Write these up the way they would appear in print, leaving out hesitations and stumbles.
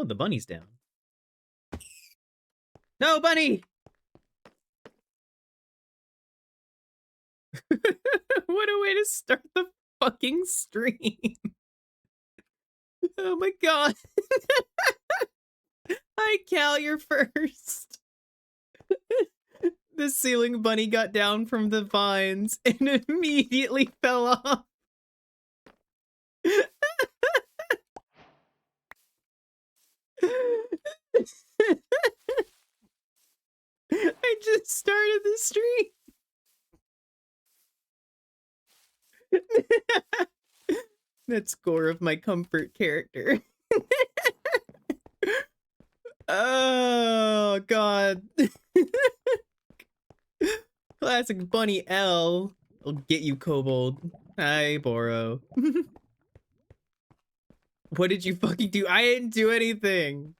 Oh, the bunny's down. No, bunny! What a way to start the fucking stream. Oh my god. Hi, Cal, you're first. The ceiling bunny got down from the vines and immediately fell off. I just started the stream. That's score of my comfort character. Oh god. Classic bunny L. I'll get you, Kobold. Hi, Boro. What did you fucking do? I didn't do anything.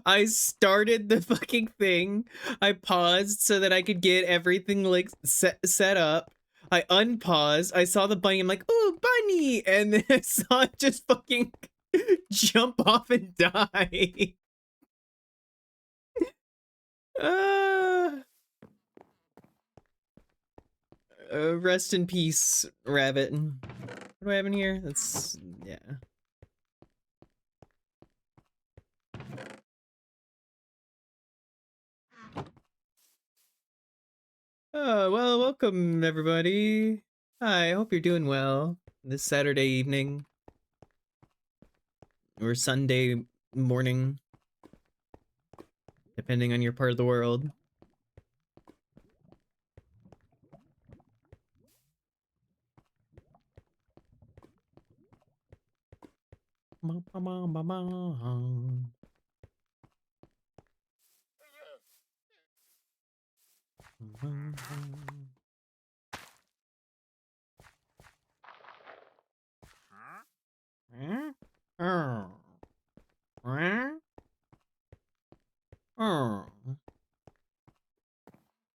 I started the fucking thing. I paused so that I could get everything like set up. I unpaused. I saw the bunny. I'm like, oh, bunny! And then I saw it just fucking jump off and die. Rest in peace, rabbit. What do I have in here? That's, yeah. Oh, well, welcome, everybody. Hi, I hope you're doing well this Saturday evening. Or Sunday morning. Depending on your part of the world.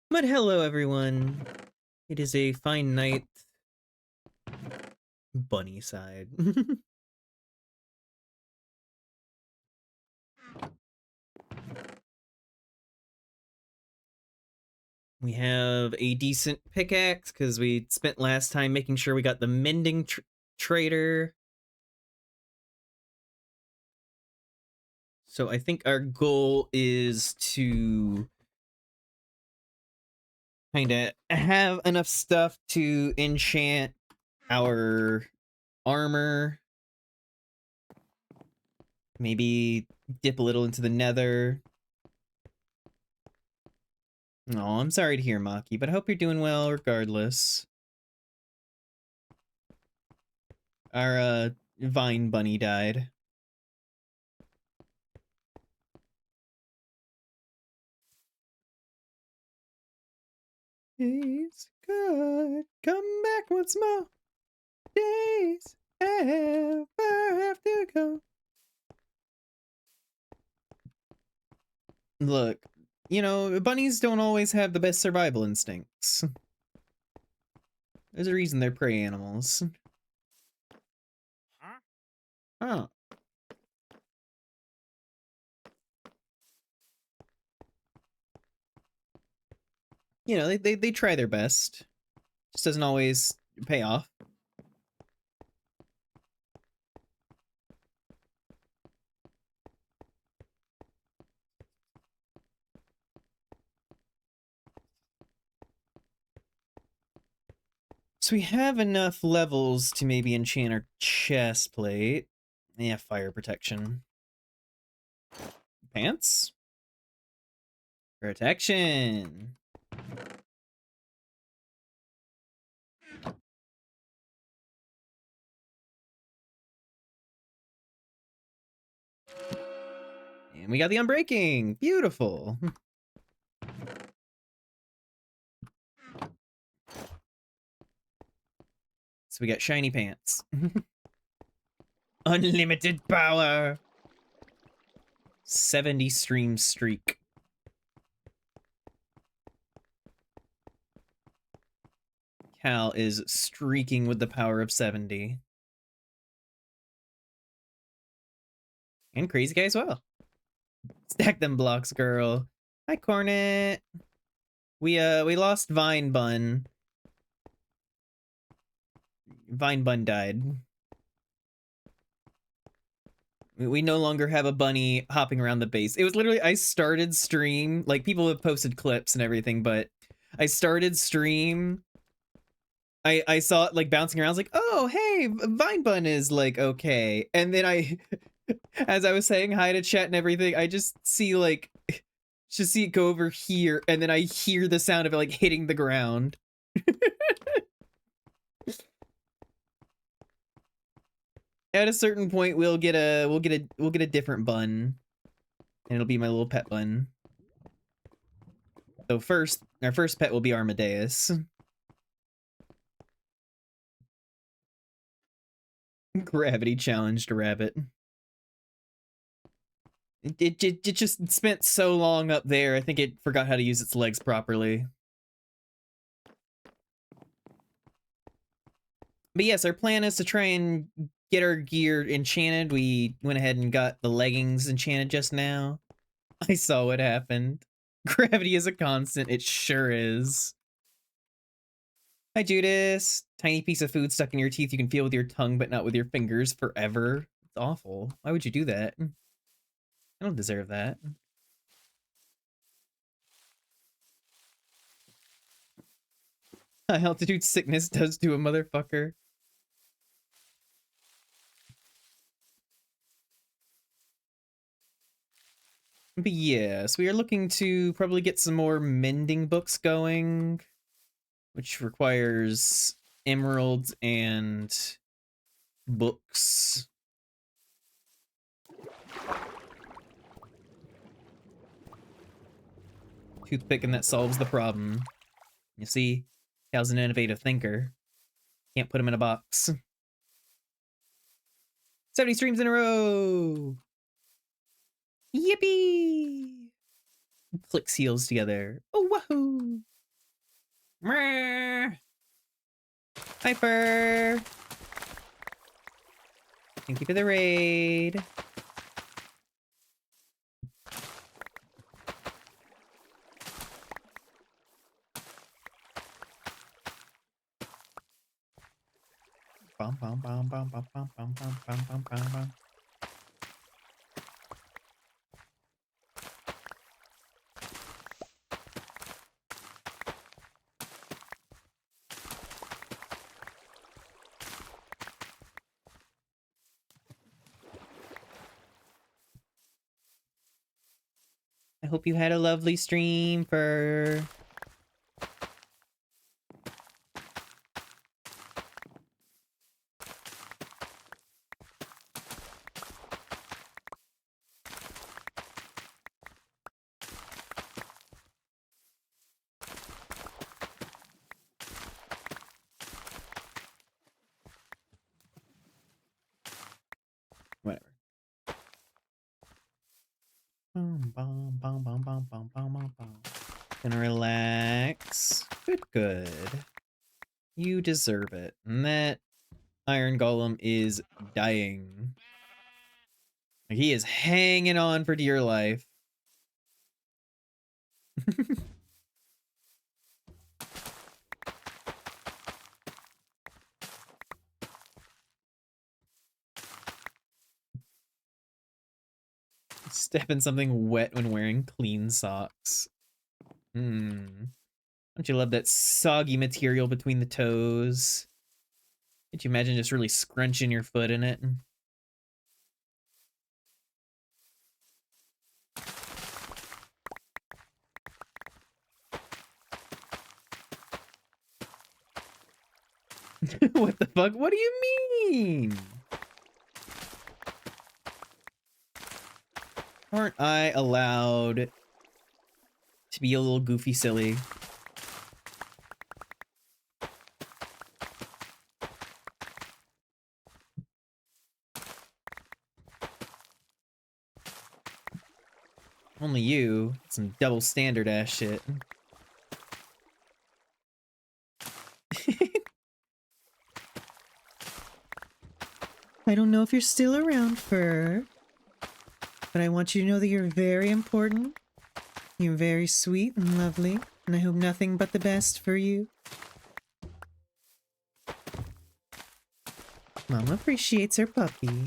But hello, everyone. It is a fine night. Bunny side. We have a decent pickaxe because we spent last time making sure we got the mending trader. So I think our goal is to kind of have enough stuff to enchant our armor. Maybe dip a little into the nether. Oh, I'm sorry to hear, Maki, but I hope you're doing well regardless. Our vine bunny died. Days good, come back once more. Days ever have to go. Look, you know, bunnies don't always have the best survival instincts. There's a reason they're prey animals. Huh. You know, they try their best. Just doesn't always pay off. So we have enough levels to maybe enchant our chest plate. Yeah, fire protection. Pants? Protection. And we got the unbreaking. Beautiful. So we got shiny pants. Unlimited power. 70 stream streak. Cal is streaking with the power of 70. And Crazy Guy as well. Stack them blocks, girl. Hi, Cornet. We lost Vine Bun. Vine Bun died. We no longer have a bunny hopping around the base. It was literally, I started stream, like people have posted clips and everything, but I started stream. I saw it like bouncing around. I was like, oh, hey, Vine Bun is like, okay. And then as I was saying hi to chat and everything, I just see like, just see it go over here. And then I hear the sound of it like hitting the ground. At a certain point, we'll get a different bun. And it'll be my little pet bun. So first, our first pet will be Armadeus. Gravity challenged rabbit. It just spent so long up there, I think it forgot how to use its legs properly. But yes, our plan is to try and get our gear enchanted. We went ahead and got the leggings enchanted just now. I saw what happened. Gravity is a constant, it sure is. Hi, Judas. Tiny piece of food stuck in your teeth you can feel with your tongue, but not with your fingers forever. It's awful. Why would you do that? I don't deserve that. High altitude sickness does to a motherfucker. But yes, we are looking to probably get some more mending books going, which requires emeralds and books. Toothpick, and that solves the problem. You see, Cal's an innovative thinker. Can't put him in a box. 70 streams in a row! Yippee! Clicks heels together. Oh, wahoo! Hyper! Thank you for the raid. Bum, bum, bum, bum, bum, bum, bum, bum, bum, bum, bum, bum. I hope you had a lovely stream for... Whatever. Gonna relax. Good, good. You deserve it. And that Iron Golem is dying. Like, he is hanging on for dear life. Step in something wet when wearing clean socks. Don't you love that soggy material between the toes? Can't you imagine just really scrunching your foot in it? What the fuck? What do you mean? Aren't I allowed to be a little goofy silly? Only you. Some double standard ass shit. I don't know if you're still around, Fur. But I want you to know that you're very important. You're very sweet and lovely, and I hope nothing but the best for you. Mama appreciates her puppy.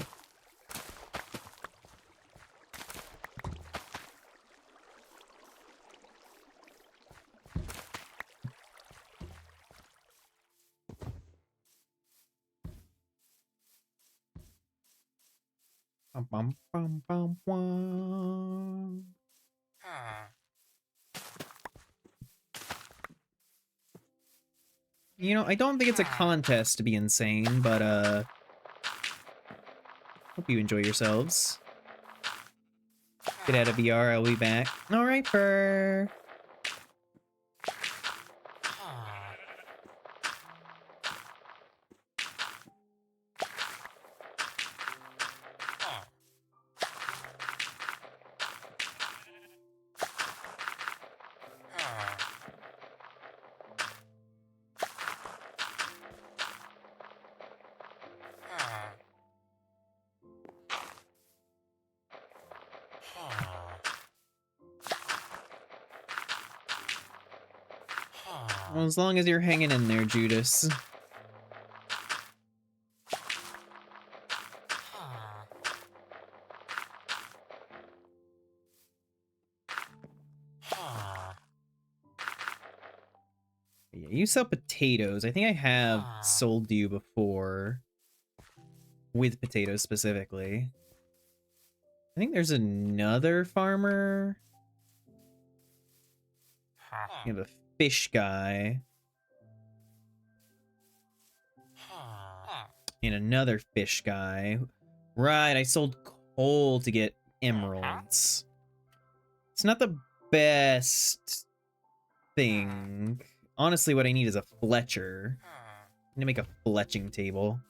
Bum, bum, bum, bum, bum. You know, I don't think it's a contest to be insane, but hope you enjoy yourselves. Get out of VR, I'll be back. Alright, Fur. Well, as long as you're hanging in there, Judas. Yeah, you sell potatoes. I think I have sold you before. With potatoes specifically. I think there's another farmer. You have a fish guy. And another fish guy. Right, I sold coal to get emeralds. It's not the best thing. Honestly, what I need is a Fletcher. I'm gonna make a fletching table.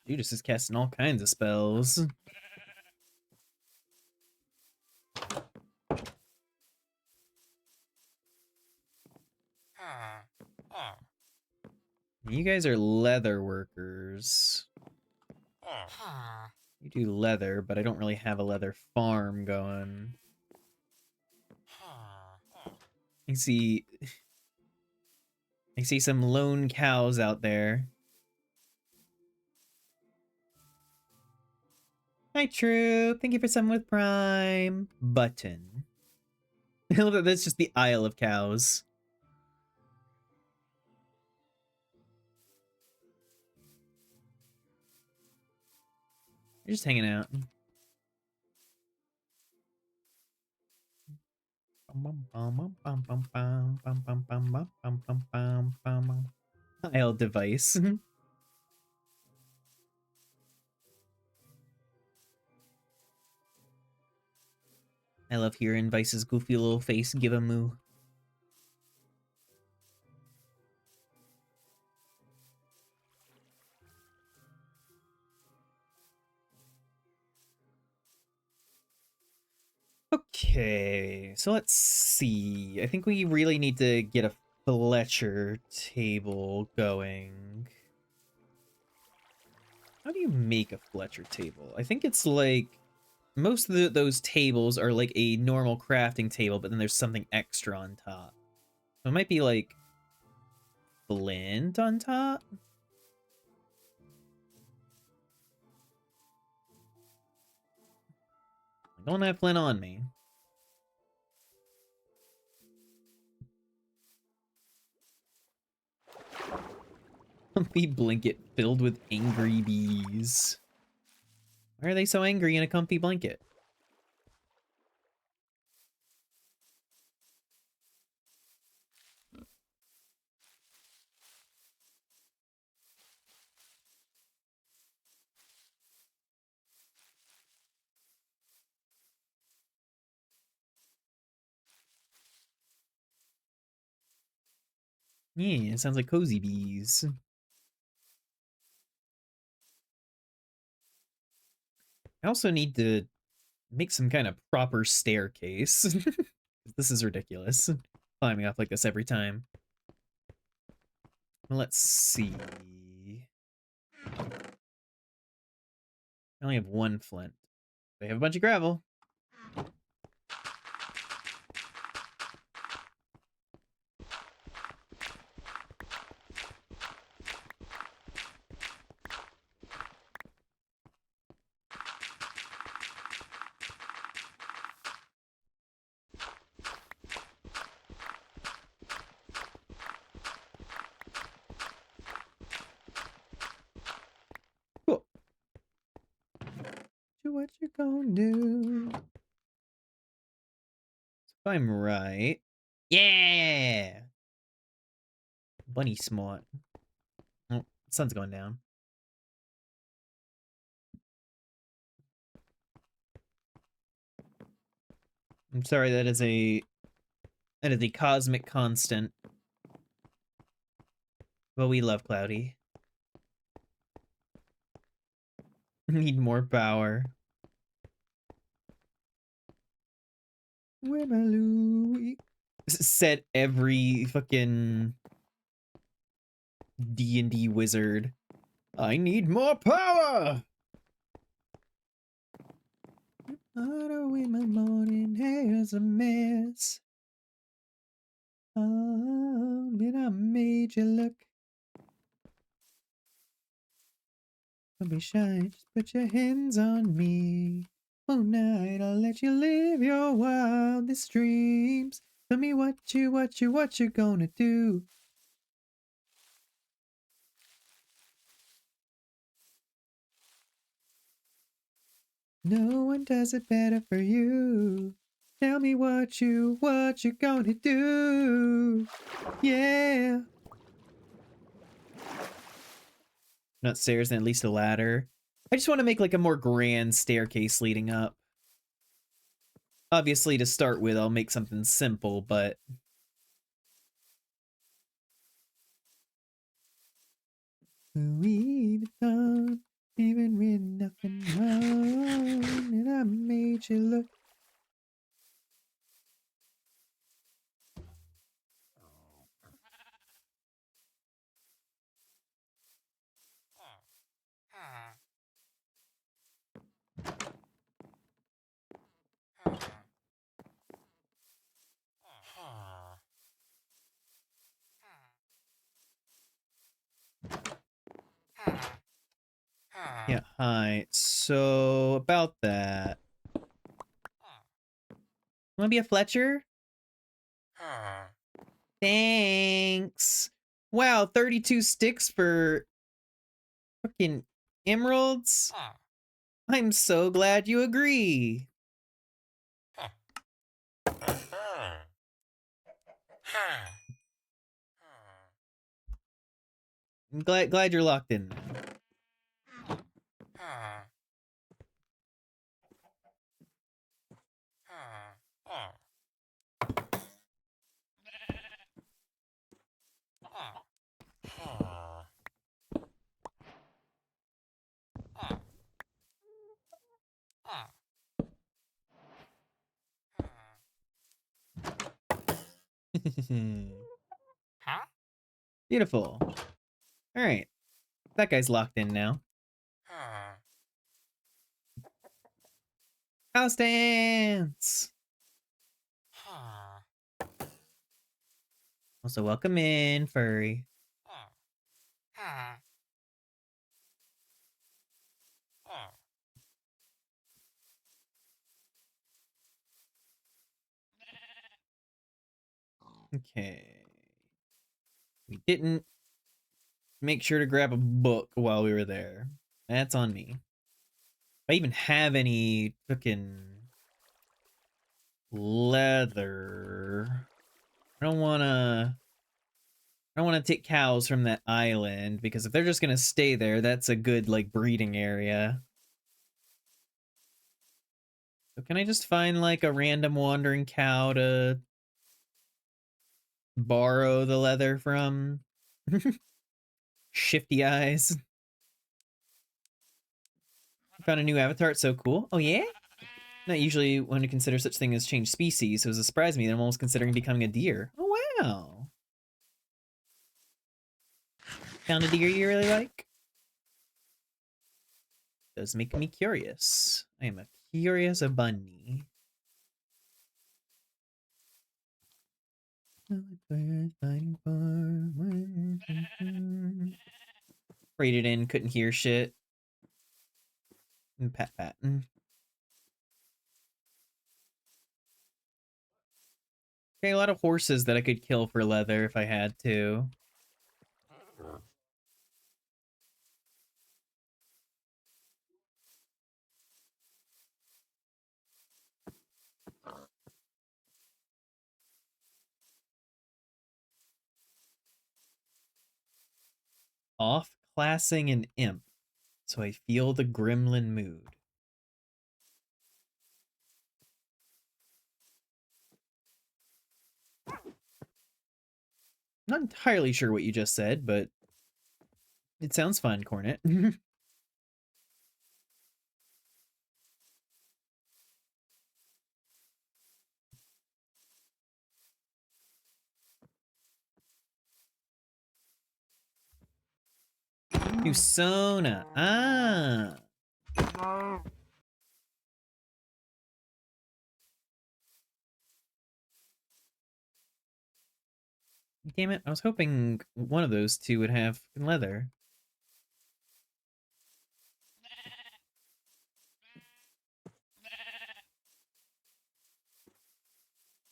Judas is casting all kinds of spells. You guys are leather workers. You do leather, but I don't really have a leather farm going. I see some lone cows out there. Hi, Troop. Thank you for some with Prime. Button. I love that that's just the Isle of Cows. You're just hanging out. Isle device. I love hearing Vice's goofy little face give a moo. Okay, so let's see. I think we really need to get a Fletcher table going. How do you make a Fletcher table? I think it's like most of those tables are like a normal crafting table, but then there's something extra on top. So it might be like flint on top. I don't have flint on me. Comfy blanket filled with angry bees. Why are they so angry in a comfy blanket? Yeah, it sounds like cozy bees. I also need to make some kind of proper staircase. This is ridiculous. Climbing up like this every time. Let's see. I only have one flint. They have a bunch of gravel. Cool. What you gonna do? If I'm right. Yeah! Bunny smart. Oh, sun's going down. I'm sorry, that is a cosmic constant. But we love Cloudy. Need more power. Where my Louie? Said every fucking D&D wizard. I need more power! Auto in my morning hair's a mess. Oh, but I made you look. Don't be shy, just put your hands on me. Oh, night, I'll let you live your wildest dreams. Tell me what you gonna do. No one does it better for you. Tell me what you gonna do. Yeah. Not stairs, then at least a ladder. I just want to make like a more grand staircase leading up. Obviously, to start with, I'll make something simple, but... We've done, even with nothing wrong, and I made you look. Yeah, hi. So, about that. Wanna be a Fletcher? Thanks. Wow, 32 sticks for fucking emeralds? I'm so glad you agree. I'm glad you're locked in. Beautiful. All right. That guy's locked in now. House dance! Also, welcome in, furry. Okay. We didn't make sure to grab a book while we were there. That's on me. If I even have any fucking leather. I don't wanna take cows from that island, because if they're just gonna stay there, that's a good, like, breeding area. So can I just find, like, a random wandering cow to borrow the leather from. Shifty eyes. Found a new avatar, it's so cool. Oh yeah? Not usually one to consider such thing as change species, so it's a surprise to me that I'm almost considering becoming a deer. Oh wow. Found a deer you really like? Does make me curious. I am a curious bunny. Rated in, couldn't hear shit. And pat pat. Okay, a lot of horses that I could kill for leather if I had to. Off-classing an imp, so I feel the gremlin mood. Not entirely sure what you just said, but it sounds fun, Cornet. Usona. Ah. Damn it, I was hoping one of those two would have leather.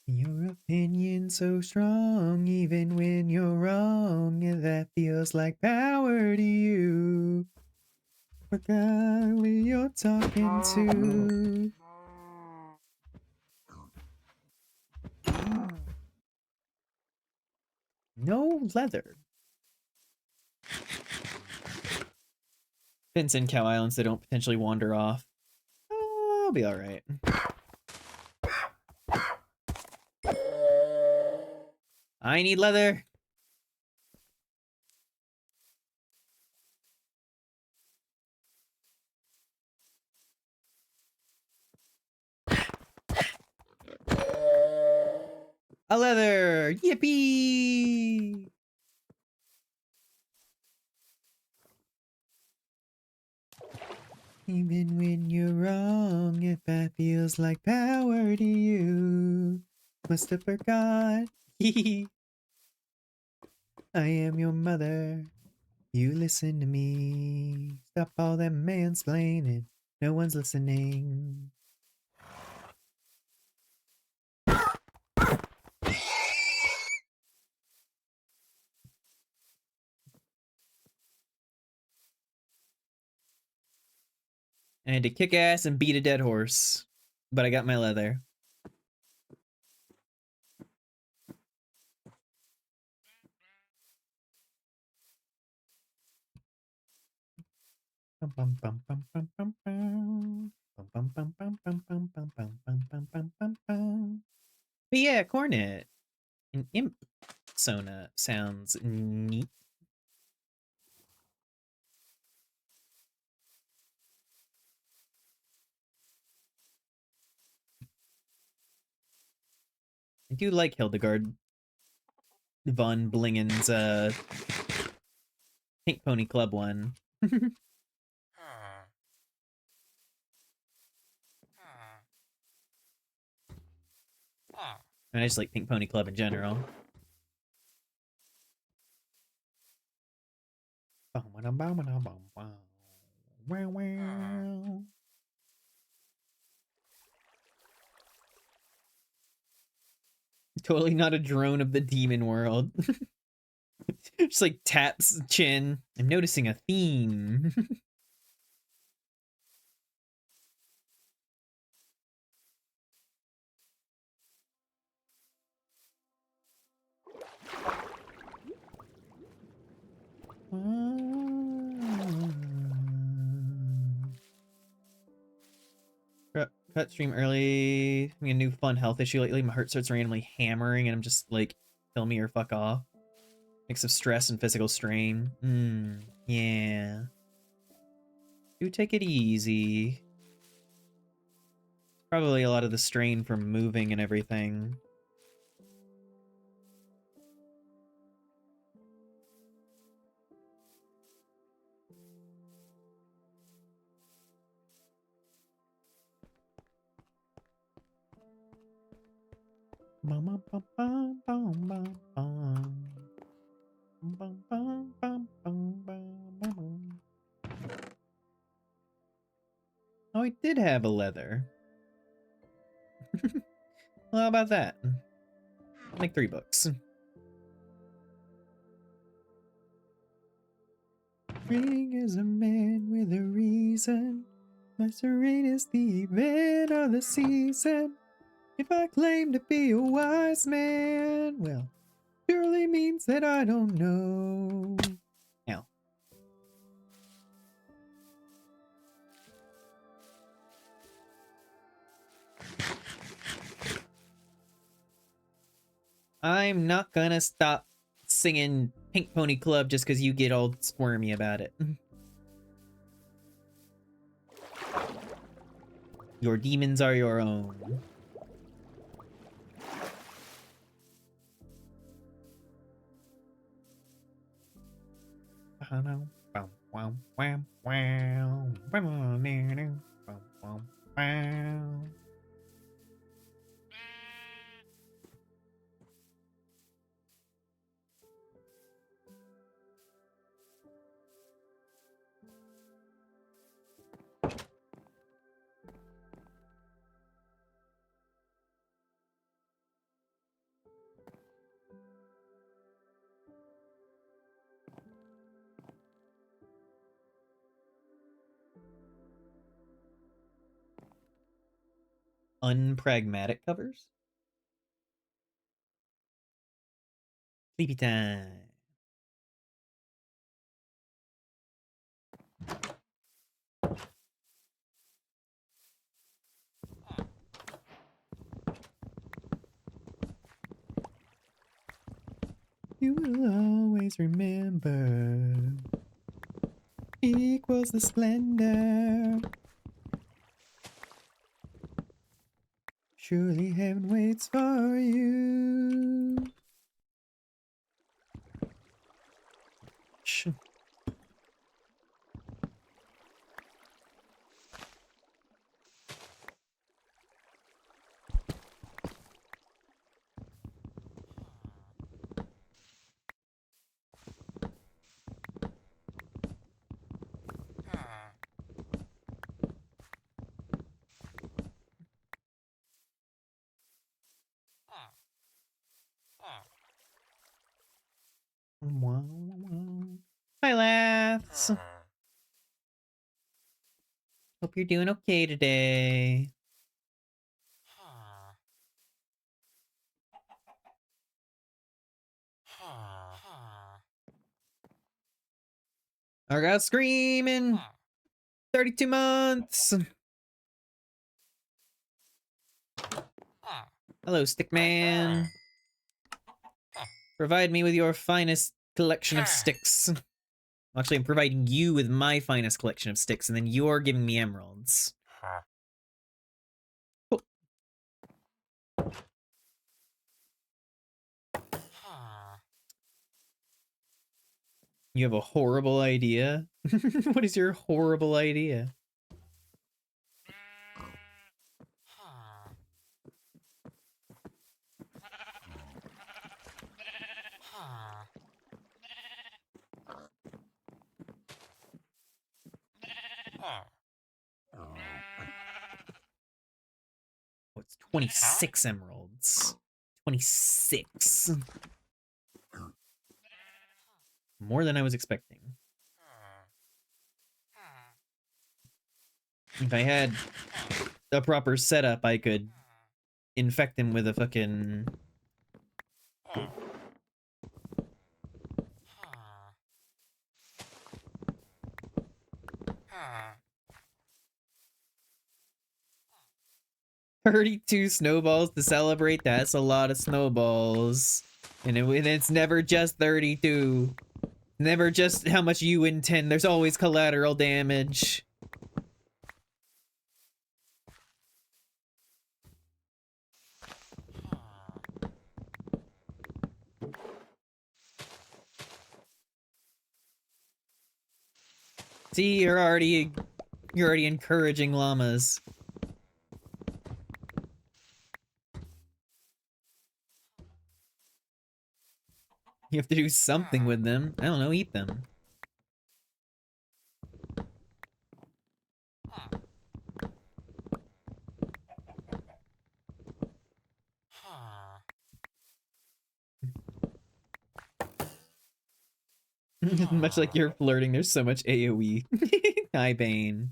Your opinion so strong, even when you're wrong, and that feels like power to you. Forgot who you're talking to. No leather. Fence and Cow Islands, they don't potentially wander off. I'll be alright. I need leather. A leather! Yippee! Even when you're wrong, if that feels like power to you, must have forgot. I am your mother. You listen to me. Stop all that mansplaining. No one's listening. I had to kick ass and beat a dead horse, but I got my leather. But yeah, Cornet. An imp Sona sounds neat. I do like Hildegard von Blingen's Pink Pony Club one. And I just like Pink Pony Club in general. Totally not a drone of the demon world. Just like taps chin. I'm noticing a theme. Cut stream early. Having a new fun health issue lately. My heart starts randomly hammering, and I'm just like Kill me or fuck off. Mix of stress and physical strain. Yeah. Do take it easy. Probably a lot of the strain from moving and everything. Oh, I did have a leather. Well, how about that? Like 3 books. Reading is a man with a reason. My serene is the event of the season. If I claim to be a wise man, well, surely means that I don't know. Now. I'm not gonna stop singing Pink Pony Club just because you get all squirmy about it. Your demons are your own. Unpragmatic covers? Sleepy time. You will always remember equals the splendor. Surely heaven waits for you. Shh. Hi, Laths. Hope you're doing okay today. I got screaming. 32 months. Hello, Stickman. Provide me with your finest collection of sticks. Actually, I'm providing you with my finest collection of sticks, and then you're giving me emeralds. Cool. You have a horrible idea? What is your horrible idea? Oh, it's 26 emeralds. 26. More than I was expecting. If I had a proper setup, I could infect him with a fucking... $32 snowballs to celebrate? That's a lot of snowballs. And it's never just 32. Never just how much you intend. There's always collateral damage. See, you're already encouraging llamas. You have to do something with them. I don't know, eat them. Much like you're flirting, there's so much AoE. Hi, Bane.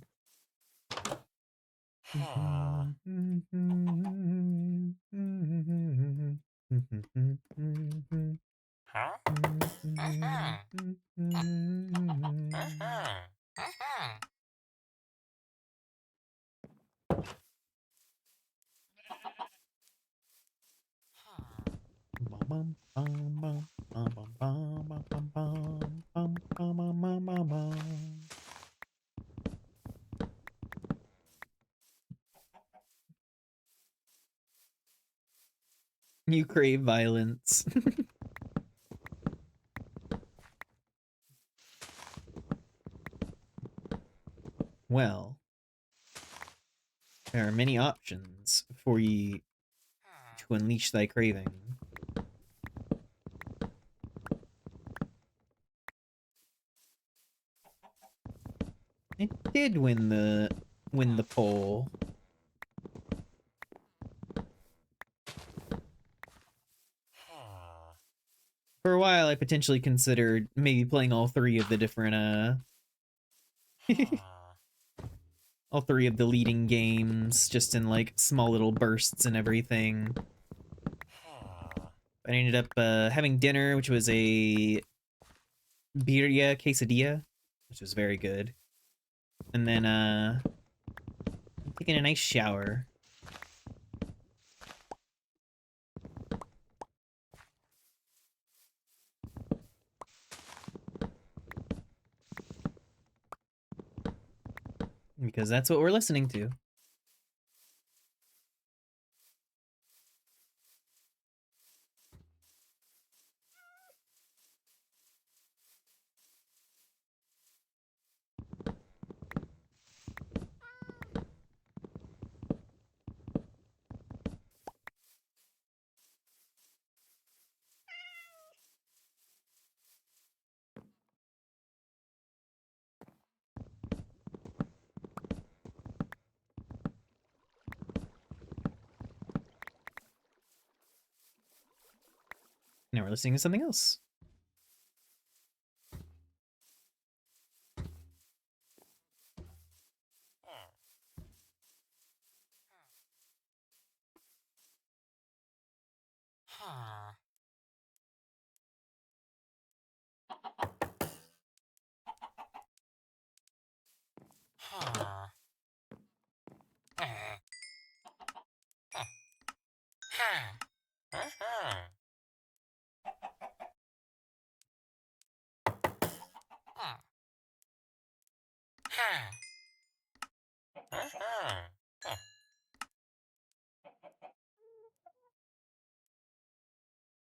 You crave violence. Well, there are many options for ye to unleash thy craving. It did win the poll. For a while, I potentially considered maybe playing all three of the different, all three of the leading games, just in, like, small little bursts and everything. I ended up, having dinner, which was a birria quesadilla, which was very good. And then, taking a nice shower. Because that's what we're listening to. Now we're listening to something else.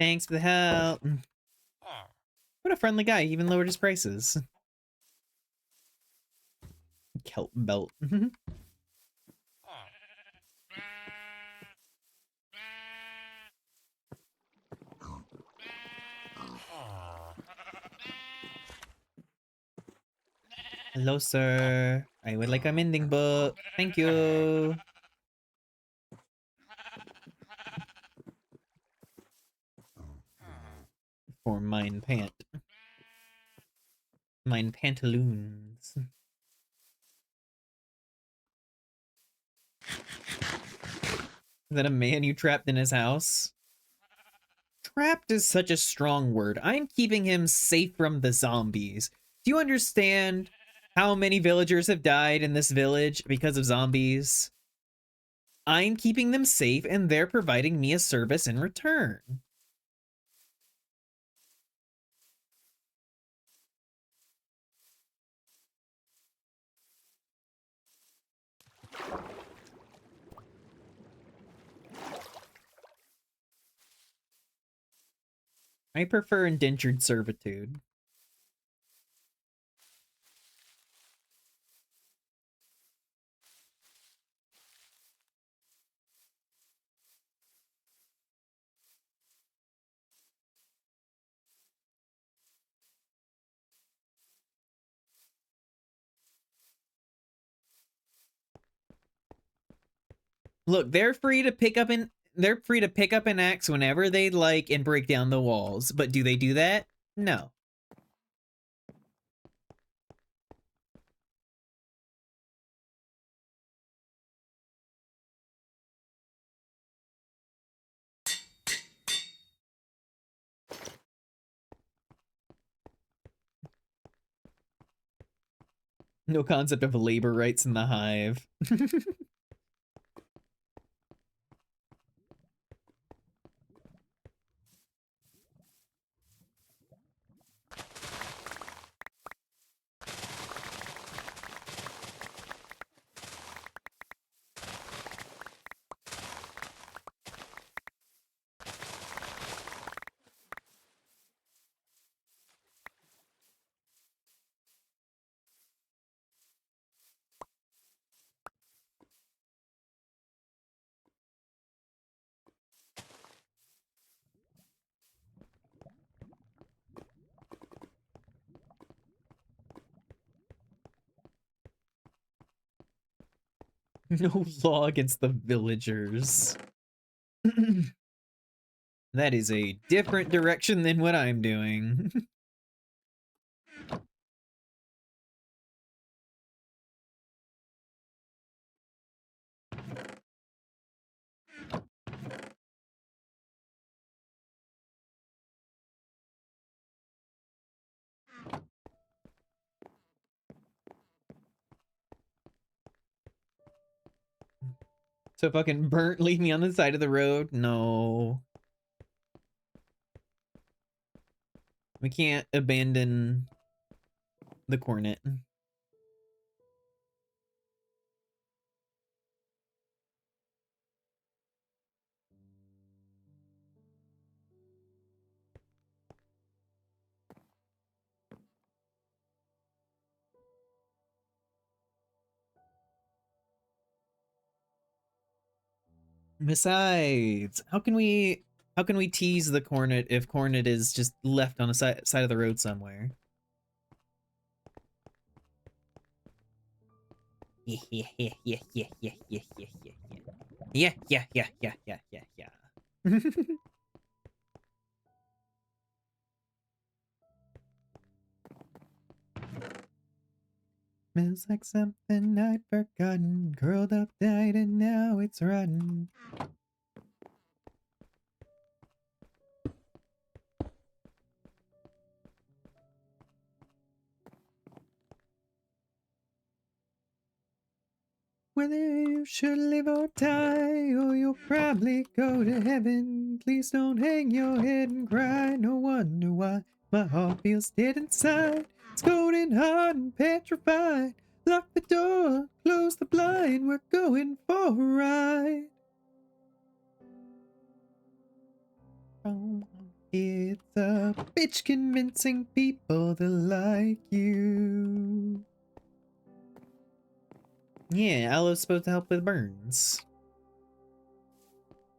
Thanks for the help. What a friendly guy, he even lowered his prices. Kelp belt. Hello, sir. I would like a mending book. Thank you. For mine pantaloons. Is that a man you trapped in his house? Trapped is such a strong word. I'm keeping him safe from the zombies. Do you understand how many villagers have died in this village because of zombies? I'm keeping them safe and they're providing me a service in return. I prefer indentured servitude. Look, they're free to pick up an axe whenever they like and break down the walls. But do they do that? No. No concept of labor rights in the hive. No law against the villagers. That is a different direction than what I'm doing. So fucking burnt, leave me on the side of the road? No. We can't abandon the cornet. Besides, how can we tease the cornet if cornet is just left on the side of the road somewhere? Yeah, yeah, yeah, yeah, yeah, yeah, yeah, yeah, yeah, yeah. Yeah, yeah, yeah, yeah, yeah, yeah, yeah. Smells like something I'd forgotten. Curled up, died, and now it's rotten. Whether you should live or die, or you'll probably go to heaven. Please don't hang your head and cry. No wonder why my heart feels dead inside. It's golden hard and petrified. Lock the door, close the blind. We're going for a ride. It's a bitch convincing people to like you. Yeah, aloe's supposed to help with burns.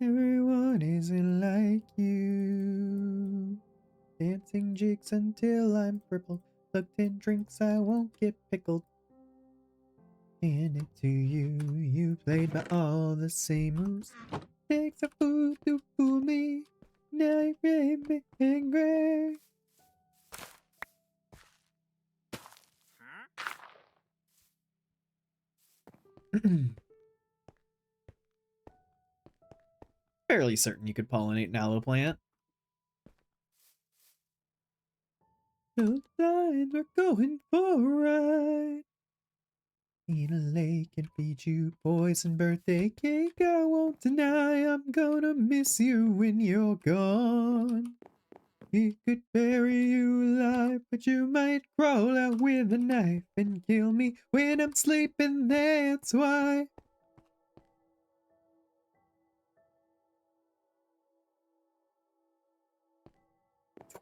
Everyone isn't like you. Dancing jigs until I'm crippled. Plugged in drinks, I won't get pickled. Hand it to you. You played by all the same moves. Takes a fool to fool me. Now you made me angry. Fairly certain you could pollinate an aloe plant. No signs, we're going for a ride. In a lake and feed you poison birthday cake. I won't deny I'm gonna miss you when you're gone. It could bury you alive, but you might crawl out with a knife and kill me when I'm sleeping, that's why.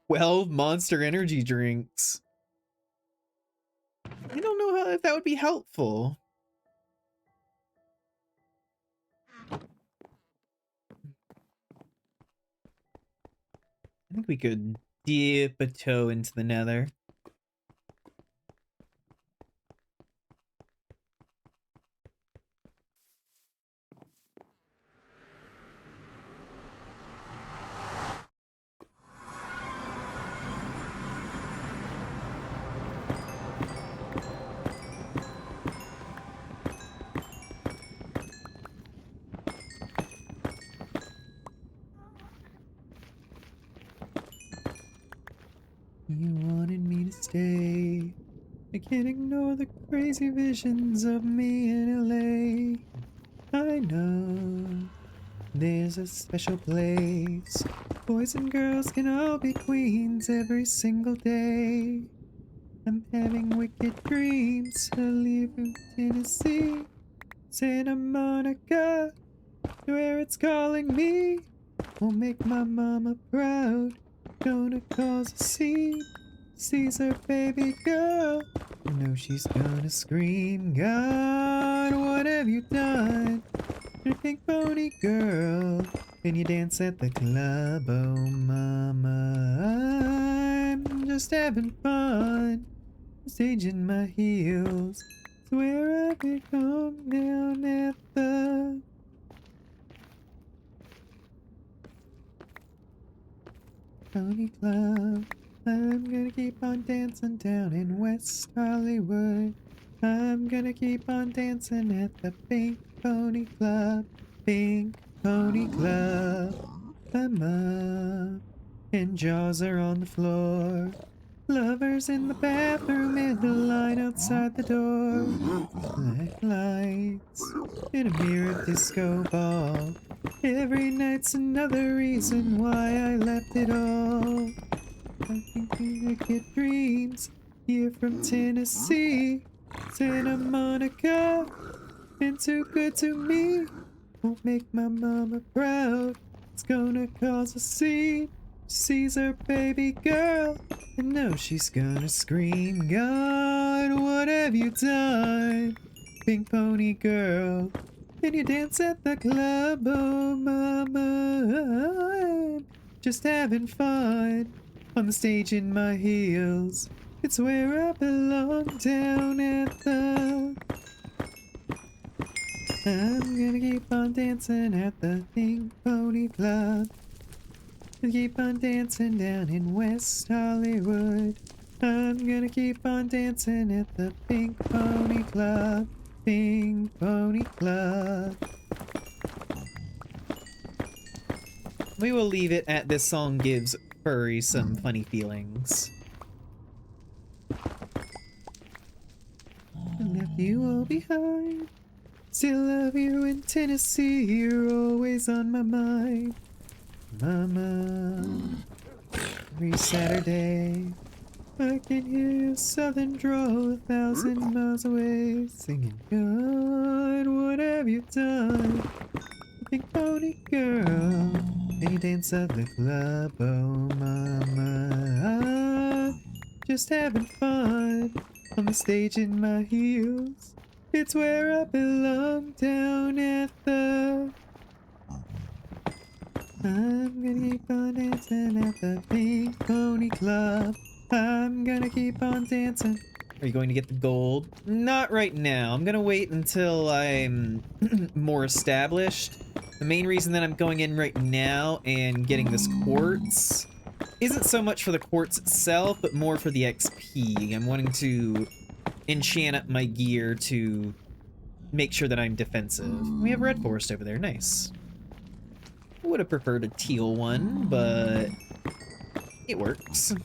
12 Monster Energy drinks. I don't know how if that would be helpful. I think we could dip a toe into the nether. You wanted me to stay. I can't ignore the crazy visions of me in LA. I know there's a special place. Boys and girls can all be queens every single day. I'm having wicked dreams. I live in Tennessee, Santa Monica, where it's calling me. Won't make my mama proud. Gonna cause a scene. Sees her baby girl. I know she's gonna scream. God, what have you done? You're a pink pony girl. Can you dance at the club? Oh, mama, I'm just having fun. Staging my heels. Swear I could come down at the Pony Club. I'm gonna keep on dancing down in West Hollywood. I'm gonna keep on dancing at the Pink Pony Club. Pink Pony Club. I'm up, and jaws are on the floor. Lovers in the bathroom and a line outside the door. Black lights in a mirror disco ball. Every night's another reason why I left it all. I think we get dreams here from Tennessee. Santa Monica, been too good to me. Won't make my mama proud. It's gonna cause a scene. Sees her baby girl, and know she's gonna scream. God, what have you done? Pink pony girl, can you dance at the club? Oh, mama, I'm just having fun on the stage in my heels. It's where I belong, down at the... I'm gonna keep on dancing at the Pink Pony Club. Keep on dancing down in West Hollywood. I'm gonna keep on dancing at the Pink Pony Club. Pink Pony Club. We will leave it at this song gives Furry some funny feelings. I left you all behind. Still love you in Tennessee. You're always on my mind. Mama, every Saturday I can hear your southern drawl 1,000 miles away, singing, God, what have you done? Pink pony girl, can you dance at the club? Oh, mama, I'm just having fun on the stage in my heels. It's where I belong, down at the... I'm gonna keep on dancing at the Pink Pony Club. I'm gonna keep on dancing. Are you going to get the gold? Not right now. I'm gonna wait until I'm more established. The main reason that I'm going in right now and getting this quartz isn't so much for the quartz itself, but more for the XP. I'm wanting to enchant up my gear to make sure that I'm defensive. We have red forest over there. Nice. Would have preferred a teal one, but it works.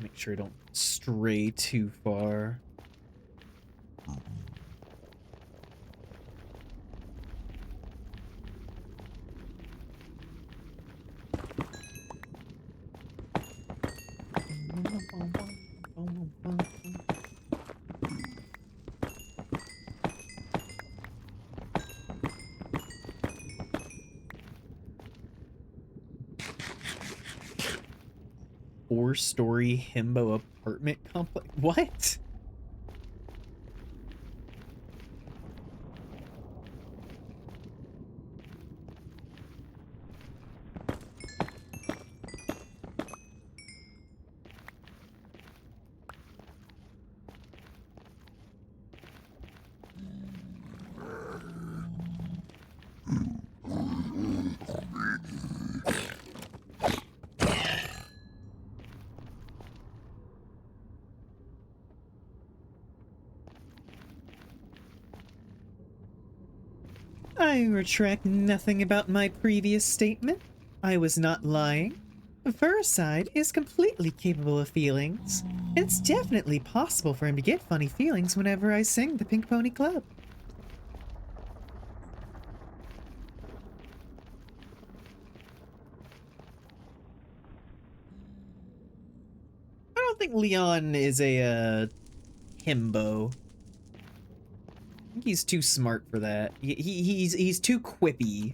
Make sure I don't stray too far. Four-story himbo apartment complex. What? I retract nothing about my previous statement. I was not lying. Furside is completely capable of feelings. It's definitely possible for him to get funny feelings whenever I sing the Pink Pony Club. I don't think Leon is a himbo. I think he's too smart for that. He's too quippy.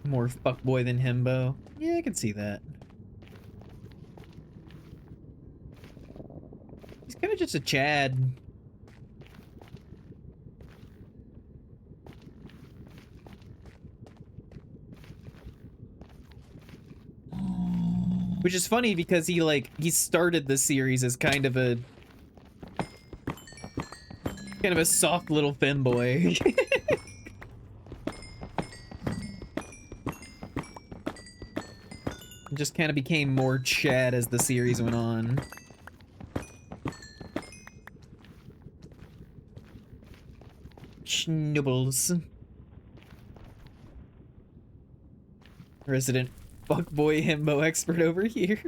More fuckboy than himbo. Yeah, I can see that. He's kind of just a Chad. Which is funny because he started the series as kind of a soft little femboy. Just kind of became more Chad as the series went on. Schnubbles. Resident fuckboy himbo expert over here.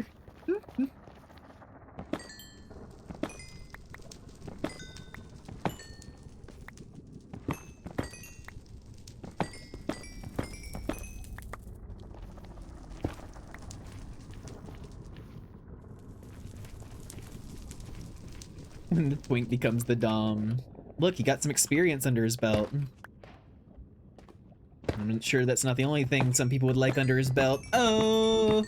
And the twink becomes the dom. Look, he got some experience under his belt. I'm sure that's not the only thing some people would like under his belt. Oh!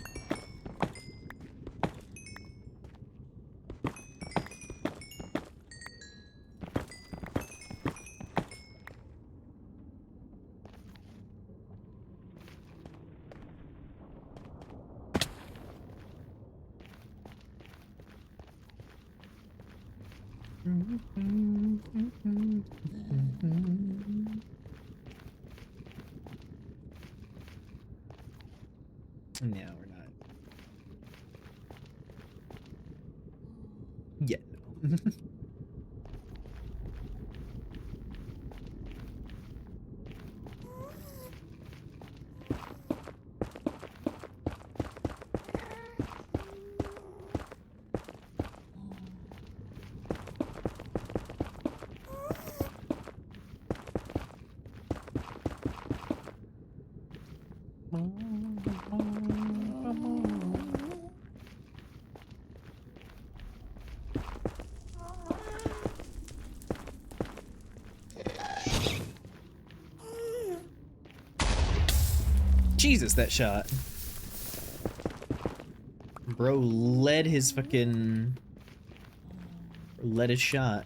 No, we're not. Yeah, no. Jesus, that shot. Bro led his fucking... led his shot.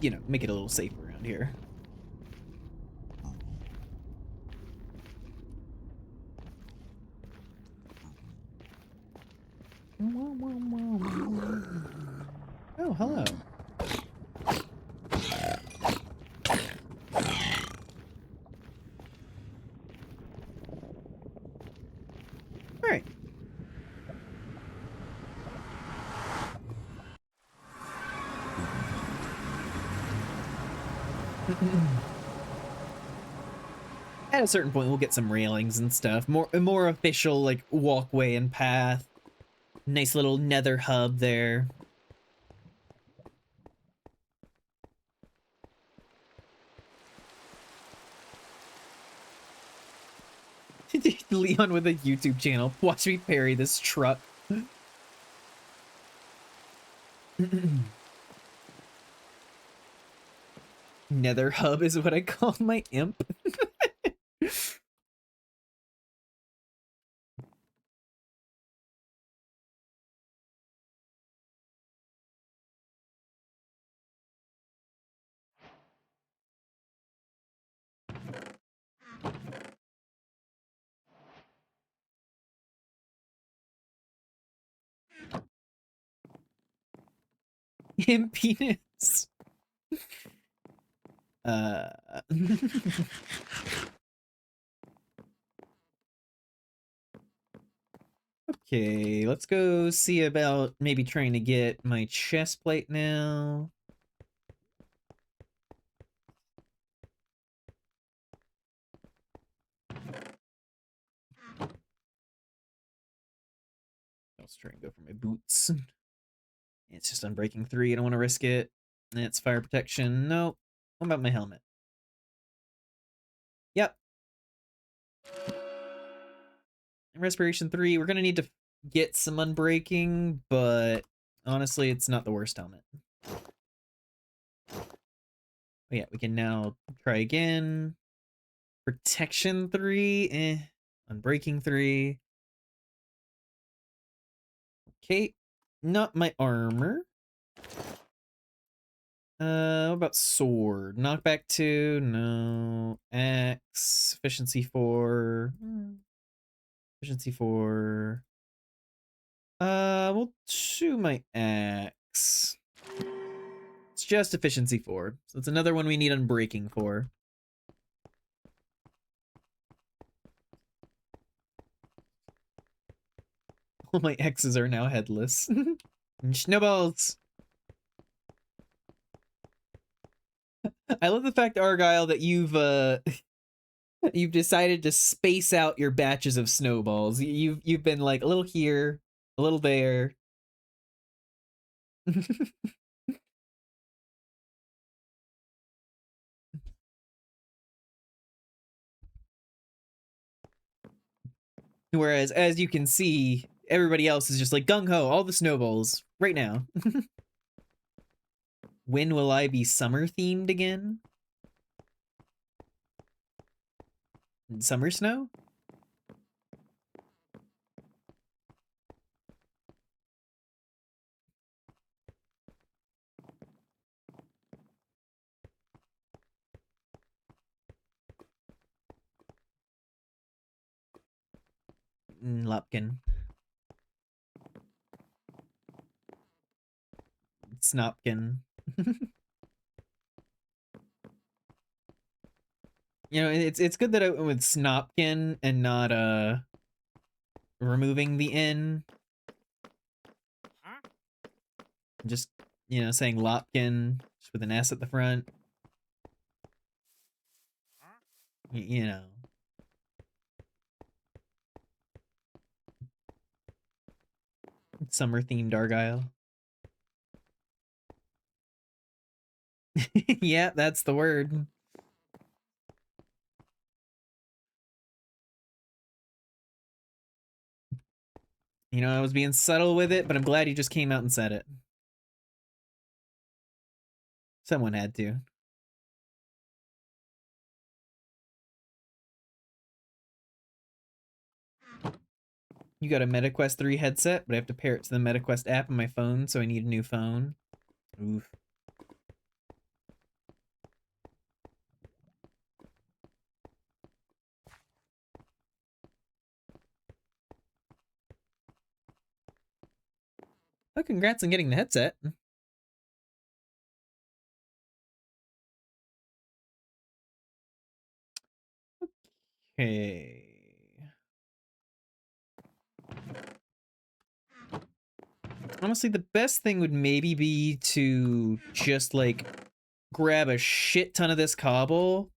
you know, make it a little safer around here. Oh, hello. All right. At a certain point, we'll get some railings and stuff. More official, like, walkway and path. Nice little nether hub there. Leon with a YouTube channel. Watch me parry this truck. Nether hub is what I call my imp. Impedance. Okay, let's go see about maybe trying to get my chest plate now. Let's try and go for my boots. It's just Unbreaking 3. I don't want to risk it. It's fire protection. Nope. What about my helmet? Yep. Respiration 3. We're going to need to get some Unbreaking, but honestly, it's not the worst helmet. But yeah, we can now try again. Protection 3. Unbreaking 3. Okay. Not my armor. What about sword? Knockback 2? No. Axe. Efficiency 4. Efficiency 4. We'll chew my axe. It's just efficiency 4. So it's another one we need Unbreaking for. All my X's are now headless. Snowballs! I love the fact, Argyle, that you've you've decided to space out your batches of snowballs. You've been like a little here, a little there. Whereas, as you can see, everybody else is just like gung-ho, all the snowballs, right now. When will I be summer-themed again? Summer snow? Lupkin. Snopkin. You know, it's good that I went with Snopkin and not removing the N. Just, you know, saying Lopkin just with an S at the front. You know. Summer themed Argyle. Yeah, that's the word. You know, I was being subtle with it, but I'm glad you just came out and said it. Someone had to. You got a MetaQuest 3 headset, but I have to pair it to the MetaQuest app on my phone, so I need a new phone. Oof. But congrats on getting the headset. Okay. Honestly, the best thing would maybe be to just, like, grab a shit ton of this cobble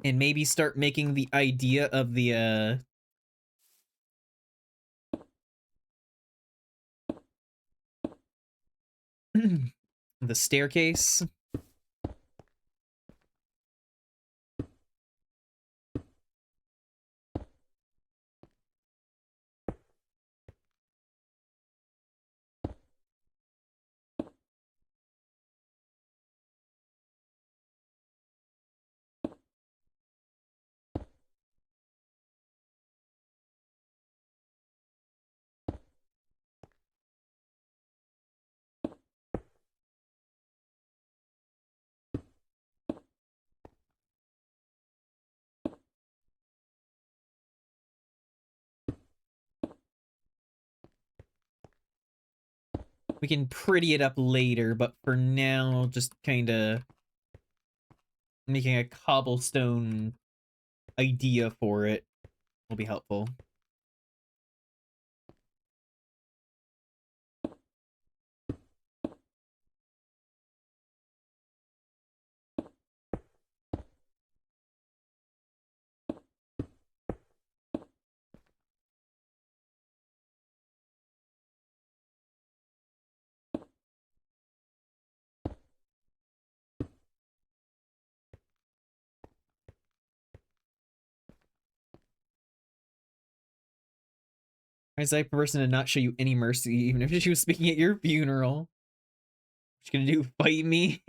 and maybe start making the idea of the staircase. We can pretty it up later, but for now, just kind of making a cobblestone idea for it will be helpful. As a person to not show you any mercy, even if she was speaking at your funeral. What you gonna do? Fight me?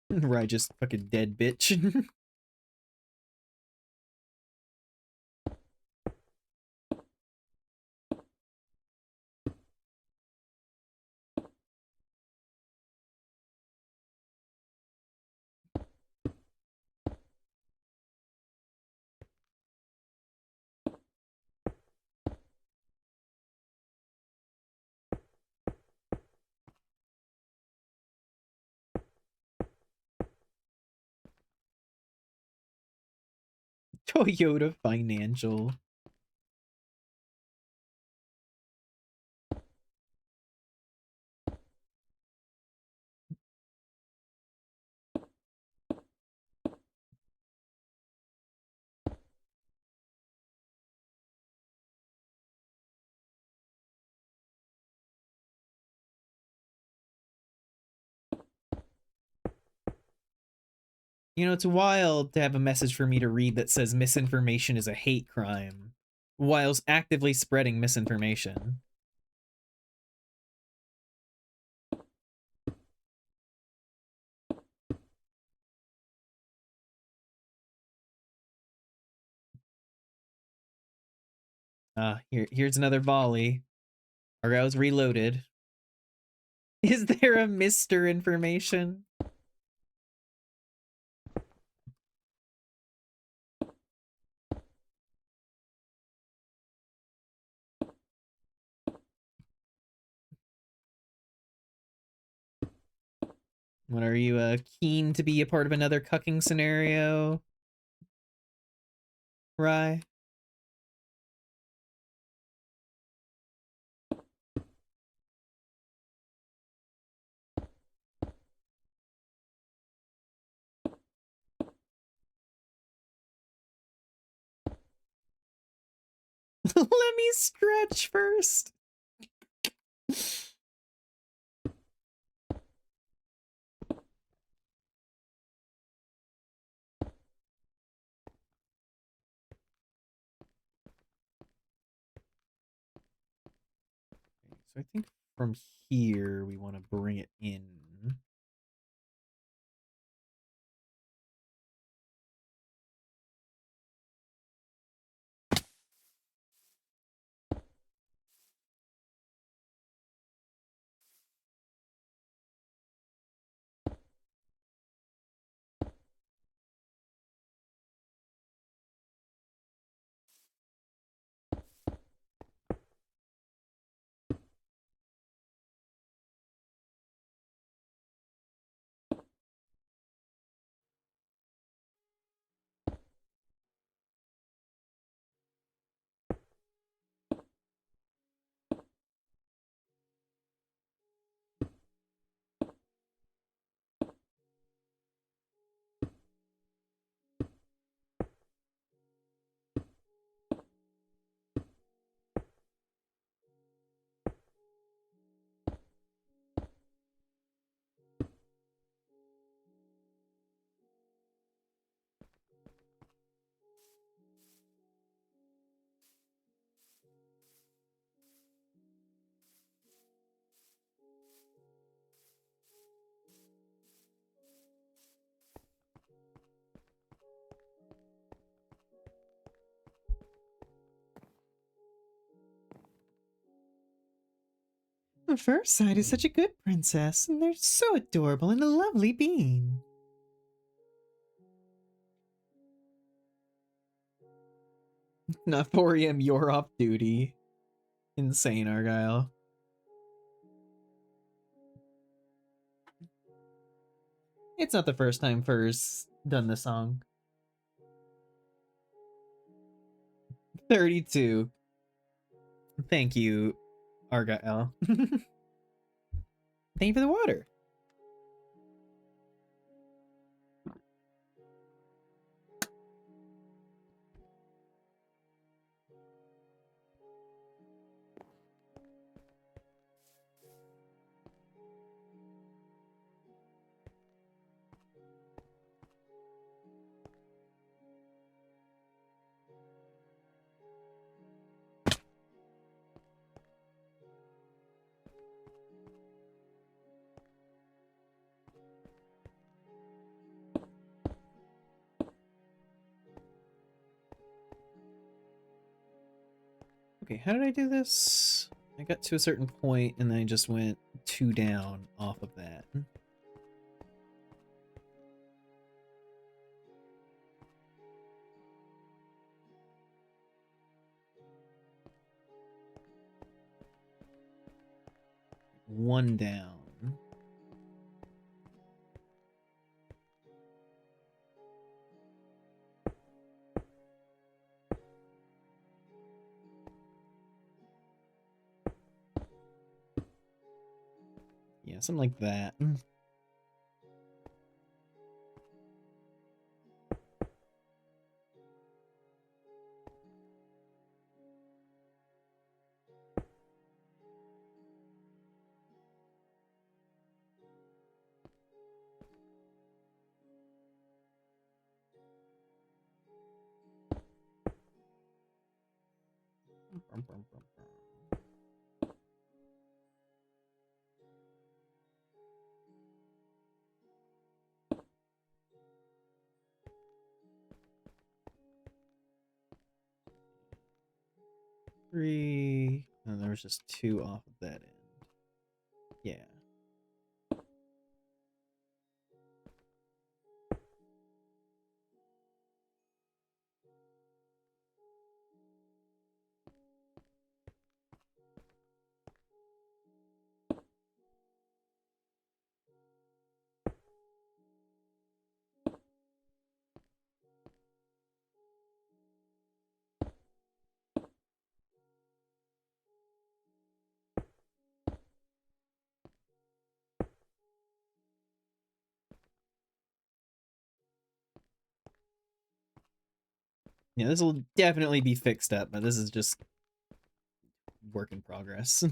Where I just fucking dead bitch. Toyota Financial. You know, it's wild to have a message for me to read that says misinformation is a hate crime, whilst actively spreading misinformation. Here's another volley. Argow's reloaded. Is there a Mr. Information? What, are you keen to be a part of another cucking scenario, Rye? Let me stretch first. So I think from here we want to bring it in. At first sight is such a good princess, and they're so adorable and a lovely being. Not 4 a.m. You're off duty. Insane, Argyle. It's not the first time Fur's done the song. 32. Thank you, Argyle. Thank you for the water. Okay, how did I do this? I got to a certain point and then I just went 2 down off of that. One down. Yeah, something like that. Three. And there was just 2 off of that end. Yeah. Yeah, this will definitely be fixed up, but this is just work in progress.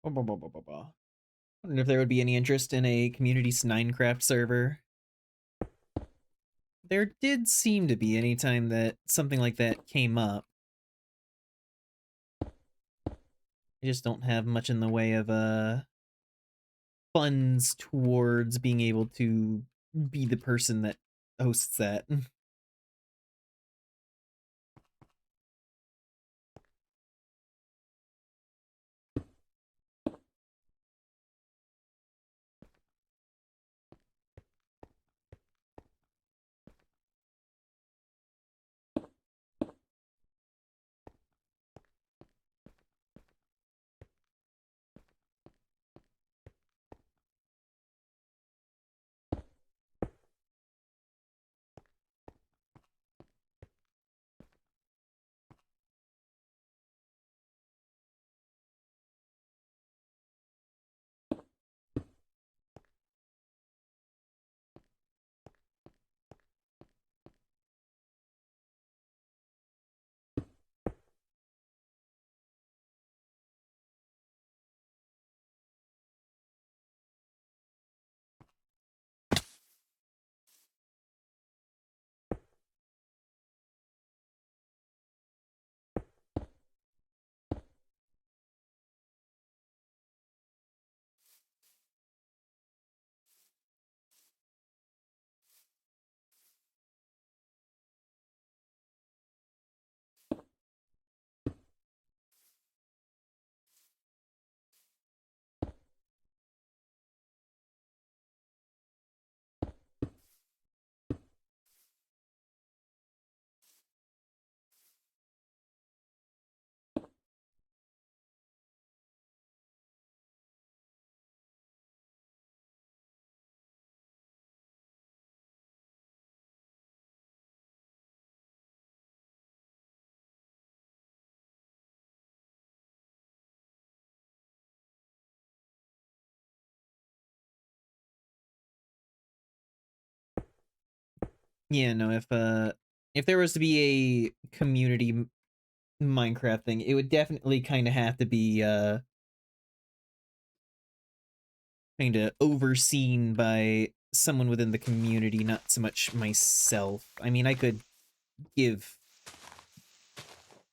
I wonder if there would be any interest in a community Minecraft server. There did seem to be anytime that something like that came up. I just don't have much in the way of funds towards being able to be the person that hosts that. Yeah, no, if there was to be a community Minecraft thing, it would definitely kind of have to be kind of overseen by someone within the community, not so much myself. I mean, I could give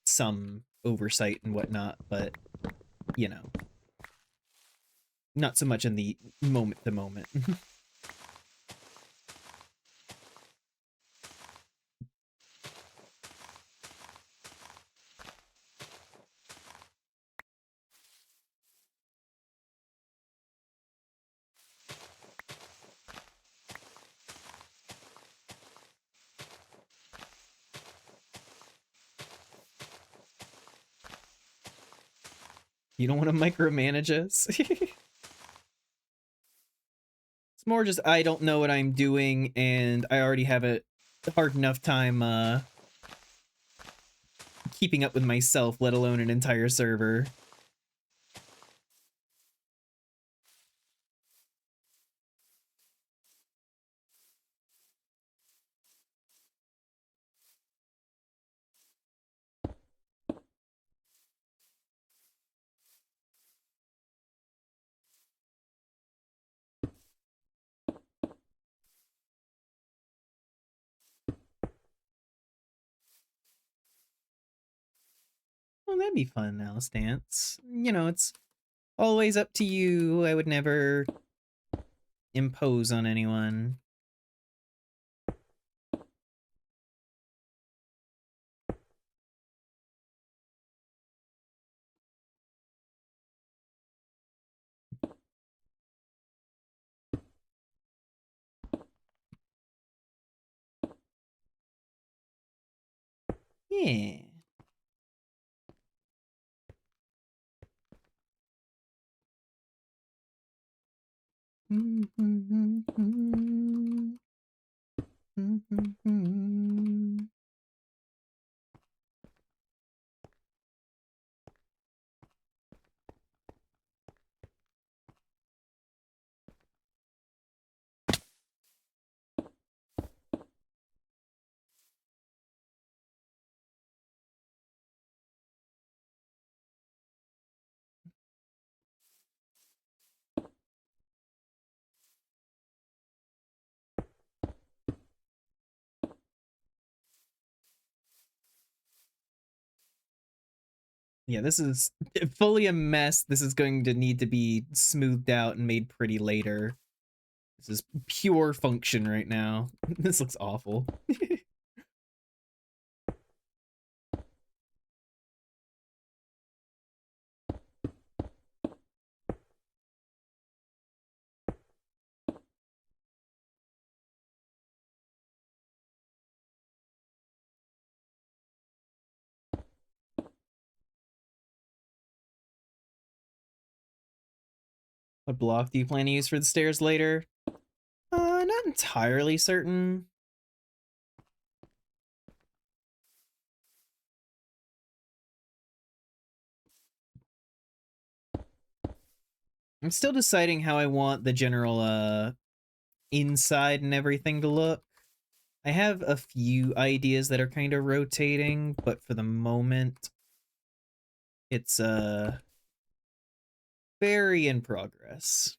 some oversight and whatnot, but you know, not so much in the moment to moment. You don't want to micromanage us. It's more just I don't know what I'm doing, and I already have a hard enough time keeping up with myself, let alone an entire server. Well, that'd be fun, Alice Dance. You know, it's always up to you. I would never impose on anyone. Yeah. Yeah, this is fully a mess. This is going to need to be smoothed out and made pretty later. This is pure function right now. This looks awful. What block do you plan to use for the stairs later? Not entirely certain. I'm still deciding how I want the general inside and everything to look. I have a few ideas that are kind of rotating, but for the moment, it's very in progress.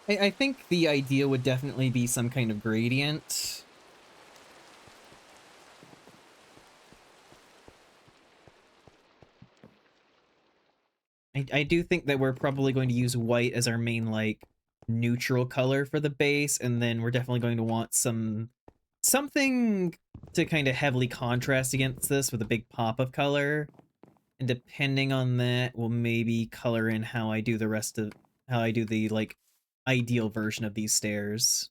I think the idea would definitely be some kind of gradient. I do think that we're probably going to use white as our main, like, neutral color for the base, and then we're definitely going to want something to kind of heavily contrast against this with a big pop of color. And depending on that, we'll maybe color in how I do the rest of how I do the, like, ideal version of these stairs.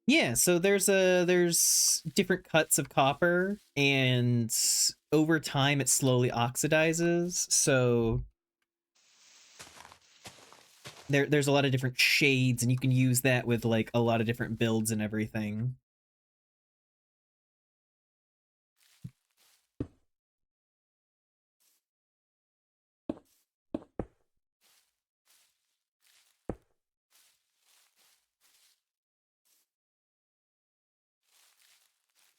Yeah, so there's different cuts of copper, and over time it slowly oxidizes. So there's a lot of different shades, and you can use that with, like, a lot of different builds and everything.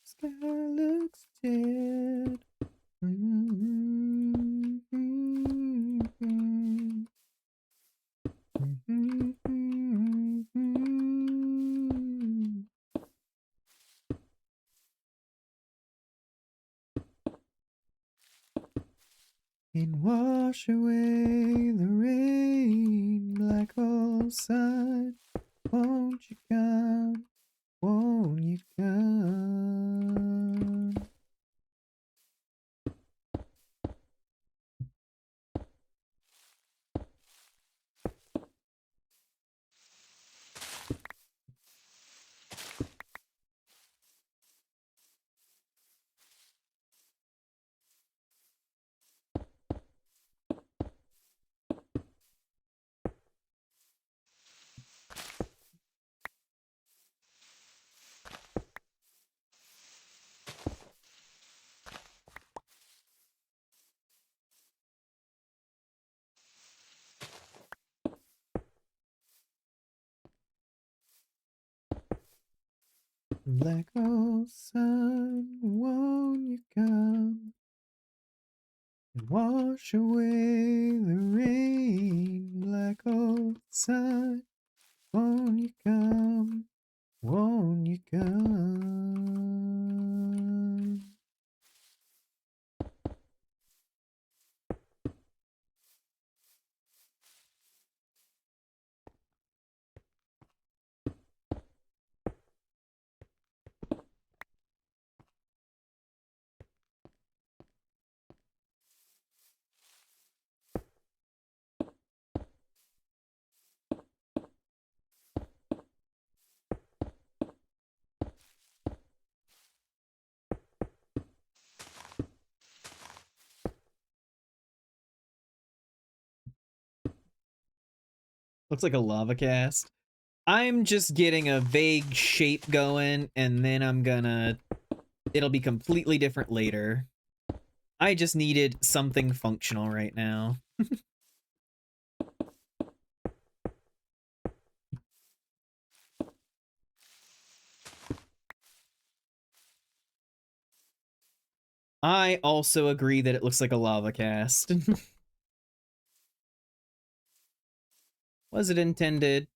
Sky looks dead. And wash away the rain, black hole sun. Won't you come? Won't you come? Black hole sun, won't you come and wash away the rain? Black hole sun, won't you come? Won't you come? Looks like a lava cast. I'm just getting a vague shape going, and then it'll be completely different later. I just needed something functional right now. I also agree that it looks like a lava cast. Was it intended?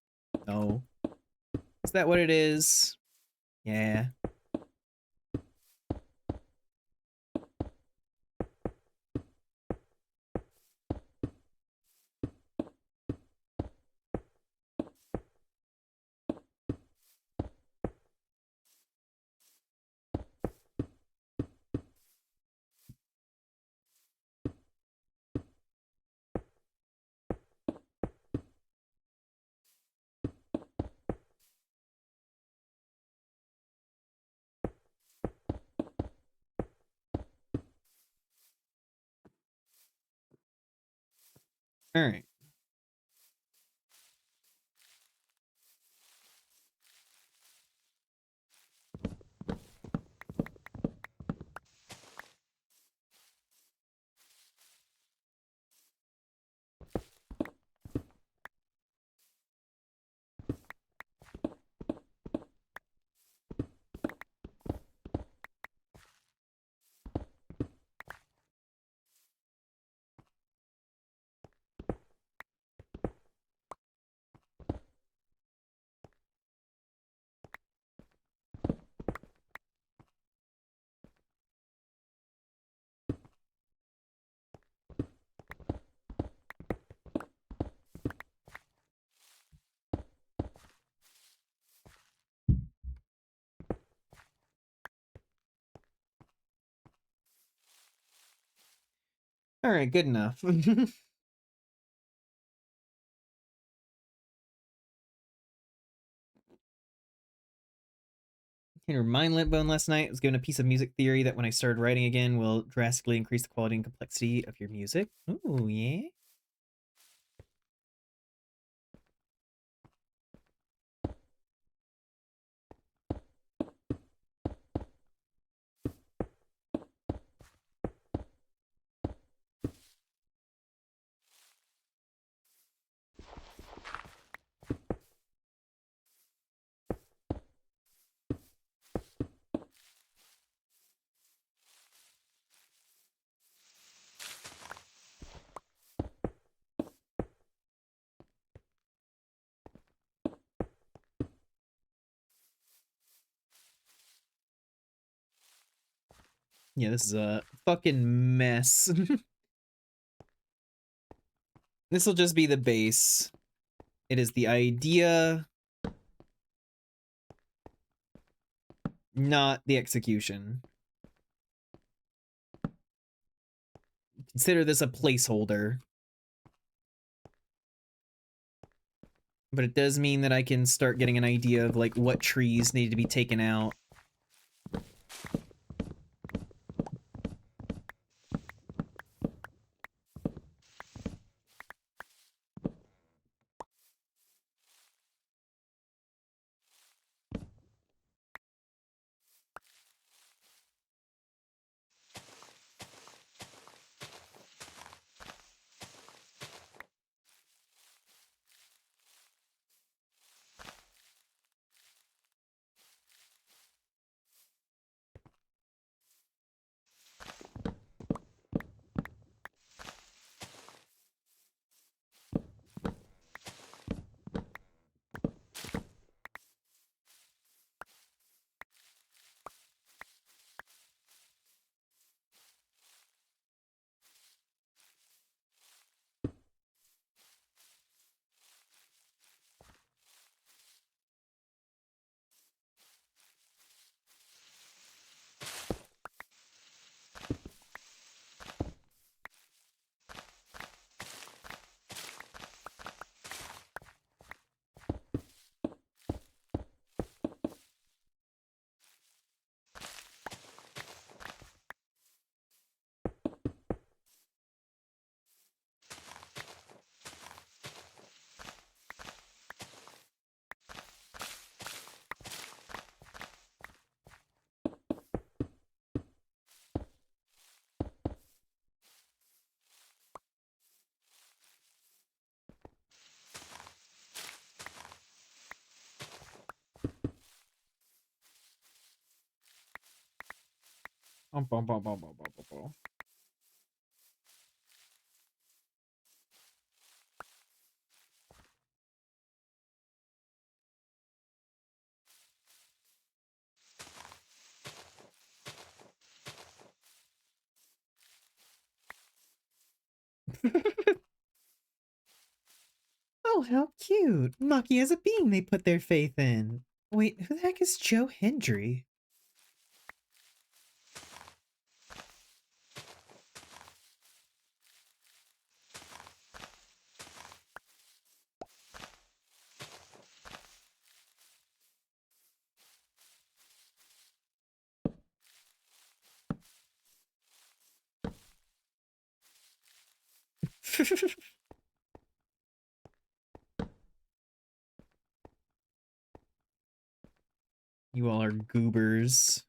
No. Is that what it is? Yeah. All right. All right, good enough. Your mind lit bone last night. I was given a piece of music theory that when I started writing again will drastically increase the quality and complexity of your music. Ooh, yeah. Yeah, this is a fucking mess. This will just be the base. It is the idea, not the execution. Consider this a placeholder. But it does mean that I can start getting an idea of like what trees need to be taken out. Oh, how cute. Maki has a being they put their faith in. Wait, who the heck is Joe Hendry? You all are goobers.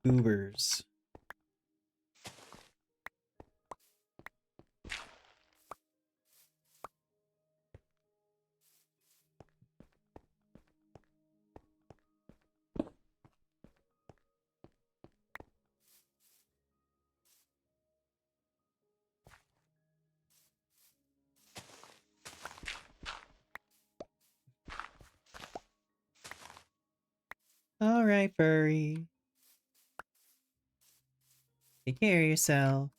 Goobers. All right, furry. Take care of yourself.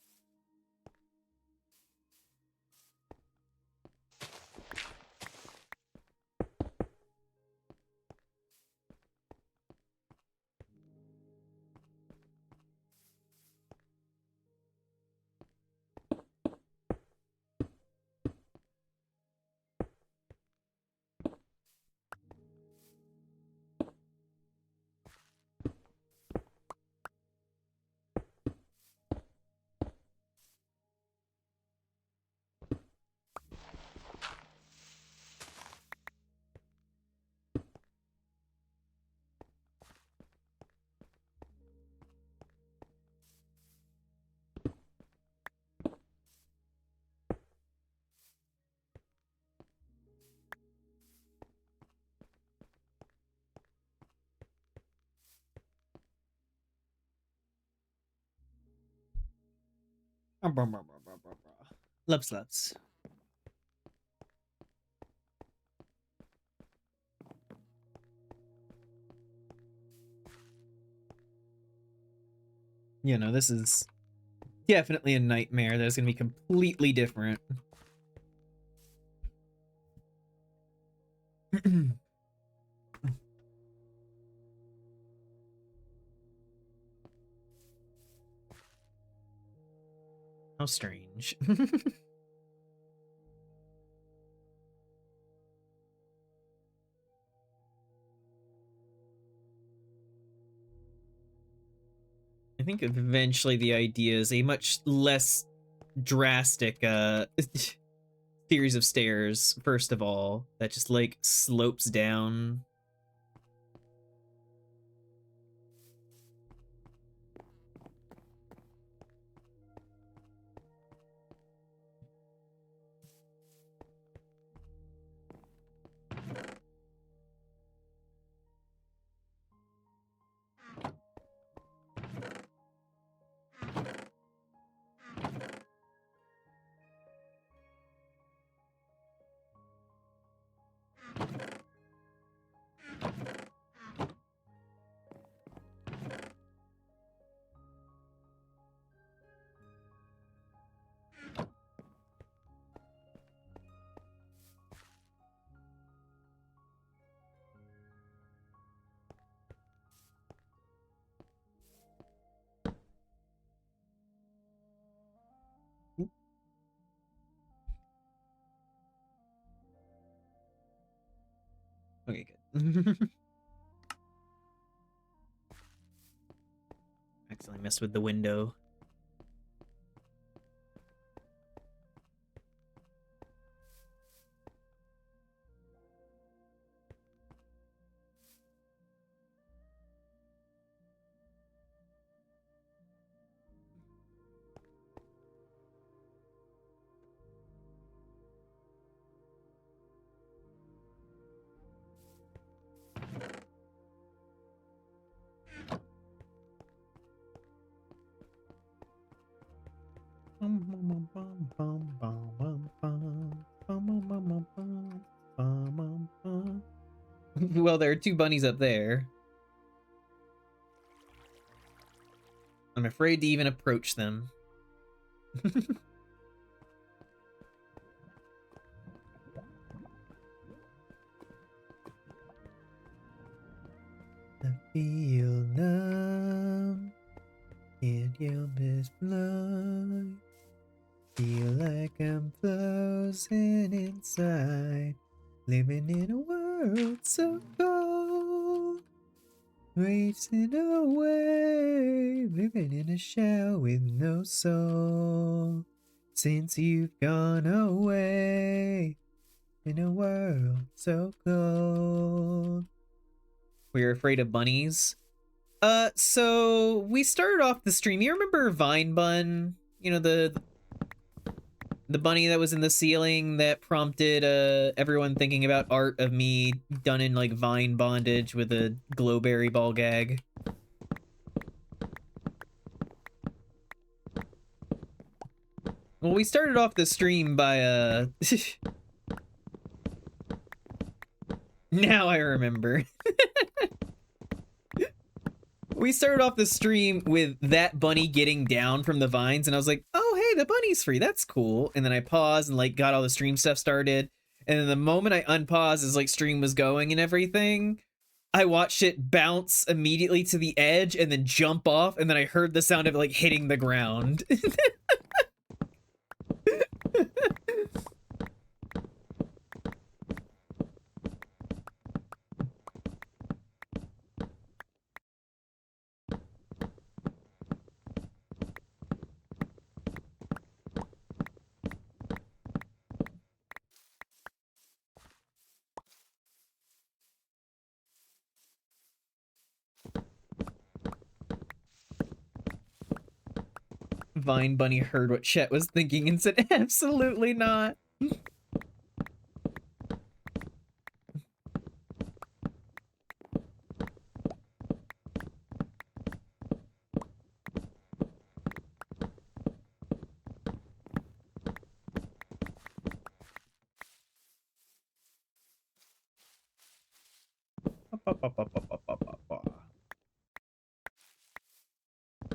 Love sluts. You know, this is definitely a nightmare that's gonna be completely different. How strange. I think eventually the idea is a much less drastic series of stairs, first of all, that just like slopes down. Okay, good. Accidentally messed with the window. Well, there are two bunnies up there. I'm afraid to even approach them. I feel numb, can't help but blind. Feel like I'm frozen inside, living in a world so cold, racing away, living in a shell with no soul. Since you've gone away, in a world so cold. We're afraid of bunnies. So we started off the stream. You remember Vine Bun? You know, the bunny that was in the ceiling that prompted everyone thinking about art of me done in like vine bondage with a glowberry ball gag. Well, we started off the stream by now I remember. We started off the stream with that bunny getting down from the vines, and I was like, oh, hey, the bunny's free. That's cool. And then I paused and, like, got all the stream stuff started. And then the moment I unpaused as, like, stream was going and everything, I watched it bounce immediately to the edge and then jump off, and then I heard the sound of it, like, hitting the ground. Vine Bunny heard what Chet was thinking and said, absolutely not.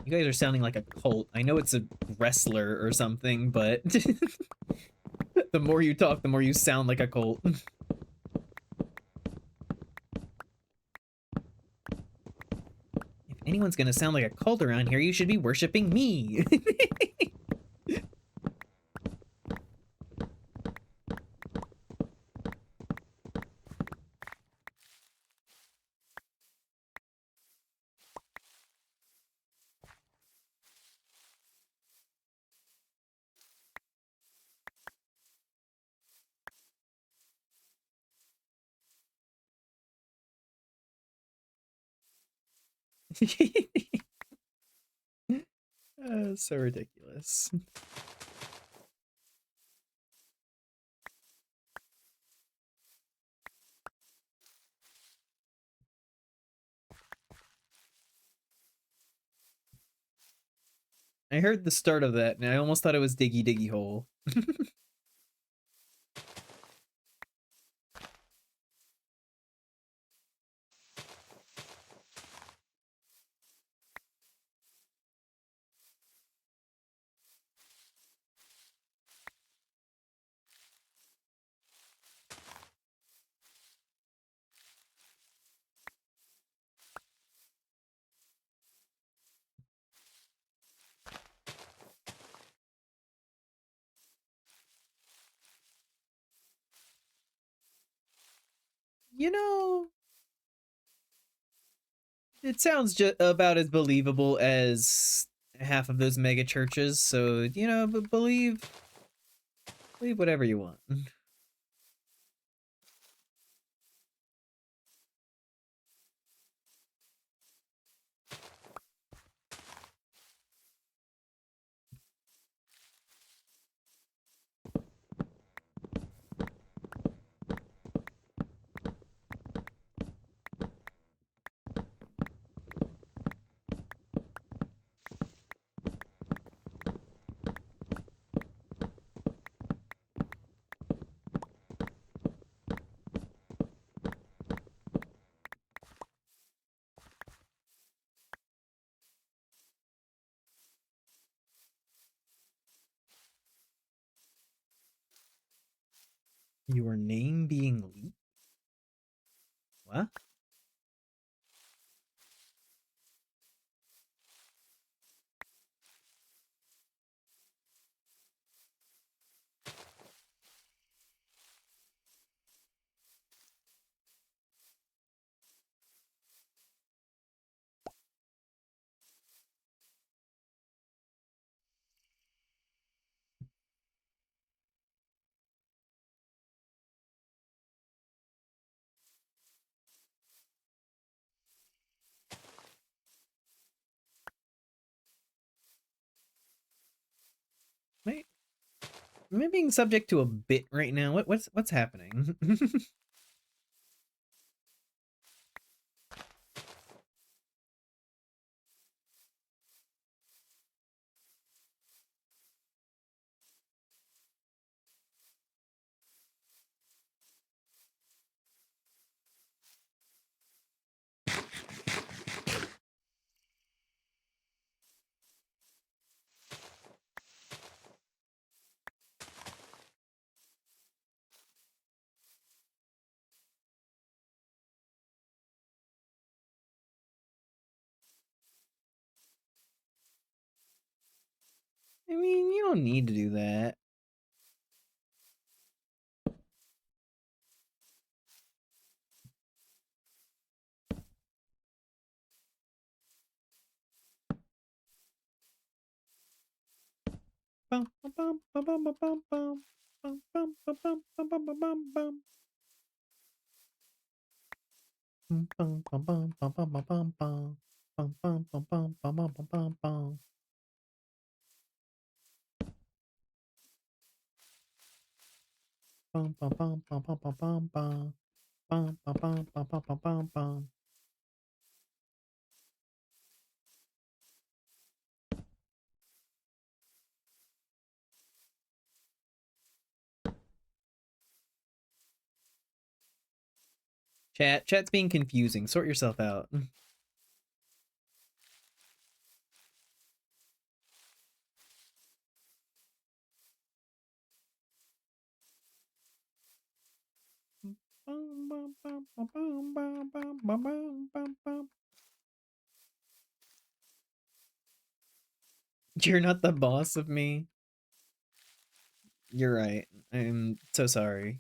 You guys are sounding like a cult. I know it's a wrestler or something, but the more you talk, the more you sound like a cult. If anyone's gonna sound like a cult around here, you should be worshiping me. So ridiculous. I heard the start of that, and I almost thought it was Diggy Diggy Hole. You know, It sounds just about as believable as half of those mega churches, so you know, but believe whatever you want. Your name being leaked? What? Wait, am I being subject to a bit right now? What's happening? I mean, you don't need to do that. Bum, bum, bum, bum, bum, bum, bum, bum. Bum, bum, bum, bum, bum, bum, bum, bum, bum. Bum, bum, bum, bum, bum, bum, bum, bum, bum. Bum, bum, bum, bum, bum, bum, bum, bum, bum. Bum, bum, bum, bum, bum, bum, bum, bum. Bum, bum, bum, bum, bum, bum, bum, bum. Chat's being confusing. Sort yourself out. You're not the boss of me. You're right. I'm so sorry.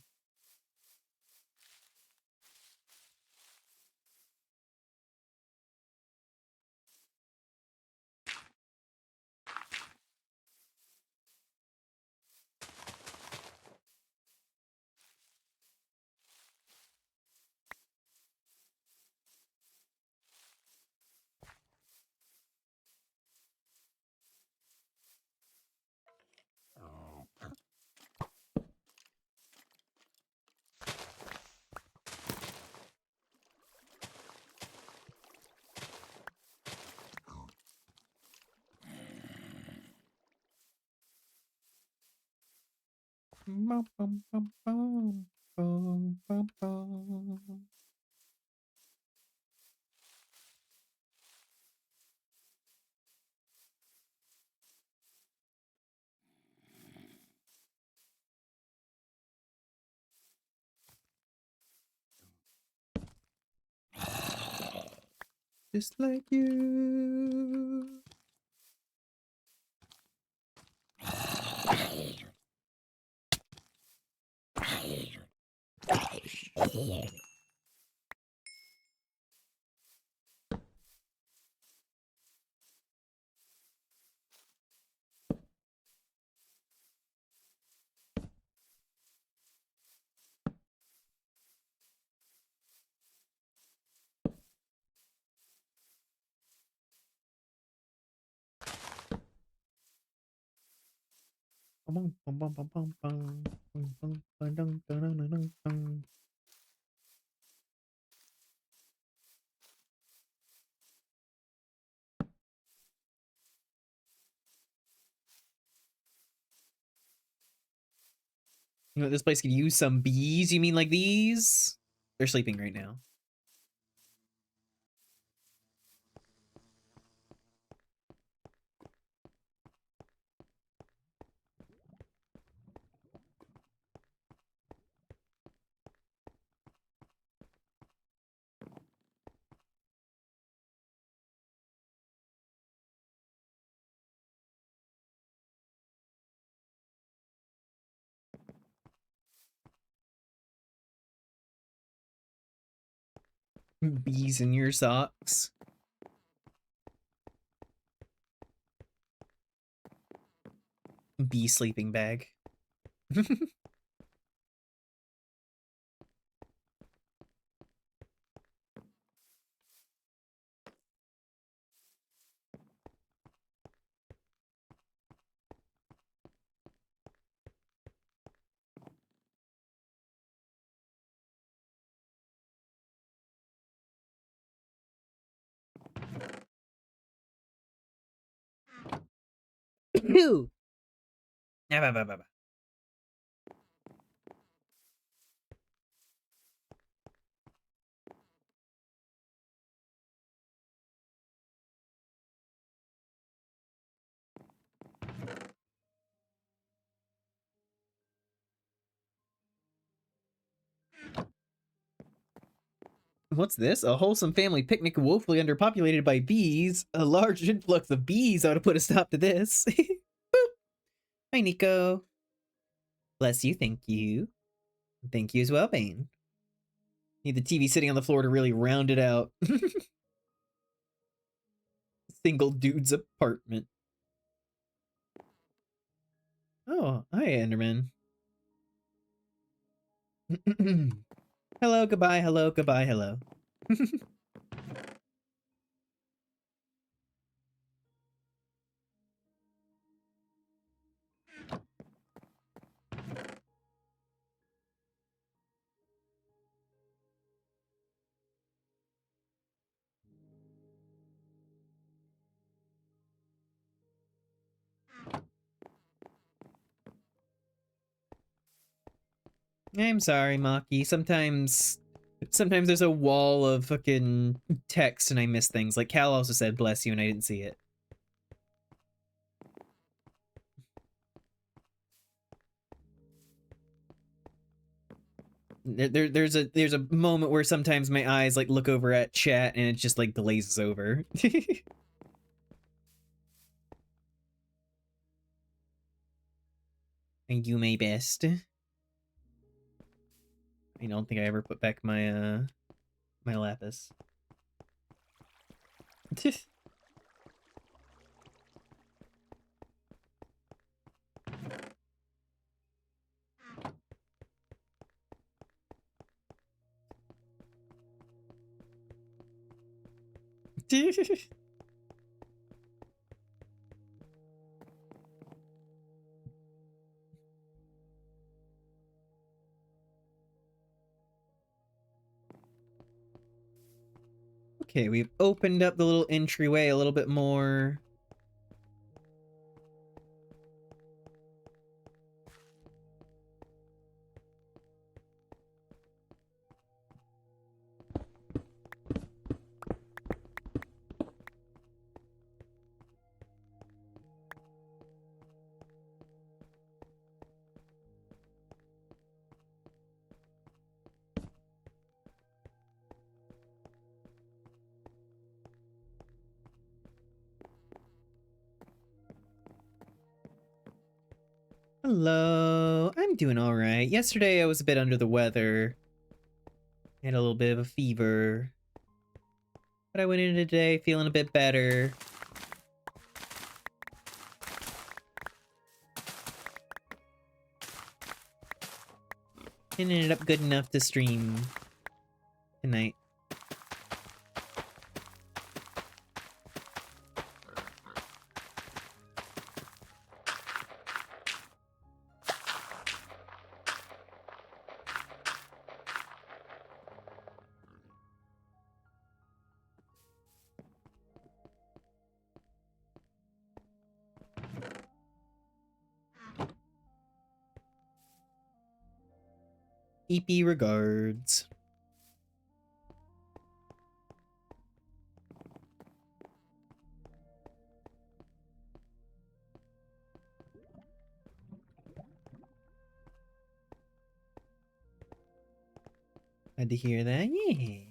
Just like you. You know, this place could use some bees. You mean like these? They're sleeping right now. Bees in your socks. Bee sleeping bag. Ew. What's this? A wholesome family picnic woefully underpopulated by bees. A large influx of bees ought to put a stop to this. Boop. Hi, Nico. Bless you, thank you. Thank you as well, Bane. Need the TV sitting on the floor to really round it out. Single dude's apartment. Oh, hi, Enderman. Hello, goodbye, hello, goodbye, hello. I'm sorry, Maki. Sometimes there's a wall of fucking text and I miss things. Like Cal also said, bless you, and I didn't see it. There's a moment where sometimes my eyes like look over at chat and it just like glazes over. And you may best. I don't think I ever put back my my lapis. Okay, we've opened up the little entryway a little bit more. Hello, I'm doing all right. Yesterday I was a bit under the weather. I had a little bit of a fever. But I went in today feeling a bit better. And ended up good enough to stream tonight. EP regards. Had to hear that, yeah.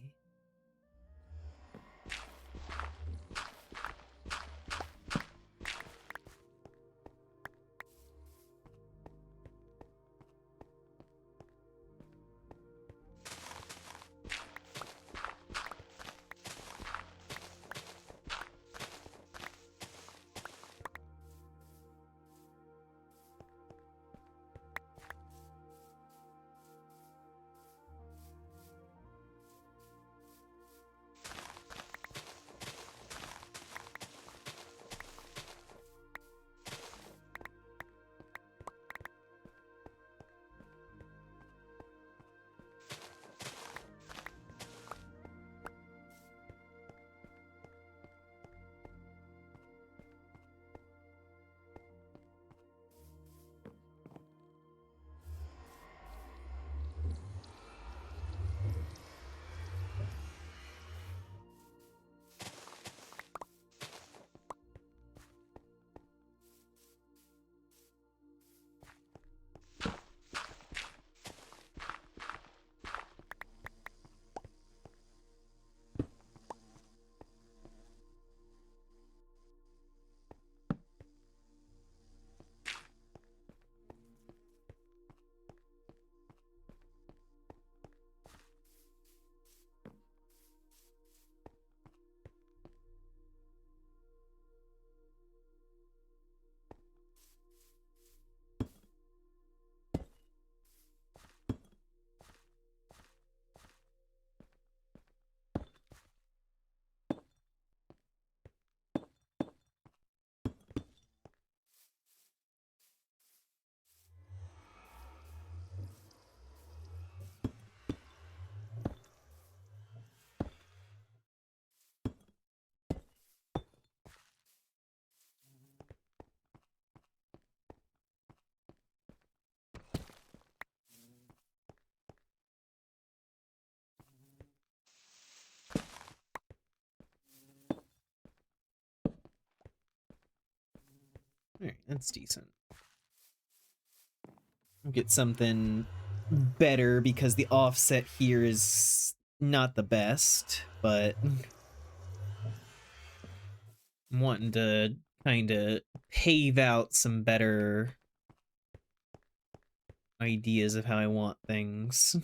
Alright, that's decent. We'll get something better because the offset here is not the best, but I'm wanting to kind of pave out some better ideas of how I want things.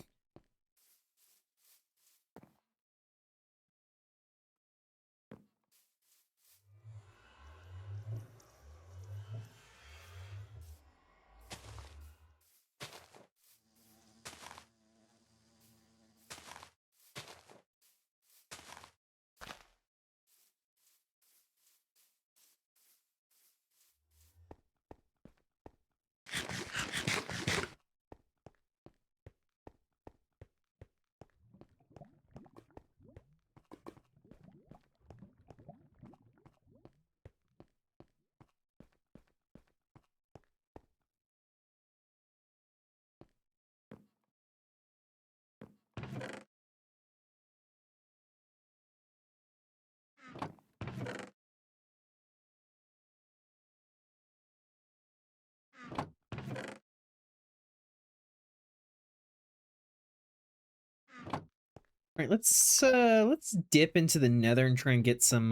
All right, let's dip into the nether and try and get some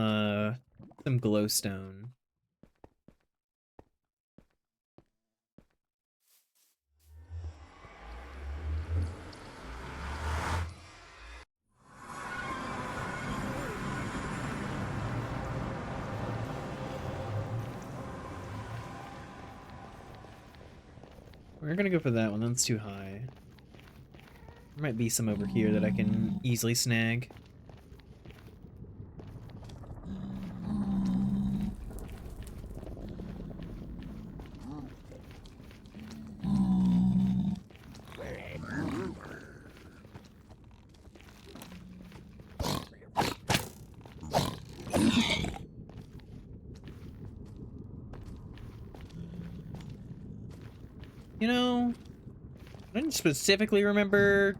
glowstone. We're gonna go for that one. That's too high. There might be some over here that I can easily snag. You know, I didn't specifically remember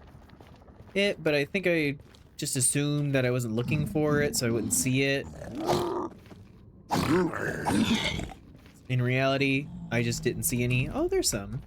it, but I think I just assumed that I wasn't looking for it, so I wouldn't see it. In reality, I just didn't see any. Oh, there's some.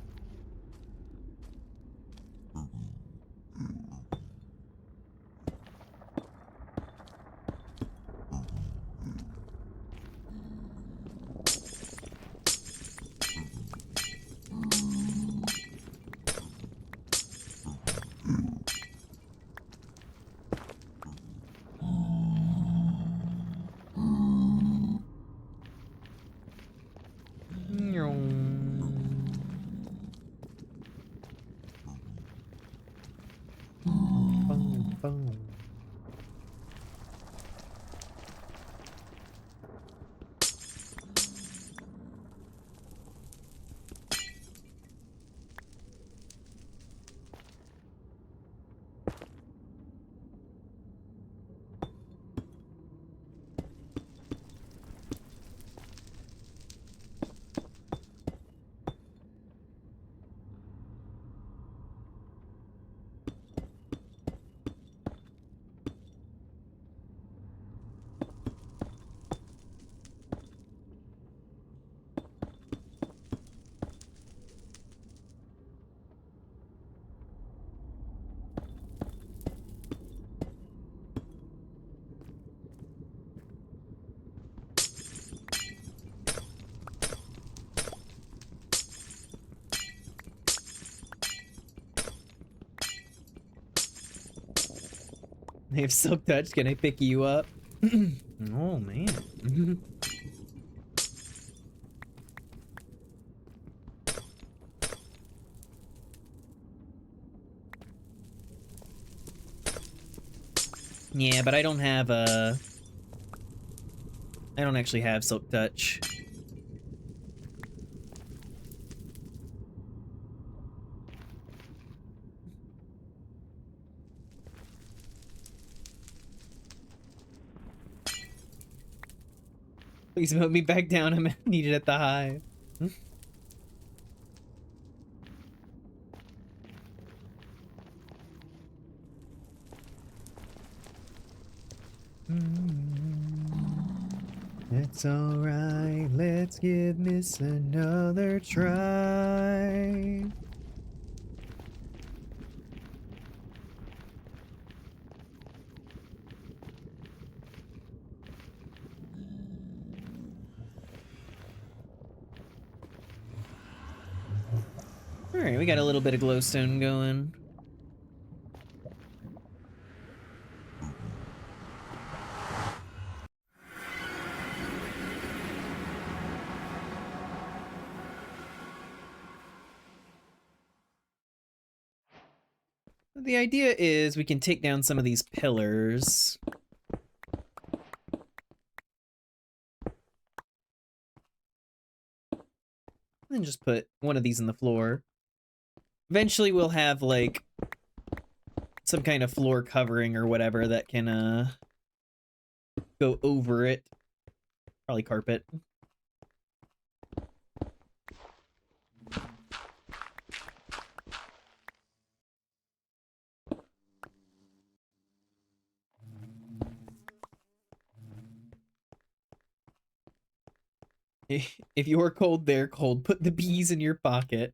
Boom, boom. They have silk touch. Can I pick you up? Oh man. Yeah, but I don't have I don't actually have silk touch. Please move me back down. I'm needed at the hive. It's alright, let's give this another try. Alright, we got a little bit of glowstone going. The idea is we can take down some of these pillars. And just put one of these in the floor. Eventually we'll have, like, some kind of floor covering or whatever that can, go over it. Probably carpet. If you're cold, they're cold. Put the bees in your pocket.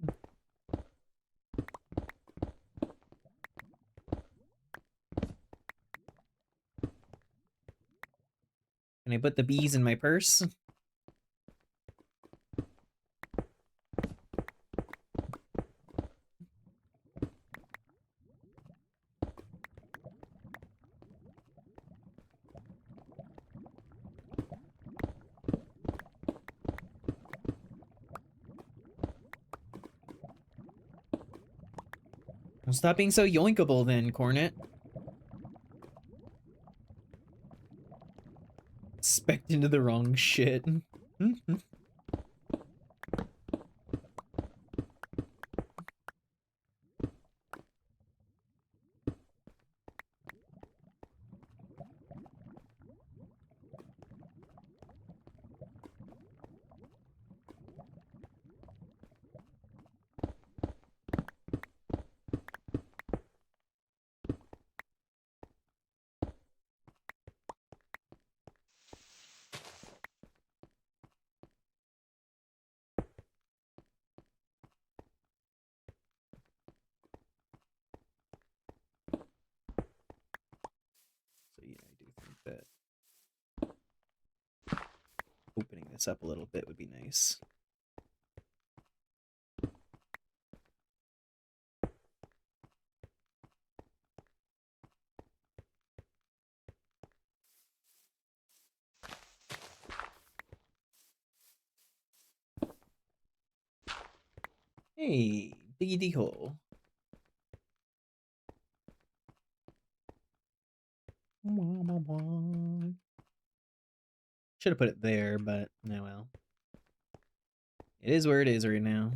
Can I put the bees in my purse? Well, stop being so yoinkable then, Cornet. Specked into the wrong shit. this up a little bit would be nice. Hey, diggy dig hole. Should have put it there, but no, well. It is where it is right now.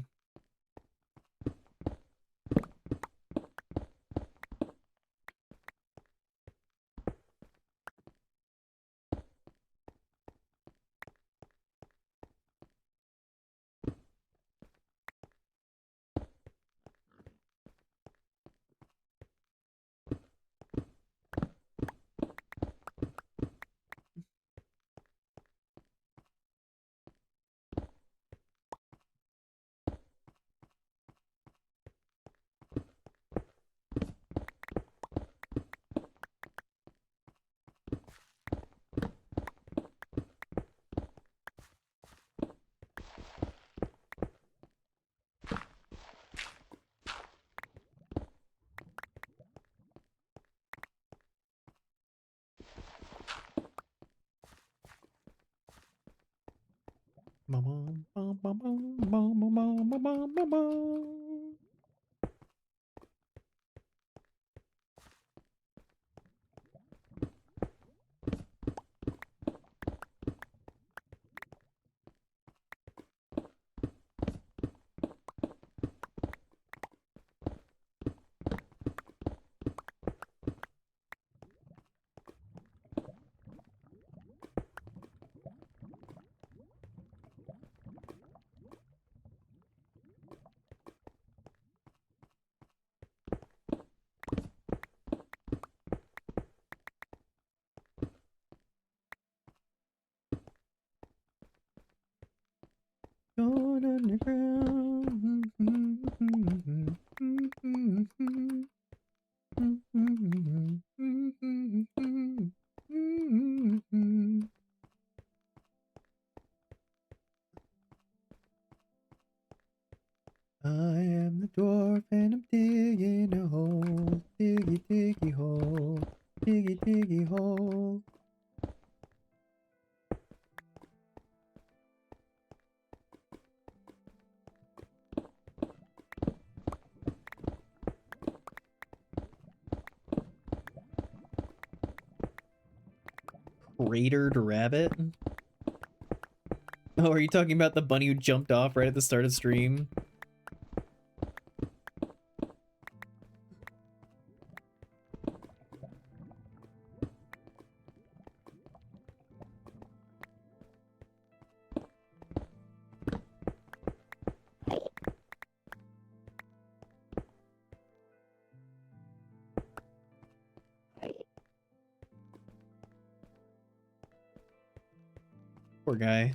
Going underground. I am the dwarf and I'm digging a hole. Diggy diggy hole. Diggy diggy hole. Cratered rabbit? Oh, are you talking about the bunny who jumped off right at the start of stream? Poor guy.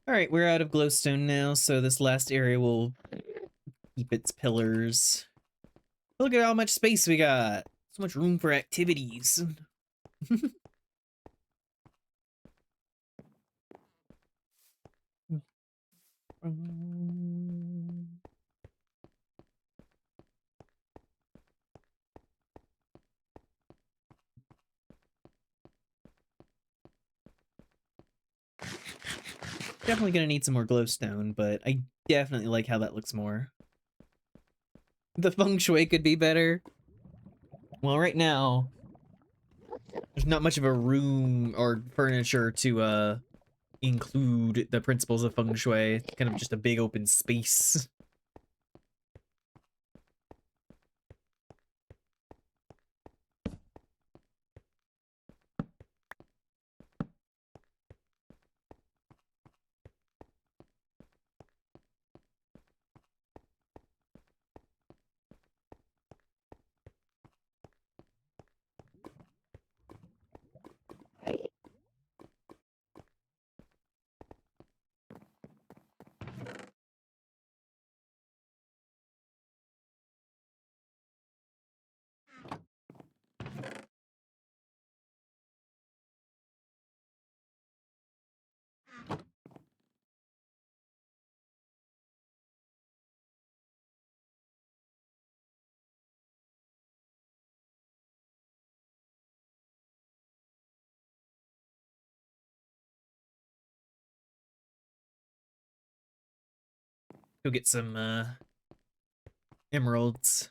Alright, we're out of glowstone now, so this last area will keep its pillars. Look at how much space we got! So much room for activities. Definitely gonna need some more glowstone, but I definitely like how that looks more. The feng shui could be better. Well, right now, there's not much of a room or furniture to include the principles of feng shui. It's kind of just a big open space. Go get some emeralds.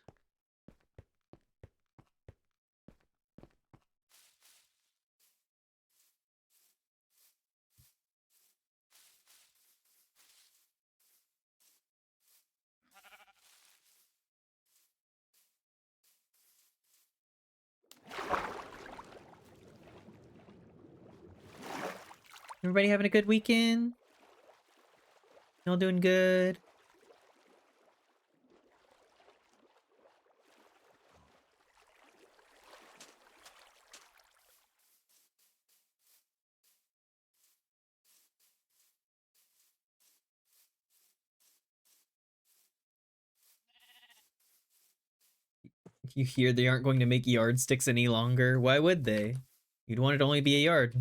Everybody having a good weekend? Y'all doing good? You hear they aren't going to make yardsticks any longer? Why would they? You'd want it to only be a yard.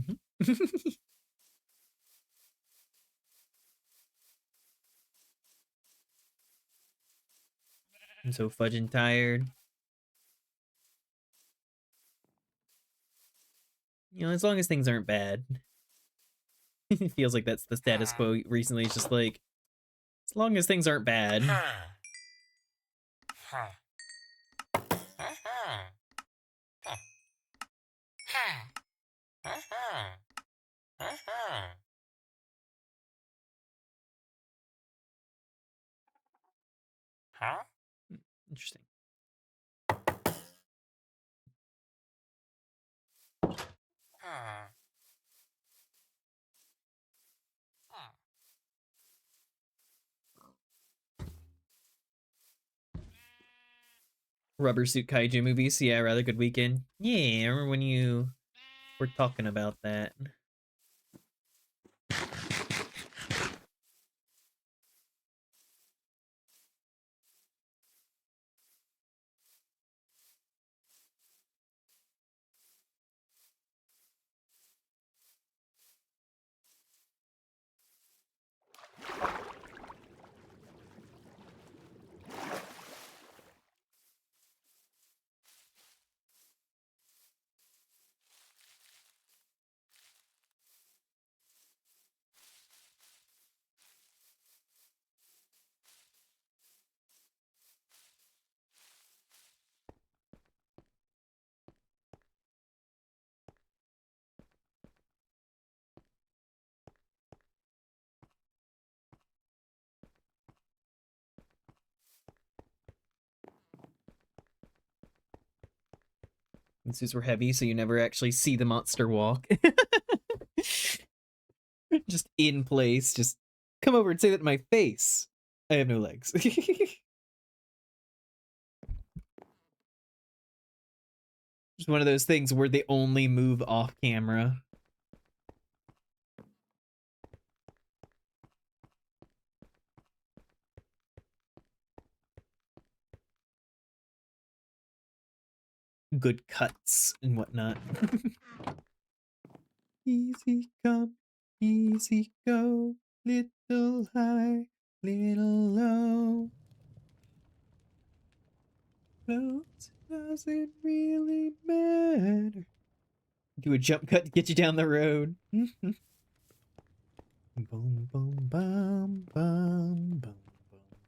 I'm so fudging tired. You know, as long as things aren't bad. It feels like that's the status quo recently. It's just like, as long as things aren't bad. Interesting. Rubber suit kaiju movies. Yeah, rather good weekend. Yeah, I remember when you were talking about that. The suits were heavy, so you never actually see the monster walk. Just in place. Just come over and say that in my face. I have no legs. Just one of those things where they only move off camera. Good cuts and whatnot. Easy come, easy go, little high, little low. Floats doesn't really matter. Do a jump cut to get you down the road. Boom, boom, bum, bum, bum,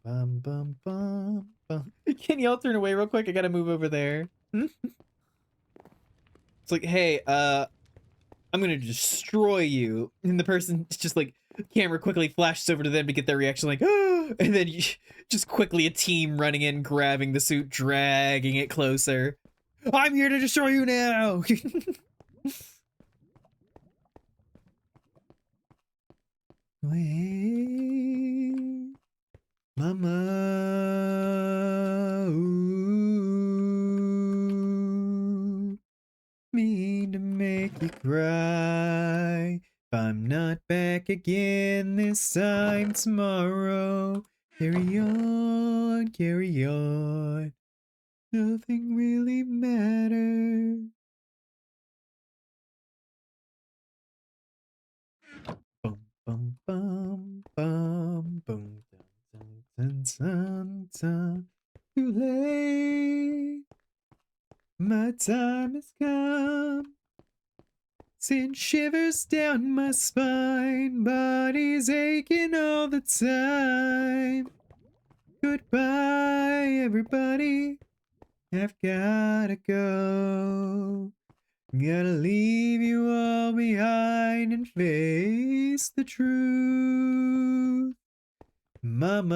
bum, bum, bum, bum. Can y'all turn away real quick? I gotta move over there. It's like, hey, I'm gonna destroy you. And the person just like, camera quickly flashes over to them to get their reaction, like, oh, and then you, just quickly a team running in, grabbing the suit, dragging it closer. I'm here to destroy you now. Wait, mama, ooh, mean to make you cry. If I'm not back again this time tomorrow, carry on, carry on. Nothing really matters. Bum bum bum bum bum dun dun dun dun. Too late. My time has come. Send shivers down my spine. Body's aching all the time. Goodbye, everybody. I've gotta go. Gotta leave you all behind and face the truth. Mama,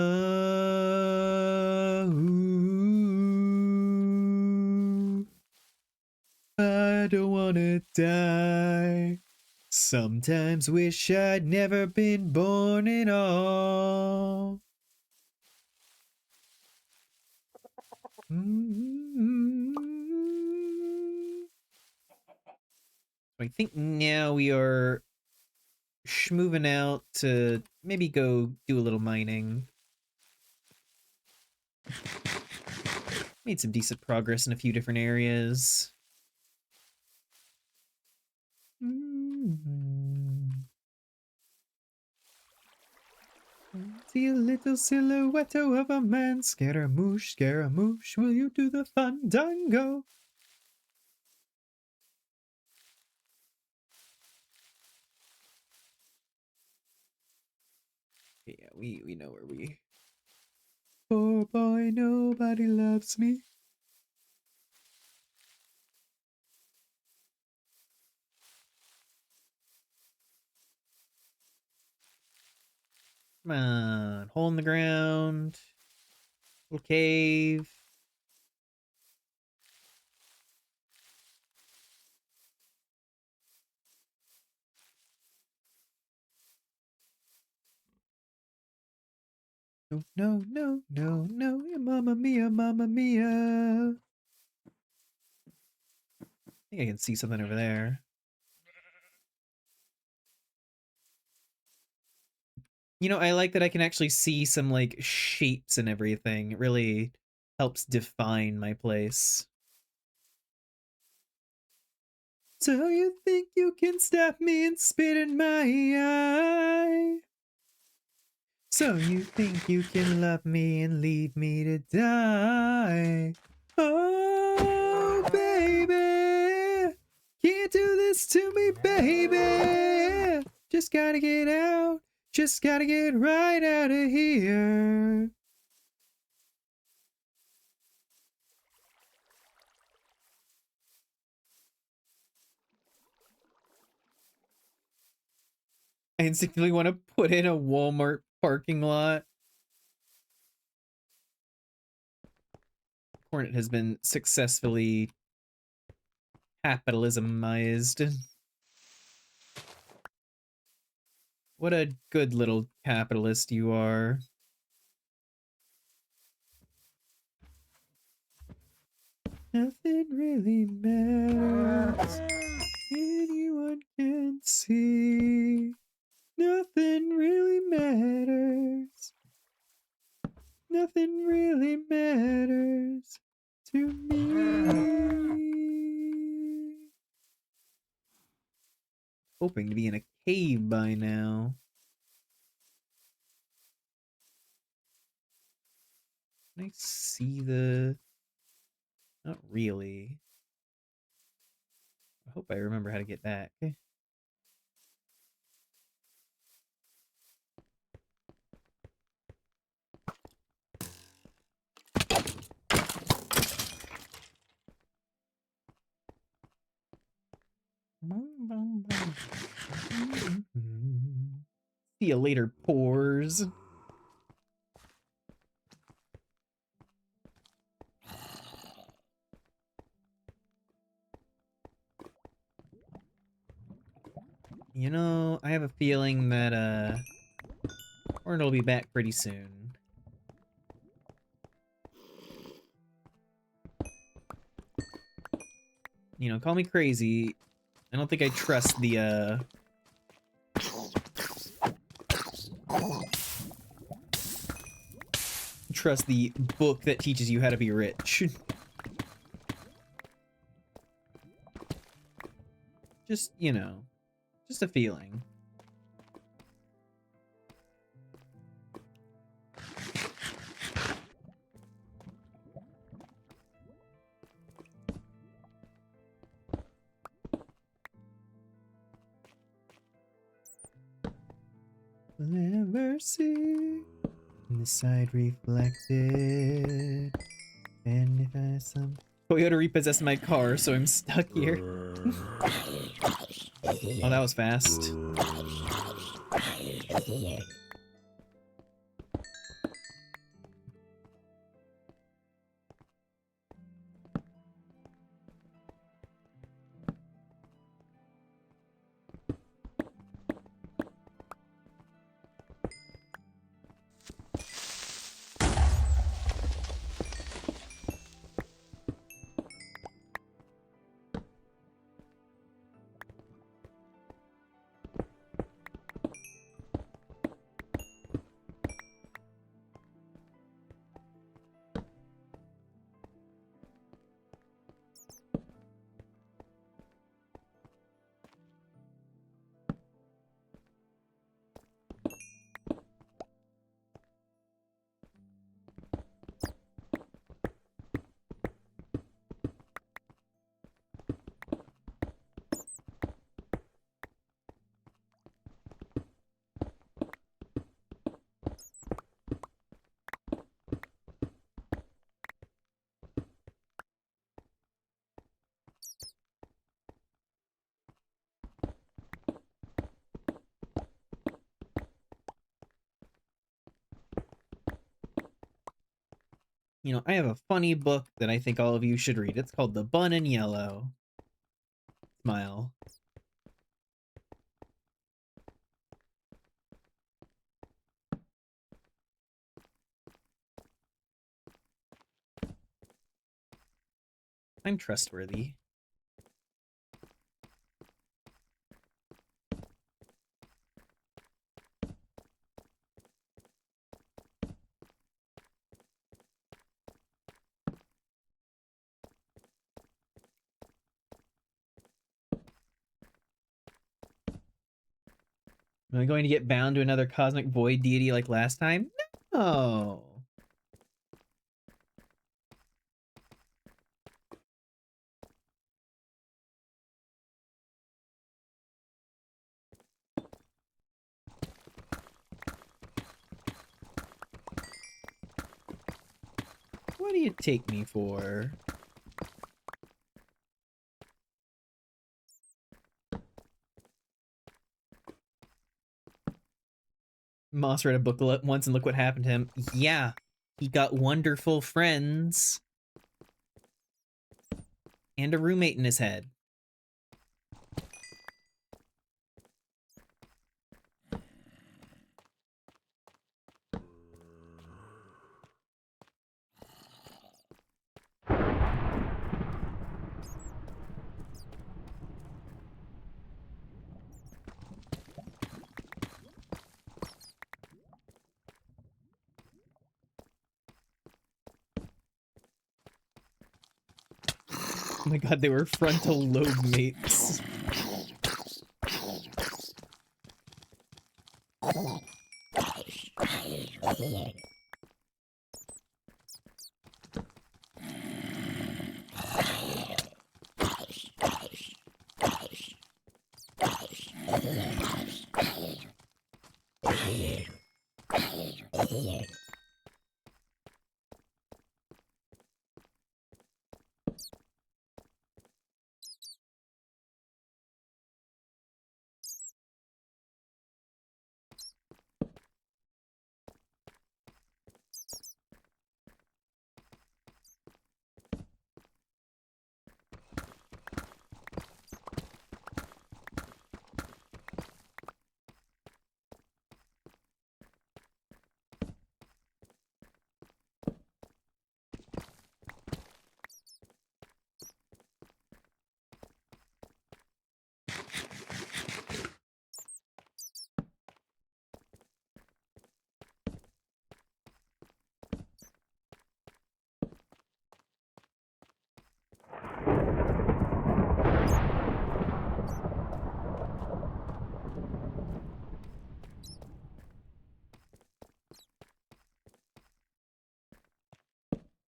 ooh, I don't wanna die. Sometimes wish I'd never been born at all. I think now we are moving out to maybe go do a little mining. Made some decent progress in a few different areas. See a little silhouette of a man. Scaramouche, Scaramouche, will you do the fandango? Yeah, we know where we... Poor boy, nobody loves me. Come on, hole in the ground. Little cave. No, no, no, no, no, mamma mia, mamma mia. I think I can see something over there. You know, I like that I can actually see some, like, shapes and everything. It really helps define my place. So you think you can stop me and spit in my eye? So you think you can love me and leave me to die? Oh, baby, can't do this to me, baby. Just gotta get out, just gotta get right out of here. I instinctively want to put in a Walmart parking lot. Hornet has been successfully capitalismized. What a good little capitalist you are. Nothing really matters. Anyone can see. Nothing really matters. Nothing really matters to me. Hoping to be in a cave by now. Can I see the... Not really. I hope I remember how to get back. See you later, pores. You know, I have a feeling that, Hornet will be back pretty soon. You know, call me crazy. I don't think I trust the, trust the book that teaches you how to be rich. Just, you know, just a feeling. Mercy in the side reflected. And if I some Toyota repossessed my car, so I'm stuck here. Oh, that was fast. You know, I have a funny book that I think all of you should read. It's called The Bun in Yellow. Smile. I'm trustworthy. Am I going to get bound to another cosmic void deity like last time? No. What do you take me for? Moss read a book once and look what happened to him. Yeah, he got wonderful friends. And a roommate in his head. Oh my god, they were frontal lobe mates.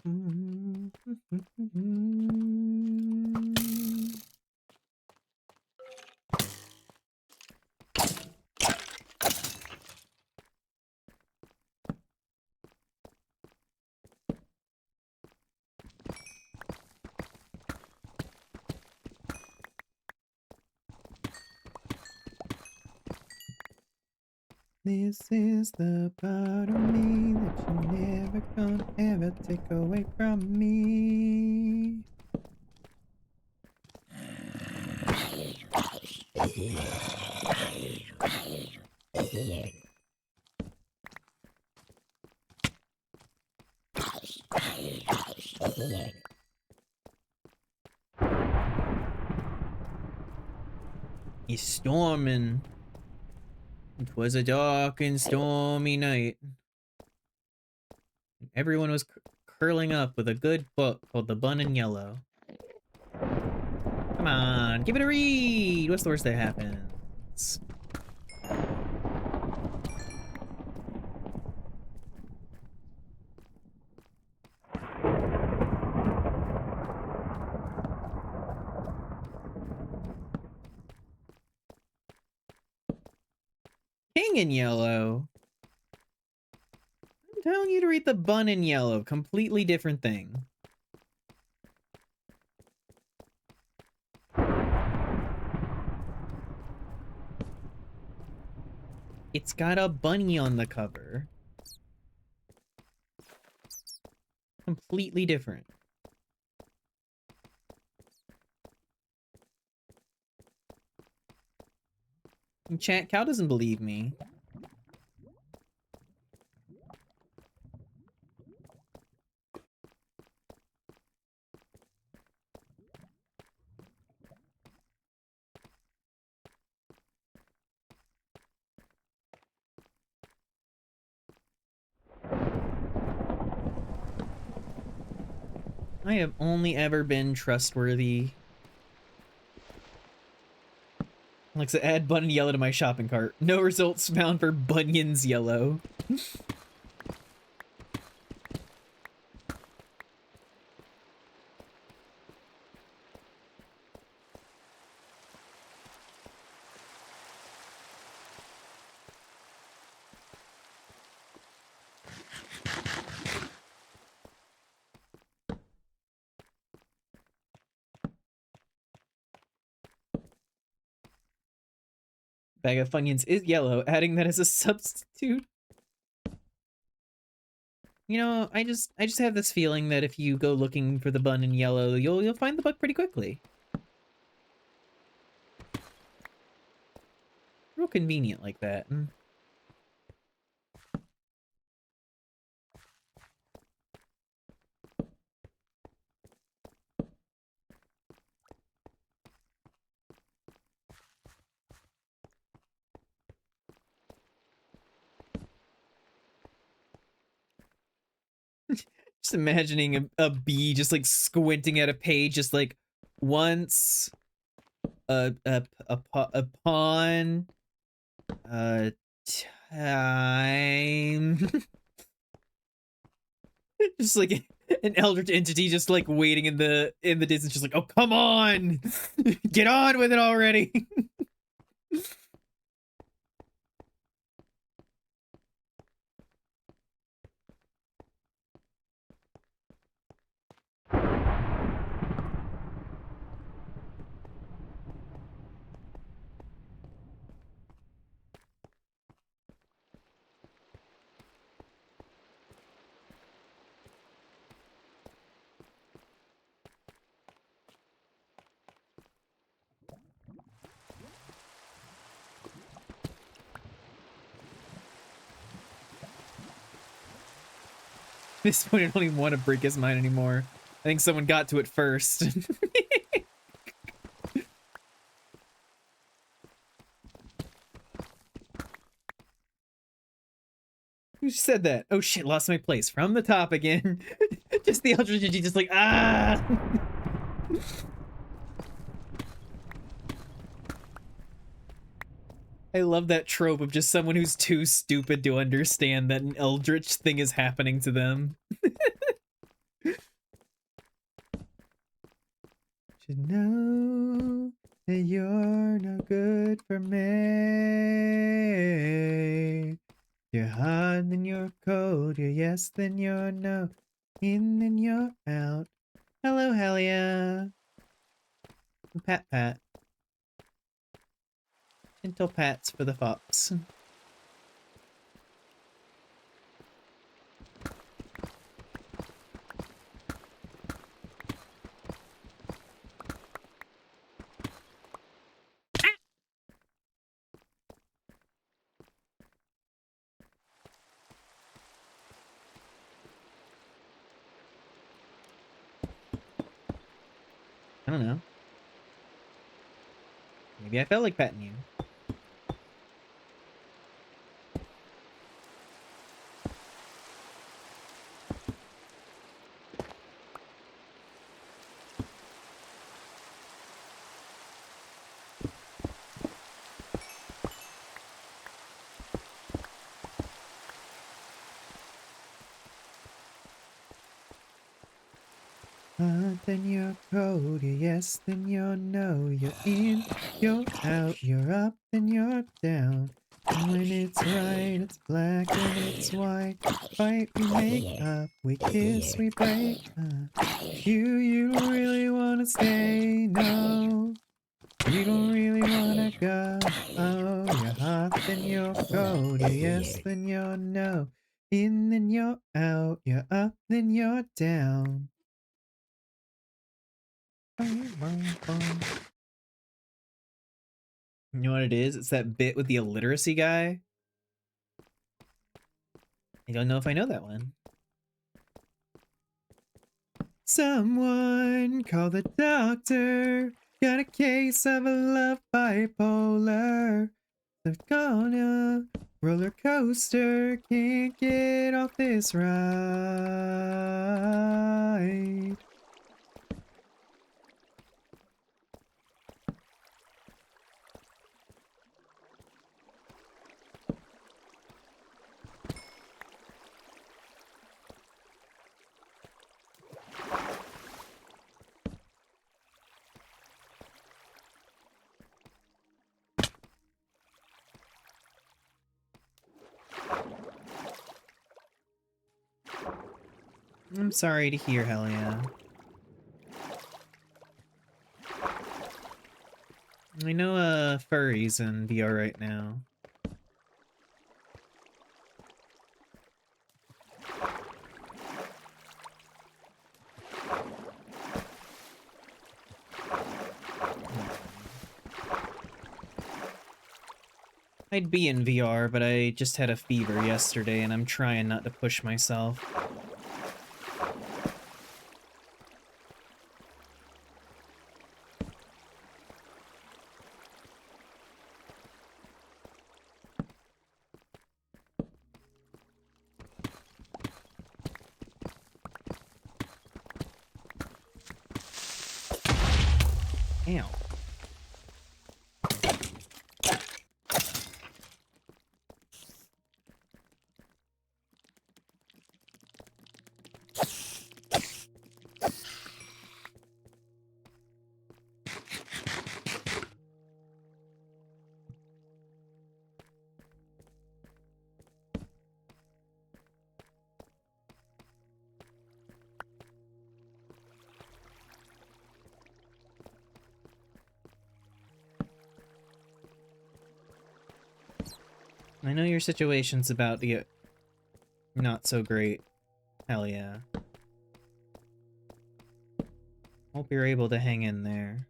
This is the part of me that you're never gonna ever take away from me. It's storming. It was a dark and stormy night. Everyone was curling up with a good book called The Bun in Yellow. Come on, give it a read! What's the worst that happens? King in Yellow? I'm telling you to read The Bun in Yellow. Completely different thing. It's got a bunny on the cover. Completely different. And chat, Cal doesn't believe me. I have only ever been trustworthy. Alexa, add Bunion Yellow to my shopping cart. No results found for Bunion's Yellow. Bag of Funyuns is yellow, adding that as a substitute. You know, I just have this feeling that if you go looking for the bun in yellow, you'll find the book pretty quickly. Real convenient like that. Just imagining a bee just like squinting at a page, just like once a pawn time. Just like an eldritch entity just like waiting in the distance, just like, oh come on, get on with it already. At this point, I don't even want to break his mind anymore. I think someone got to it first. Who said that? Oh shit, lost my place. From the top again. Just the Eldritch Entity just like, ah! I love that trope of just someone who's too stupid to understand that an eldritch thing is happening to them. to know that you're no good for me. You're hot, then you're cold. You're yes, then you're no. In, then you're out. Hello, Helia. Pat pat. Gentle pats for the fops. I don't know. Maybe I felt like petting you. Then you're cold, you're yes, then you're no. You're in, you're out, you're up, then you're down. And when it's right, it's black and it's white. Fight, we make up, we kiss, we break up. You don't really wanna stay, no. You don't really wanna go. Oh, you're hot, then you're cold. You're yes, then you're no. In, then you're out. You're up, then you're down. You know what it is? It's that bit with the illiteracy guy. I don't know if I know that one. Someone call the doctor. Got a case of a love bipolar. They're gonna roller coaster. Can't get off this ride. I'm sorry to hear, Helia. I know furry's in VR right now. I'd be in VR, but I just had a fever yesterday and I'm trying not to push myself. Ow. I know your situation's about to get not so great. Hell yeah. Hope you're able to hang in there.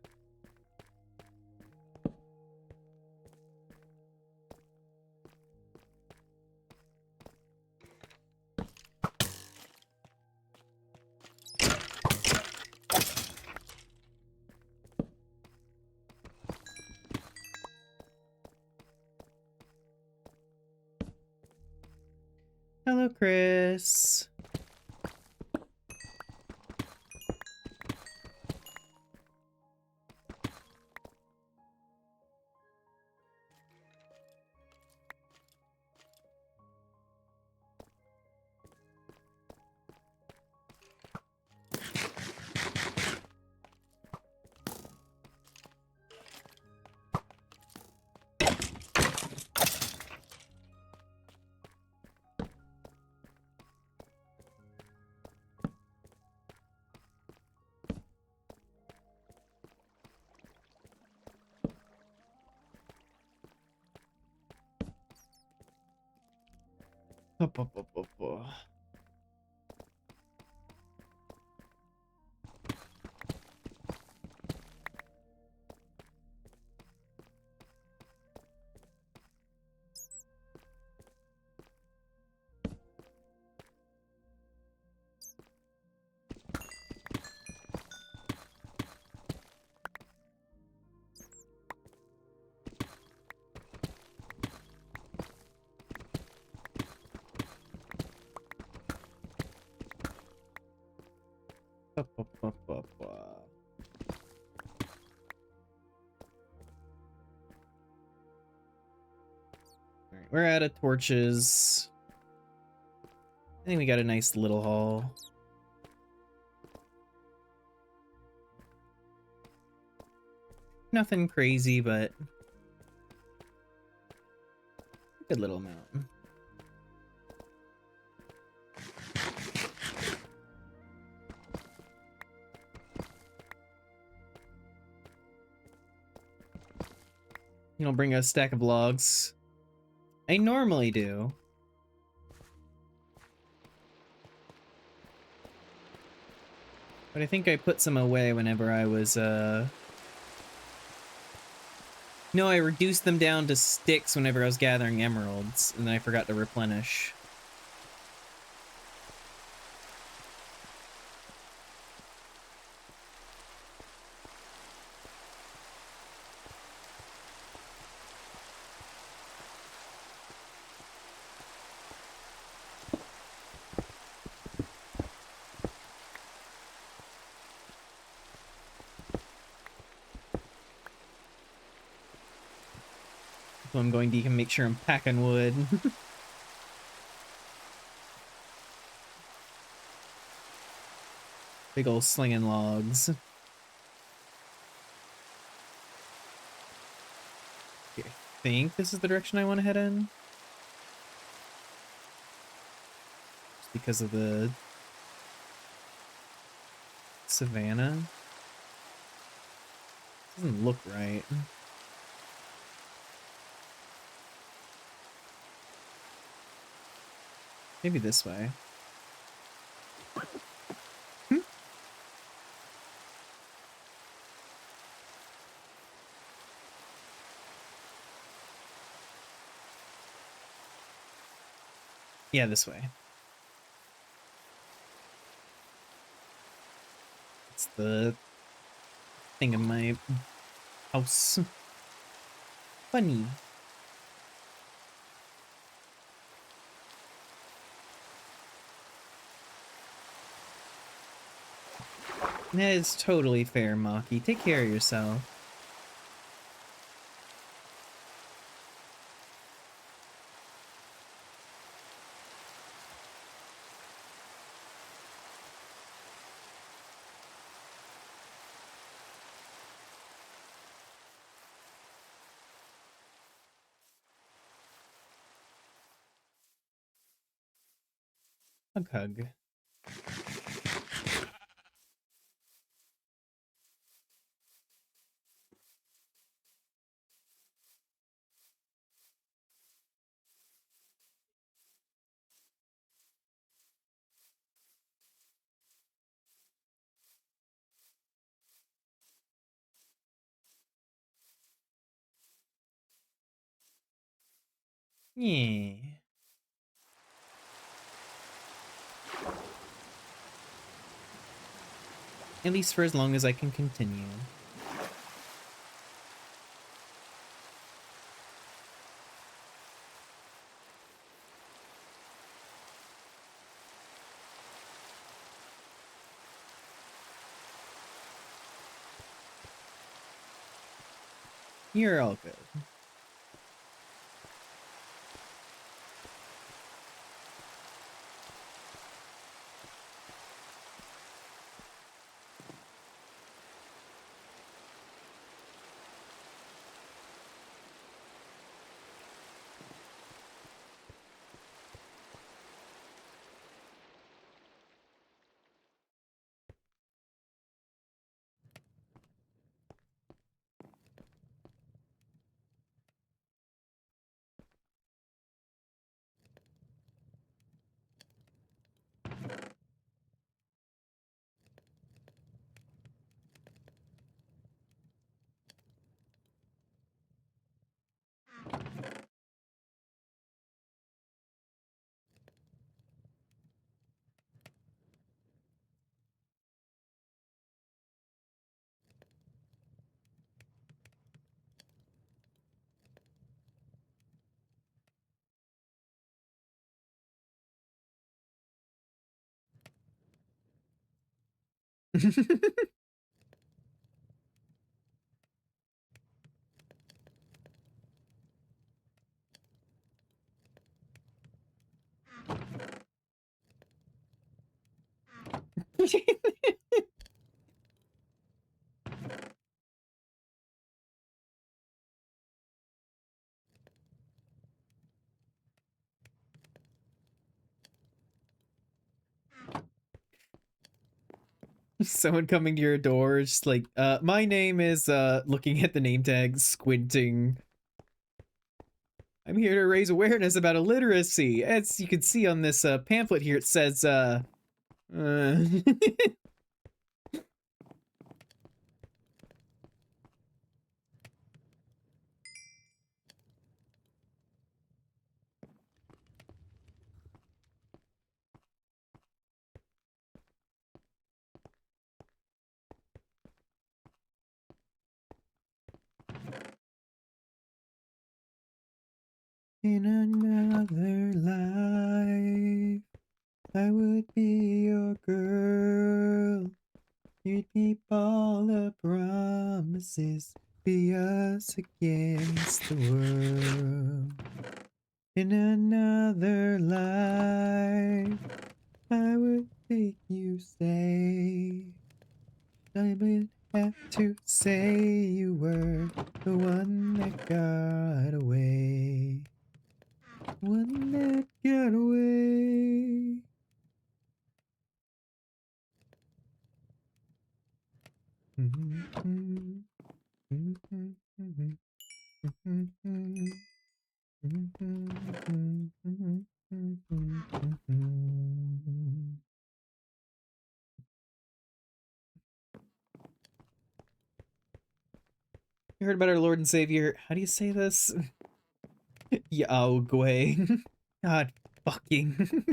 Hello, Chris. Alright, we're out of torches. I think we got a nice little haul. Nothing crazy, but a good little amount. You don't bring a stack of logs. I normally do. But I think I put some away whenever I was, No, I reduced them down to sticks whenever I was gathering emeralds, and then I forgot to replenish. So I'm going to make sure I'm packing wood. Big ol' slinging logs. Okay, I think this is the direction I want to head in. Just because of the savannah. Doesn't look right. Maybe this way. Yeah, this way. It's the thing in my house. Funny. That is totally fair, Maki. Take care of yourself. Hug, hug. Yeah. At least for as long as I can continue. You're all good. Someone coming to your door is just like, my name is, looking at the name tag, squinting. I'm here to raise awareness about illiteracy. As you can see on this, pamphlet here, it says, in another life, I would be your girl. You'd keep all the promises, be us against the world. In another life, I would make you say, I would have to say you were the one that got away. One that got away. You heard about our Lord and Savior. How do you say this? Yahweh. God fucking.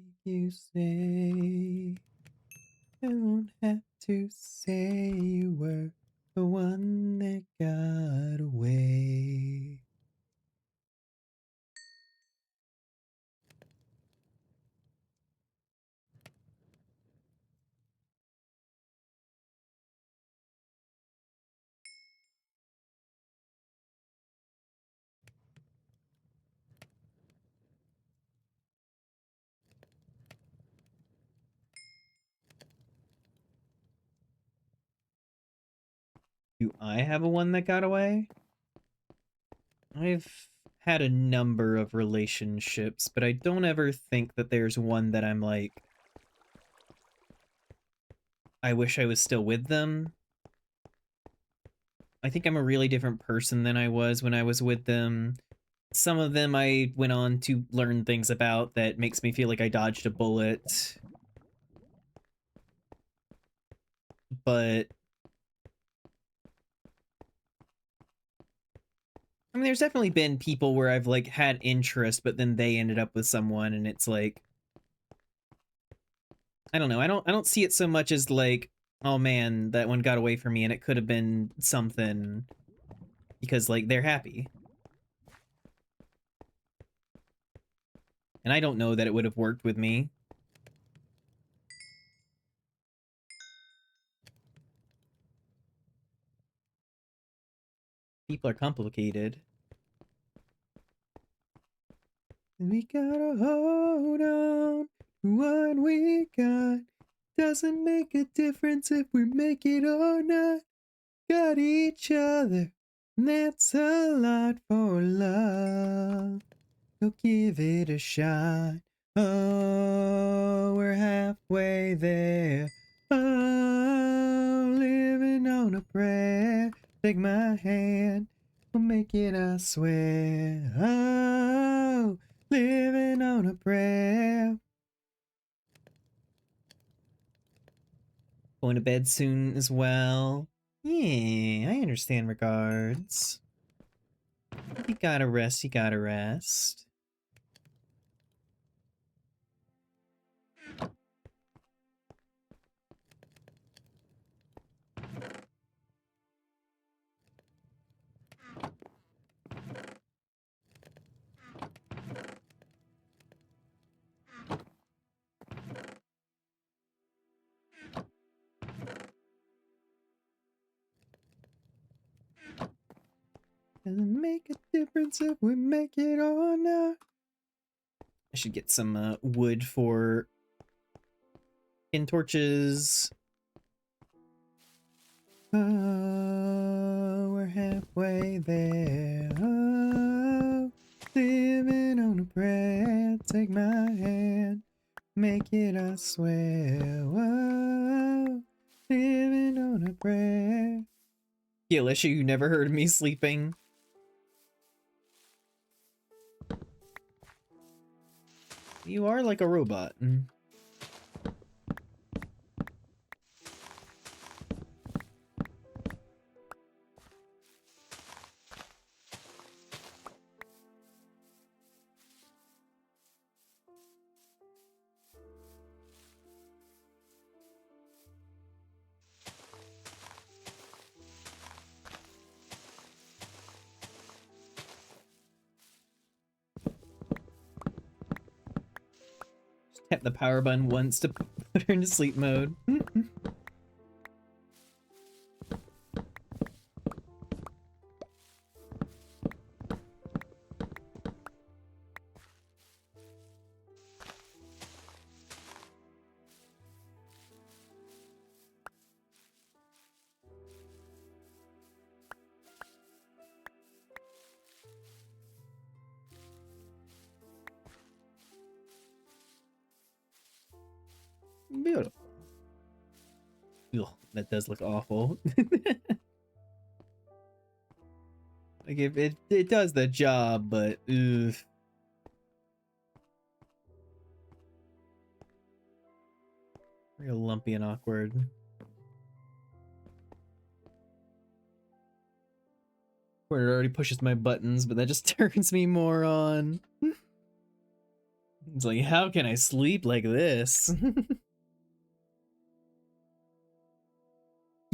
Make you say, I don't have to say you were the one that got away. Do I have a one that got away? I've had a number of relationships, but I don't ever think that there's one that I'm like, I wish I was still with them. I think I'm a really different person than I was when I was with them. Some of them I went on to learn things about that makes me feel like I dodged a bullet. But I mean, there's definitely been people where I've like had interest, but then they ended up with someone, and it's like, I don't know. I don't see it so much as like, oh man, that one got away from me, and it could have been something, because like they're happy, and I don't know that it would have worked with me. People are complicated. We gotta hold on to what we got. Doesn't make a difference if we make it or not. Got each other, and that's a lot for love. Go give it a shot. Oh, we're halfway there. Oh, living on a prayer. Take my hand, we'll make it, I swear. Oh, living on a prayer. Going to bed soon as well. Yeah, I understand. Regards. You gotta rest, you gotta rest. Doesn't make a difference if we make it or not. I should get some wood for in torches. Oh, we're halfway there. Oh, living on a prayer. Take my hand, make it, I swear. Whoa, living on a prayer. Yeah, Alicia, you never heard of me sleeping. You are like a robot. Just tap the power button once to put her into sleep mode. Beautiful. Ugh, that does look awful. Like if it does the job, but ugh. Real lumpy and awkward. Where it already pushes my buttons, but that just turns me more on. It's like, how can I sleep like this?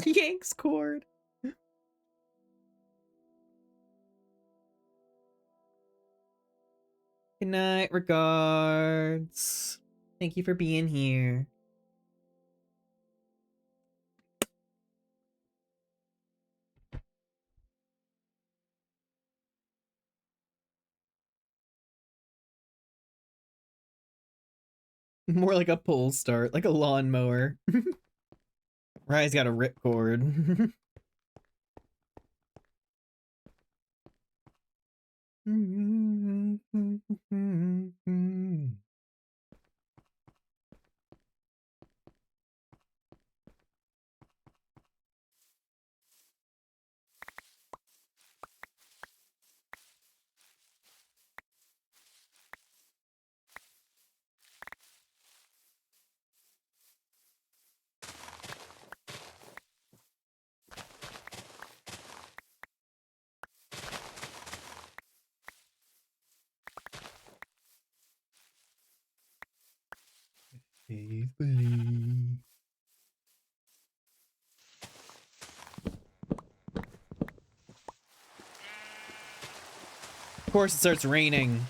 Yanks cord. Good night, regards. Thank you for being here. More like a pull start, like a lawnmower. Rye's got a ripcord. Faithfully. Of course, it starts raining.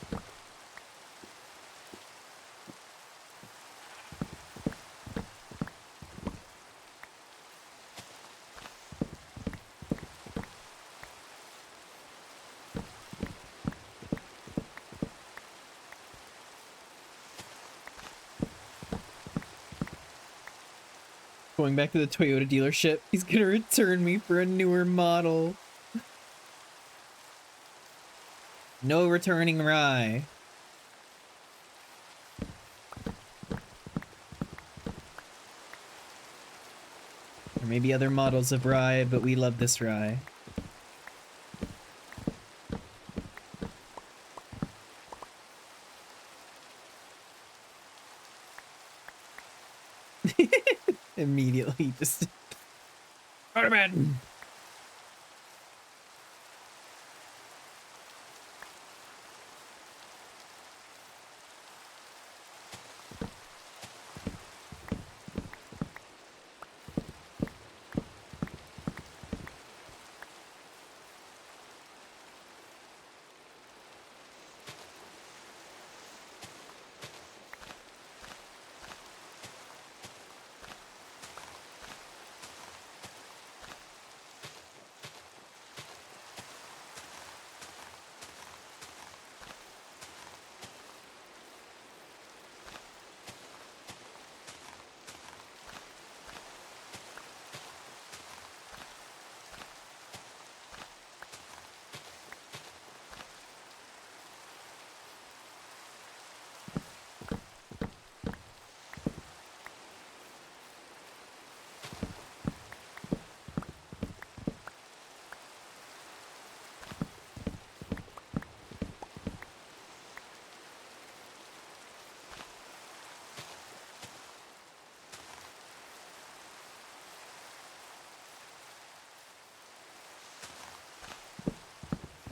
Going back to the Toyota dealership. He's gonna return me for a newer model. No returning rye. There may be other models of rye, but we love this rye. Immediately just go to bed.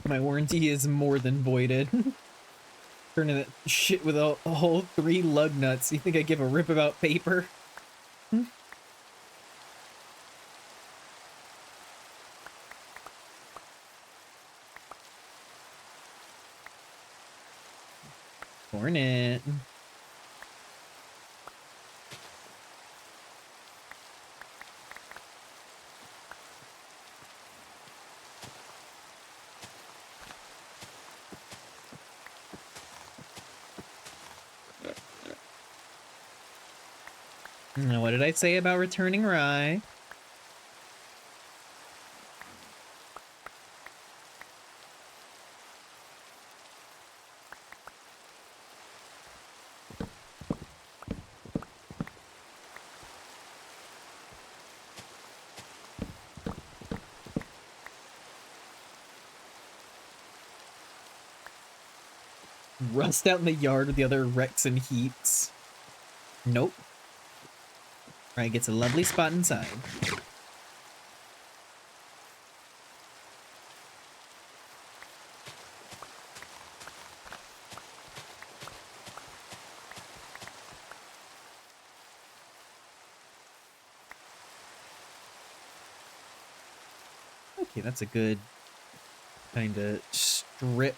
My warranty is more than voided. Turning that shit with a whole 3 lug nuts. You think I give a rip about paper? Hornet. Now, what did I say about returning rye? Rust out in the yard with the other wrecks and heaps. Nope. Rye gets a lovely spot inside. Okay, that's a good kind of strip.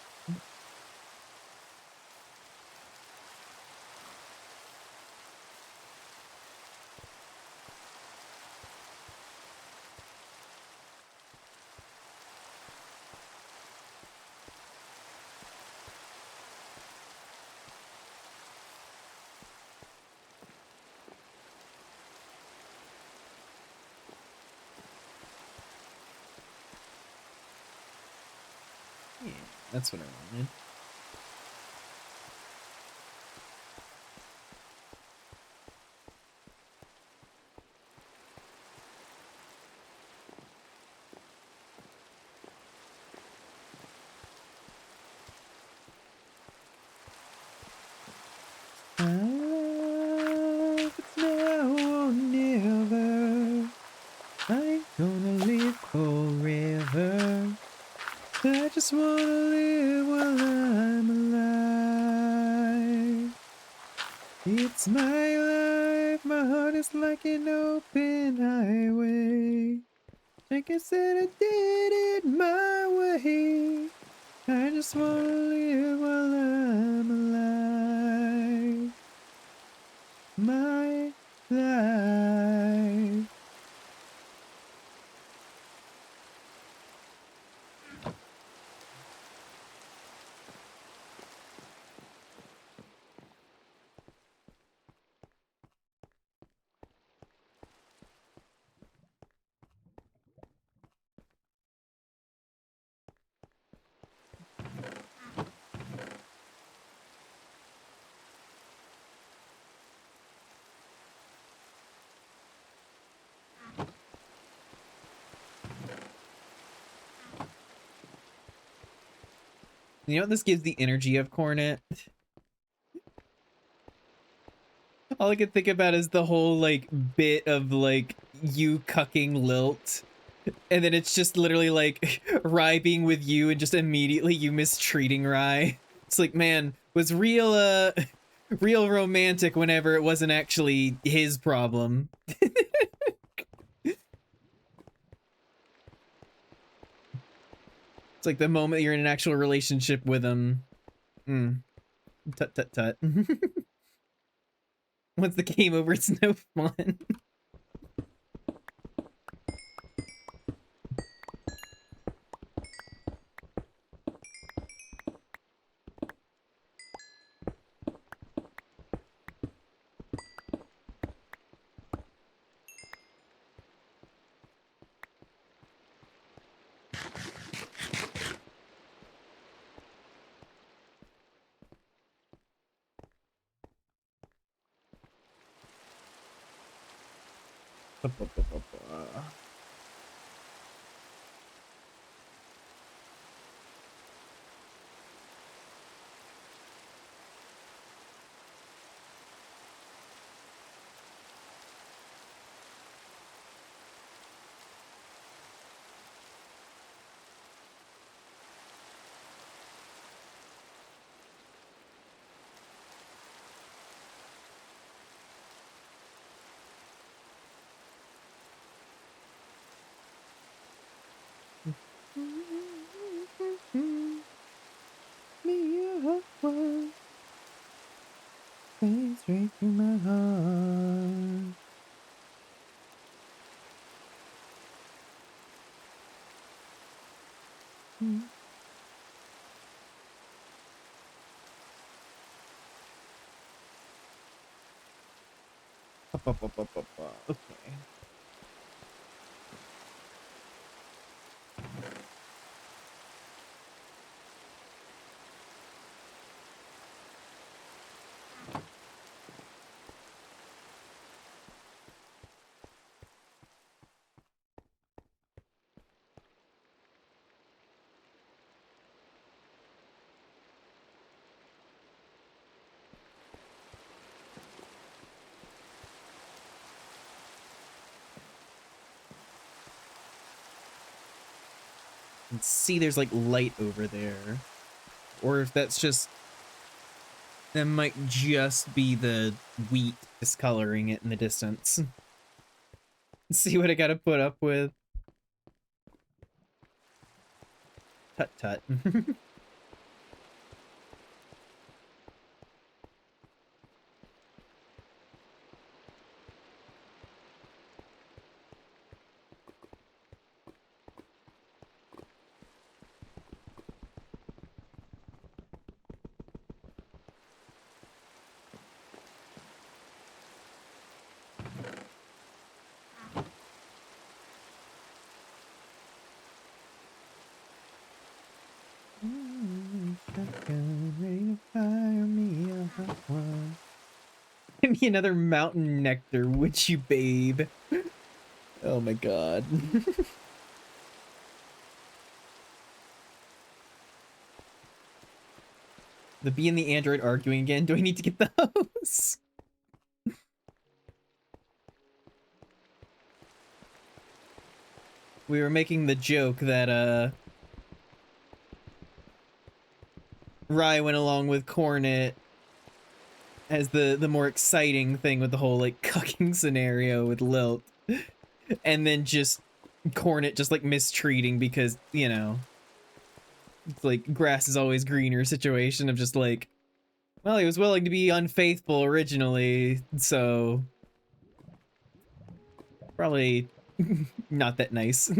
Yeah. That's what I wanted. It's now or never. I ain't gonna live forever. I just wanna live while I'm alive. It's my life, my heart is like an open highway. I guess that I did it my way. I just wanna live while I'm alive. My life. You know what this gives the energy of, Cornet? All I can think about is the whole, like, bit of, like, you cucking Lilt. And then it's just literally, like, Rye being with you and just immediately you mistreating Rye. It's like, man, was real, real romantic whenever it wasn't actually his problem. It's like the moment you're in an actual relationship with him. Tut tut tut. Once the game over, it's no fun. Straight through my heart. Okay. And see, there's like light over there. Or if that's just... That might just be the wheat discoloring it in the distance. See what I gotta put up with. Tut tut. me another mountain nectar, would you, babe? Oh my god. The bee and the android arguing again. Do I need to get those? We were making the joke that, Rye went along with Cornet as the more exciting thing with the whole, like, cucking scenario with Lilt. And then just Cornet just, like, mistreating because, you know, it's like grass is always greener situation of just like, well, he was willing to be unfaithful originally, so probably not that nice.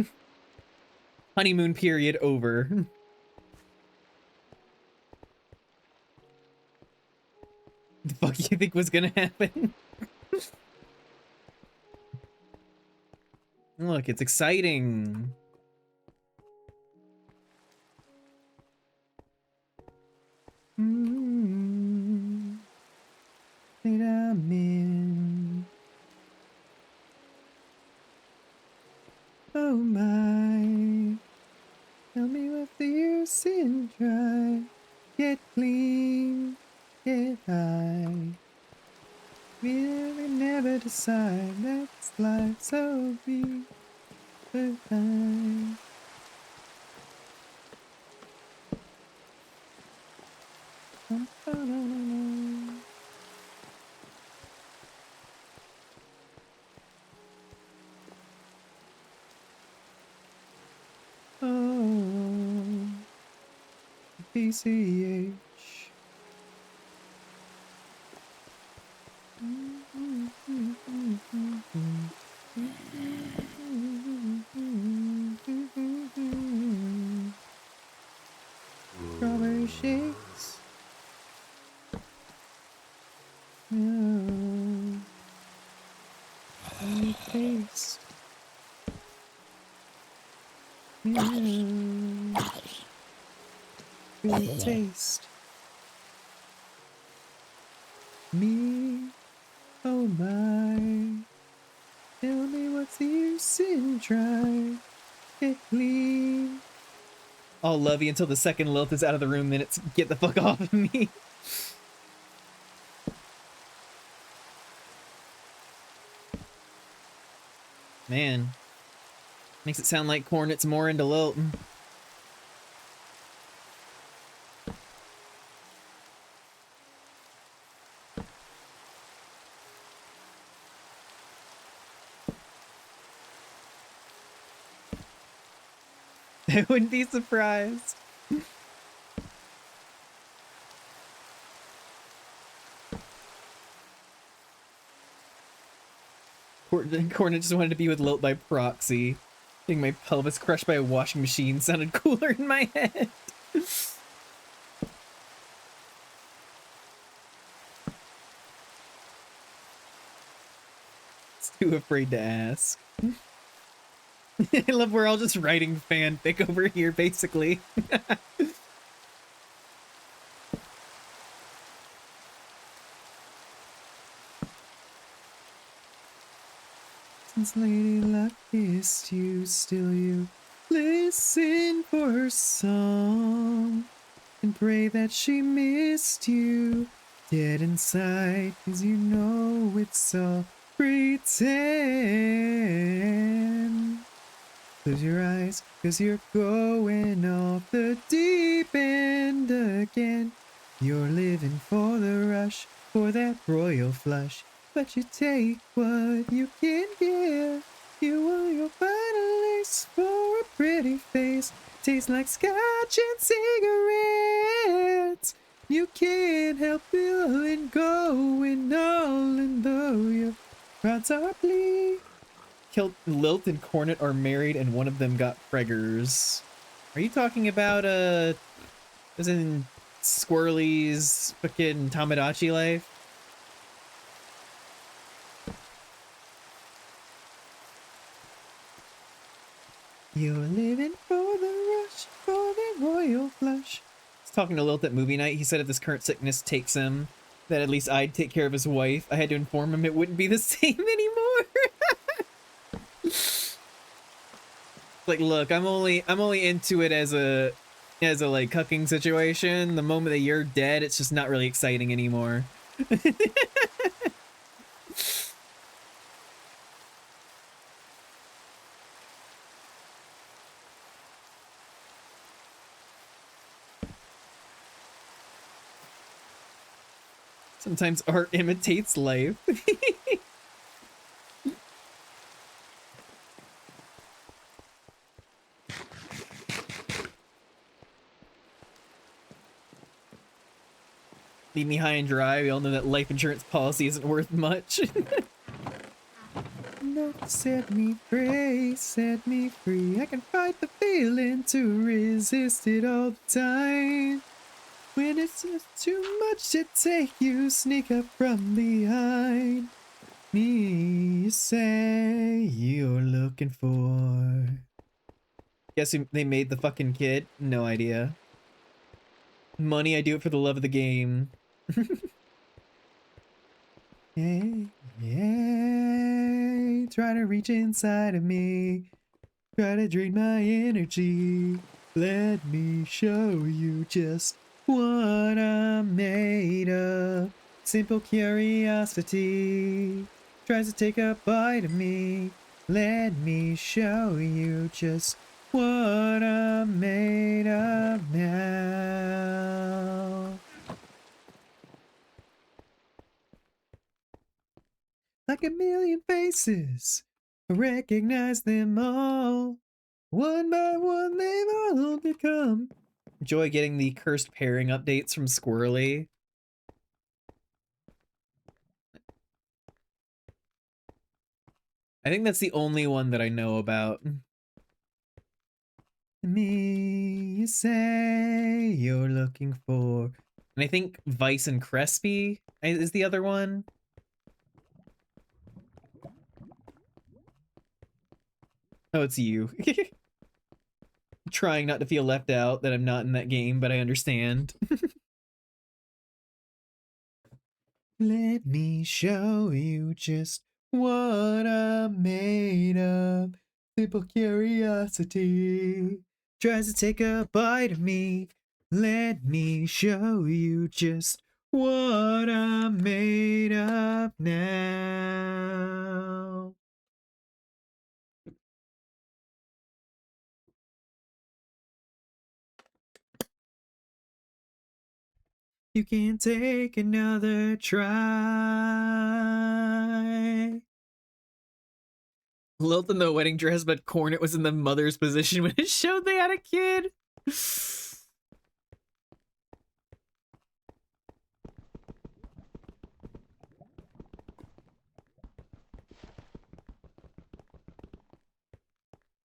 Honeymoon period over. The fuck you think was gonna happen? Look, it's exciting. That I'm in. Oh my. Tell me what's the use in try. Get clean. Get high. Really never decide. That's life, so be the time. Oh, PCH. Strawberry shakes. No. Any taste. Good taste. Me, oh my. Tell me what's the use in try. Get clean. I'll love you until the second Lilith is out of the room, then it's get the fuck off of me. Man. Makes it sound like Cornet's more into Lilton. I wouldn't be surprised. Cornet just wanted to be with Lilt by proxy. Getting my pelvis crushed by a washing machine sounded cooler in my head. It's too afraid to ask. I love we're all just writing fanfic over here, basically. Since Lady Luck kissed you, still you listen for her song and pray that she missed you dead inside, 'cause you know it's all pretend. Close your eyes, 'cause you're going off the deep end again. You're living for the rush, for that royal flush. But you take what you can get. You want your final lace for a pretty face. Tastes like scotch and cigarettes. You can't help feeling going all in though your rods are bleak. Lilt and Cornet are married and one of them got preggers. Are you talking about, as in Squirrely's fucking Tamagotchi life? You're living for the rush, for the royal flush. He's talking to Lilt at movie night. He said if this current sickness takes him, That at least I'd take care of his wife. I had to inform him it wouldn't be the same anymore. Like, look, I'm only into it as a like cucking situation. The moment that you're dead, it's just not really exciting anymore. Sometimes art imitates life. Leave me high and dry. We all know that life insurance policy isn't worth much. No, set me free, set me free. I can fight the feeling to resist it all the time. When it's just too much to take, you sneak up from behind me. You say you're looking for. Guess who they made the fucking kid? No idea. Money, I do it for the love of the game. Yeah, yeah. Try to reach inside of me. Try to drain my energy. Let me show you just what I'm made of. Simple curiosity tries to take a bite of me. Let me show you just what I'm made of now. Like a million faces, I recognize them all. One by one, they've all become. Enjoy getting the cursed pairing updates from Squirrely. I think that's the only one that I know about. Me, you say you're looking for. And I think Vice and Crespi is the other one. Oh, it's you. Trying not to feel left out that I'm not in that game, but I understand. Let me show you just what I'm made of. Simple curiosity tries to take a bite of me. Let me show you just what I'm made of now. You can take another try. Lilt in the wedding dress, but Cornet was in the mother's position when it showed they had a kid.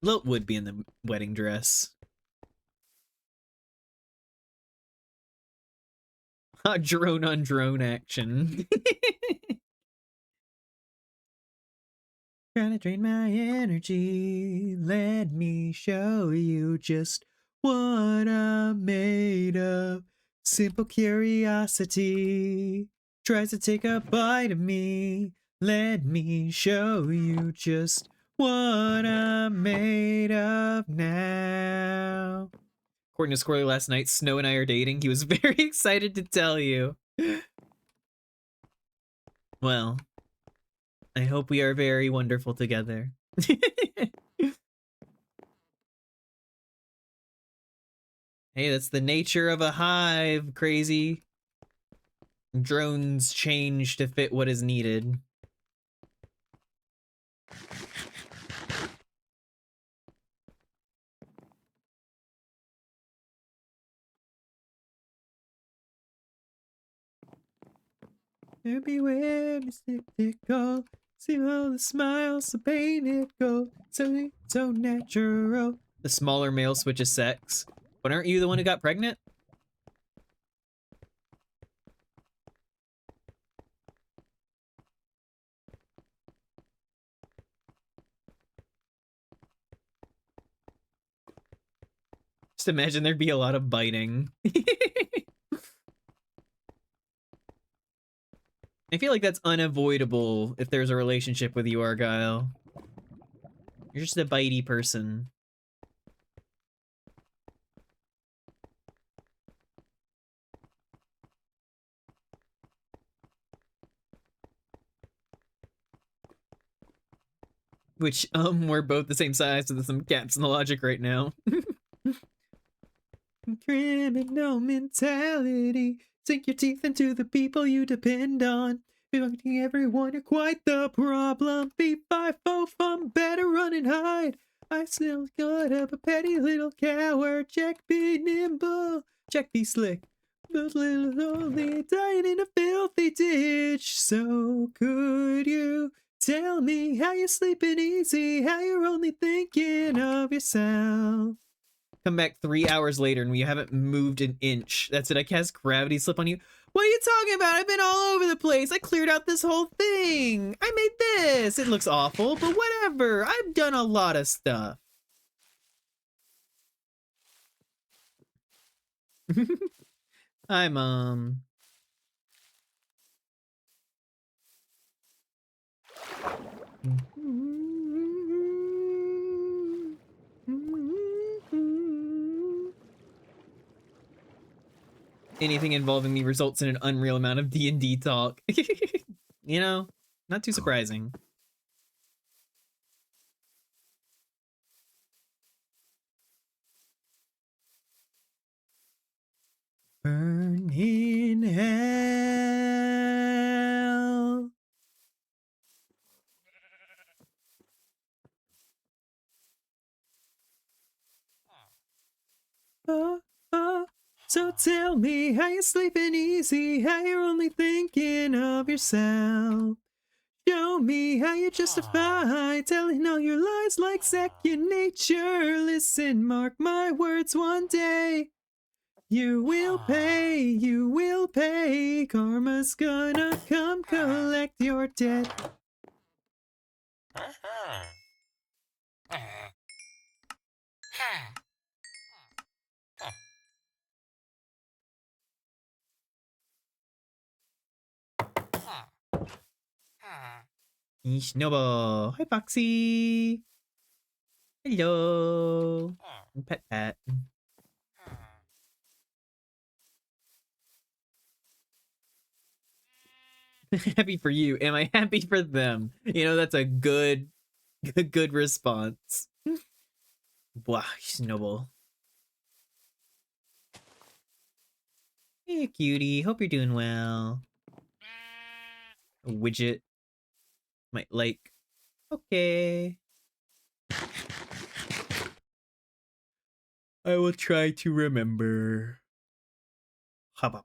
Lilt would be in the wedding dress. Drone on drone action. Trying to drain my energy. Let me show you just what I'm made of. Simple curiosity tries to take a bite of me. Let me show you just what I'm made of now. According to Squirrely last night, Snow and I are dating. He was very excited to tell you. Well, I hope we are very wonderful together. Hey, that's the nature of a hive, crazy. Drones change to fit what is needed. Everywhere mystical, see all the smiles so painted gold, so natural. The smaller male switches sex. But aren't you the one who got pregnant? Just imagine there'd be a lot of biting. I feel like that's unavoidable if there's a relationship with you, Argyle. You're just a bitey person. Which, we're both the same size, so there's some gaps in the logic right now. Criminal mentality. Sink your teeth into the people you depend on. Fucking everyone, you're quite the problem. B5 I'm better run and hide. I still got up a petty little coward. Jack be nimble, Jack be slick. But little only dying in a filthy ditch. So could you tell me how you're sleeping easy? How you're only thinking of yourself? Come back 3 hours later and we haven't moved an inch. That's it, I cast gravity slip on you. What are you talking about? I've been all over the place. I cleared out this whole thing. I made this. It looks awful, but whatever. I've done a lot of stuff. Hi, Mom. Anything involving me results in an unreal amount of D&D talk. You know, not too surprising. Burn in hell. So tell me how you're sleeping easy, how you're only thinking of yourself. Show me how you justify telling all your lies like second nature. Listen, mark my words, one day you will pay. Karma's gonna come collect your debt. Snowball. Hi, Foxy. Hello. Pet pat. Happy for you. Am I happy for them? You know, that's a good response. Wow, Snowball. Hey, cutie. Hope you're doing well. A widget. Might like. Okay. I will try to remember. Haba.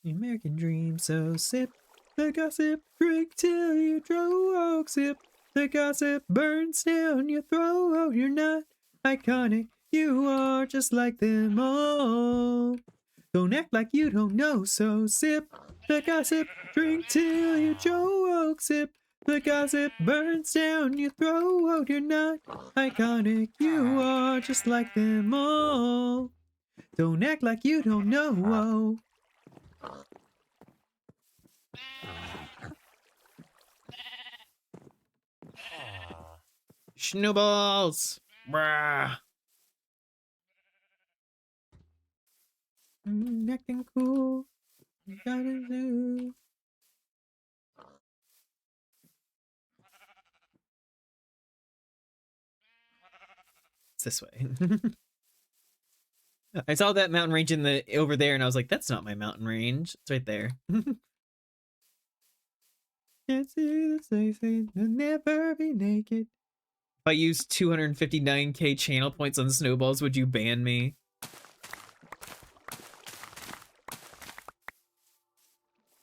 The American dream, so sip the gossip, drink till you drogue, sip the gossip, burns down your throat. You're not iconic, you are just like them all. Don't act like you don't know, so sip the gossip, drink till you choke, sip the gossip, burns down your throat. You're not iconic, you are just like them all. Don't act like you don't know. Snowballs! Brah! Acting cool. Gotta do. It's this way. I saw that mountain range in the over there, and I was like, "That's not my mountain range. It's right there." Can't see the faces, you'll never be naked. If I use 259k channel points on snowballs, would you ban me?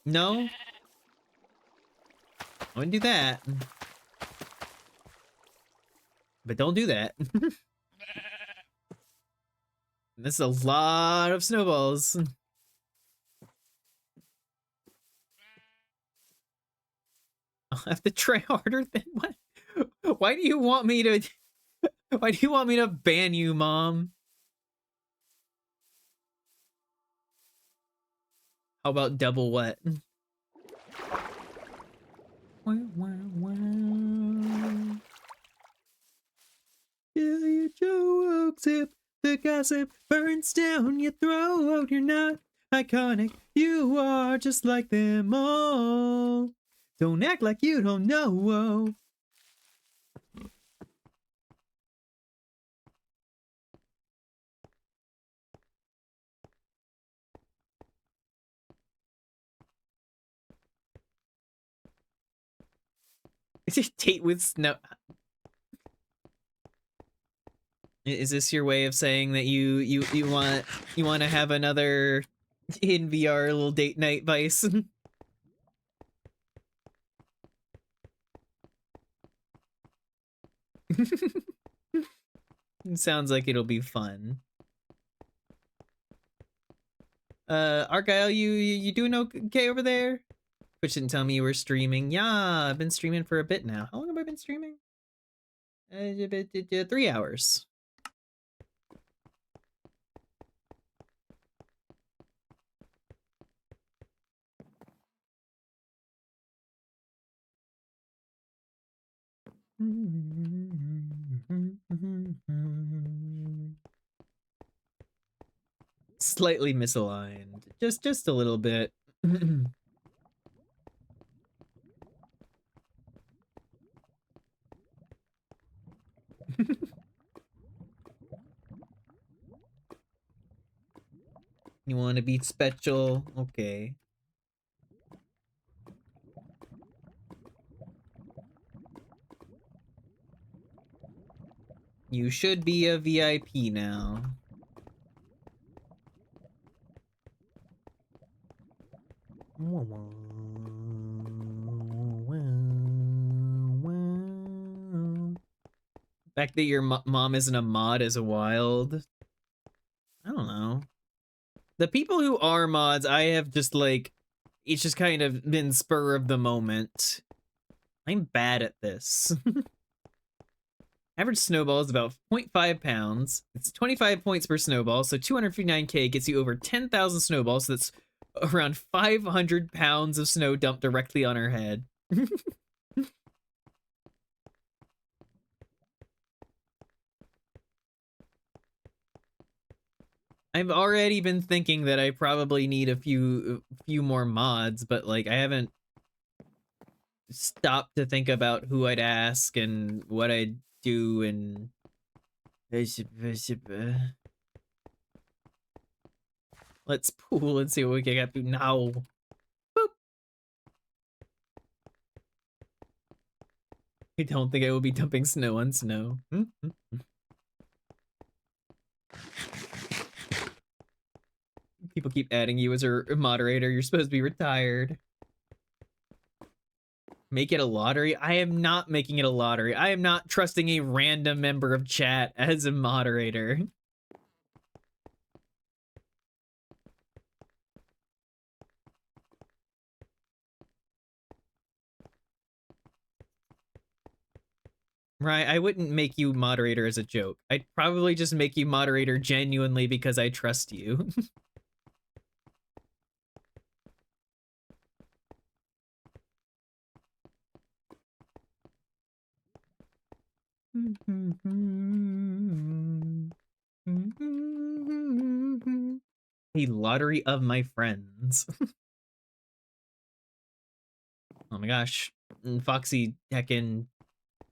No? I wouldn't do that. But don't do that. That's a lot of snowballs. I'll have to try harder than what? Why do you want me to... Why do you want me to ban you, Mom? How about double what? Wow, wow, wow. Yeah, you joke zip. The gossip burns down your throat. You're not iconic. You are just like them all. Don't act like you don't know. Date with Snow. Is this your way of saying that you want to have another in VR little date night, Vice? Sounds like it'll be fun. Argyle, you doing okay over there? Twitch didn't tell me you were streaming. Yeah, I've been streaming for a bit now. How long have I been streaming? 3 hours. Slightly misaligned. Just a little bit. You want to be special? Okay. You should be a VIP now. The fact that your mom isn't a mod is wild. I don't know. The people who are mods, I have just like, it's just kind of been spur of the moment. I'm bad at this. Average snowball is about 0.5 pounds. It's 25 points per snowball, so 259k gets you over 10,000 snowballs, so that's around 500 pounds of snow dumped directly on her head. I've already been thinking that I probably need a few more mods, but like I haven't stopped to think about who I'd ask and what I'd do and let's pool and see what we can get to now. Boop. I don't think I will be dumping snow on snow. People keep adding you as a moderator. You're supposed to be retired. Make it a lottery? I am not making it a lottery. I am not trusting a random member of chat as a moderator. Right, I wouldn't make you moderator as a joke. I'd probably just make you moderator genuinely because I trust you. A lottery of my friends. Oh my gosh. Foxy heckin'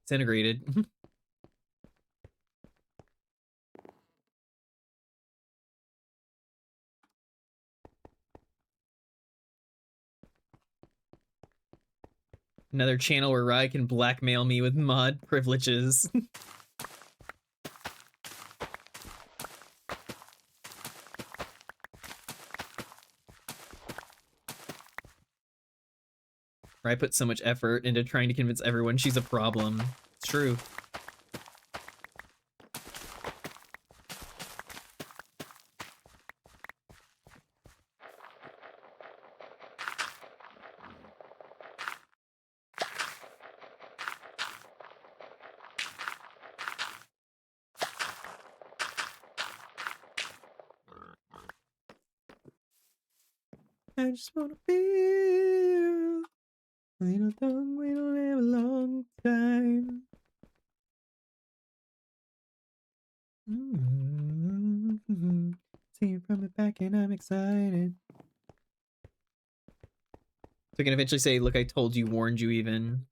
disintegrated. Another channel where Rai can blackmail me with mod privileges. Rai put so much effort into trying to convince everyone she's a problem. It's true. I just wanna feel Little tongue, we don't have a long time. See you from the back and I'm excited. So I can eventually say, look, I told you, warned you even.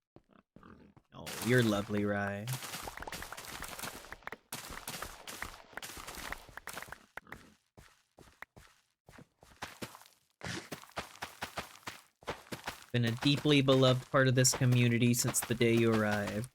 Oh, you're lovely, Rye. Been a deeply beloved part of this community since the day you arrived.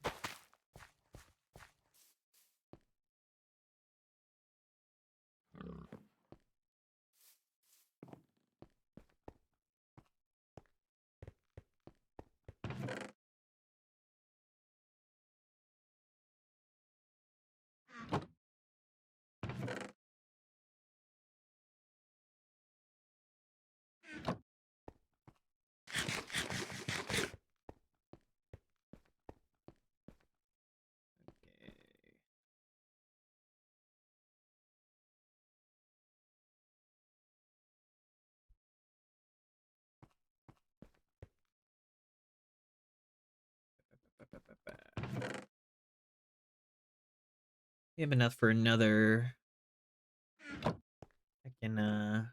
We have enough for another. I can,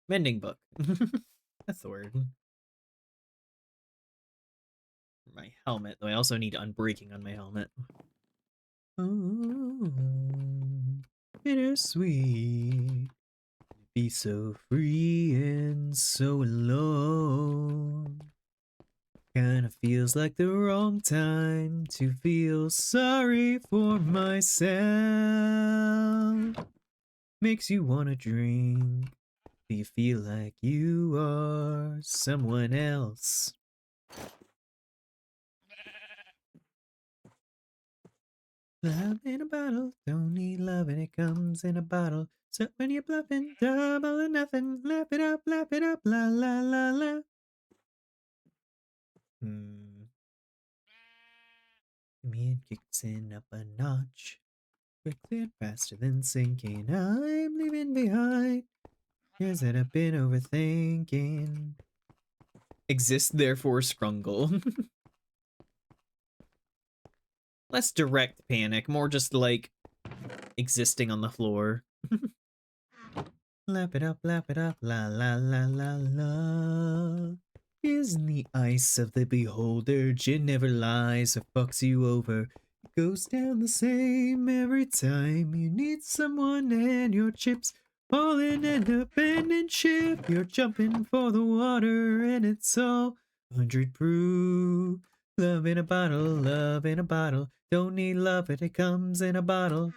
mending book. That's the word. My helmet, though I also need unbreaking on my helmet. Oh, bittersweet. Be so free and so alone. Kinda feels like the wrong time to feel sorry for myself. Makes you wanna drink. Do you feel like you are someone else? Love in a bottle, don't need love and it comes in a bottle. So when you're bluffing, double or nothing, laugh it up, la la la la. Me and kicks in up a notch, quickly and faster than sinking. I'm leaving behind years that I've been overthinking. Exist, therefore scrungle. Less direct panic, more just like existing on the floor. Lap it up, la la la la la. Isn't the ice of the beholder, gin never lies or fucks you over. It goes down the same every time you need someone and your chips fall in an abandoned ship. You're jumping for the water and it's all 100 proof. Love in a bottle, love in a bottle. Don't need love, but it comes in a bottle.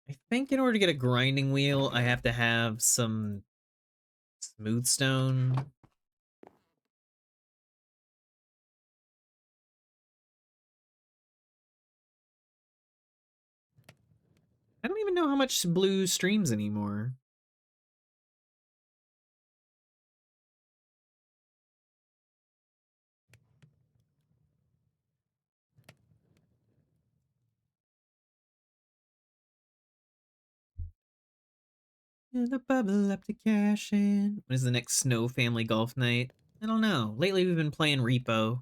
I think in order to get a grinding wheel, I have to have some smooth stone. I don't even know how much blue streams anymore. And the bubble up to cash in. When is the next Snow Family Golf night? I don't know. Lately we've been playing Repo.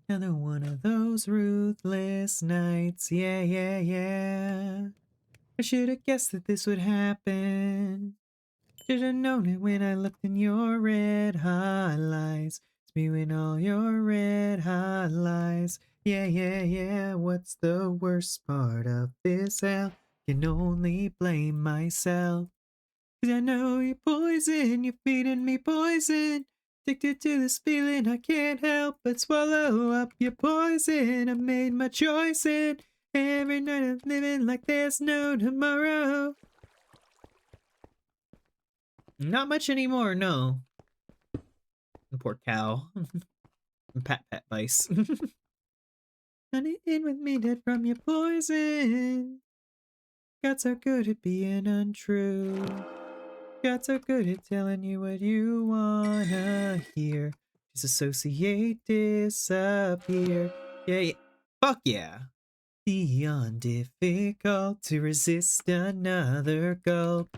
Another one of those ruthless nights. Yeah, yeah, yeah. I should have guessed that this would happen. Should have known it when I looked in your red highlights. Spewing all your red highlights. Yeah, yeah, yeah. What's the worst part of this hell? Can only blame myself. 'Cause I know you're poison, you're feeding me poison. Addicted to this feeling, I can't help but swallow up your poison. I made my choice, and every night I'm living like there's no tomorrow. Not much anymore, no. Poor cow. Pat pat vice. Honey, in with me, dead from your poison. Got so good at being untrue. Got so good at telling you what you wanna hear. Disassociate, disappear. Yeah, yeah. Fuck yeah. Beyond difficult to resist another gulp.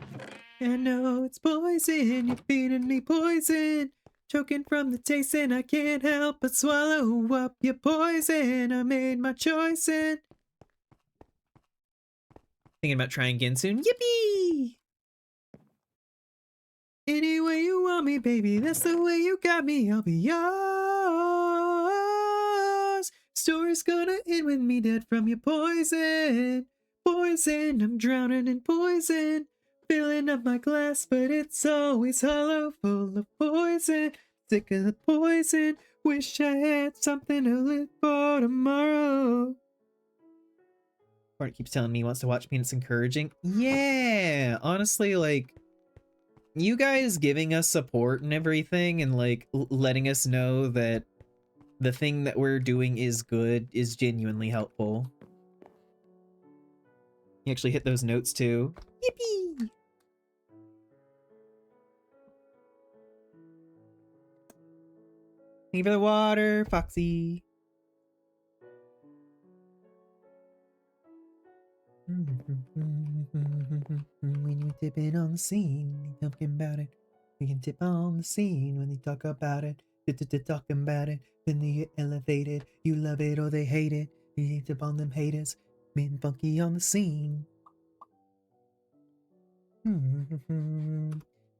I know it's poison, you're feeding me poison. Choking from the taste and I can't help but swallow up your poison. I made my choice and... Thinking about trying again soon. Yippee! Any way you want me, baby, that's the way you got me. I'll be yours. Story's gonna end with me dead from your poison. Poison, I'm drowning in poison. Filling up my glass, but it's always hollow, full of poison. Sick of the poison. Wish I had something to live for tomorrow. Bart keeps telling me he wants to watch me and it's encouraging. Yeah, honestly, like, you guys giving us support and everything and like letting us know that the thing that we're doing is good is genuinely helpful. You actually hit those notes too. Yippee! Thank you for the water, Foxy. When you tip in on the scene, talking about it. We can tip on the scene when they talk about it. Talking about it, then they get elevated. You love it or they hate it. You tip on them haters. Been funky on the scene.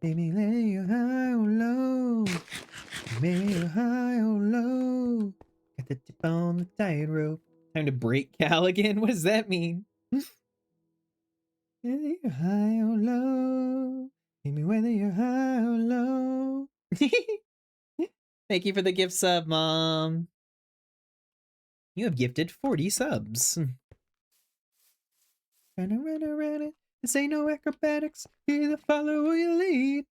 Baby, lay you high or low. Baby, you high or low. Got the tip on the tightrope. Time to break Callaghan? What does that mean? Whether you're high or low. Baby, whether you're high or low. Thank you for the gift sub, Mom. You have gifted 40 subs. Trying to run around it. This ain't no acrobatics. You either follow or you lead.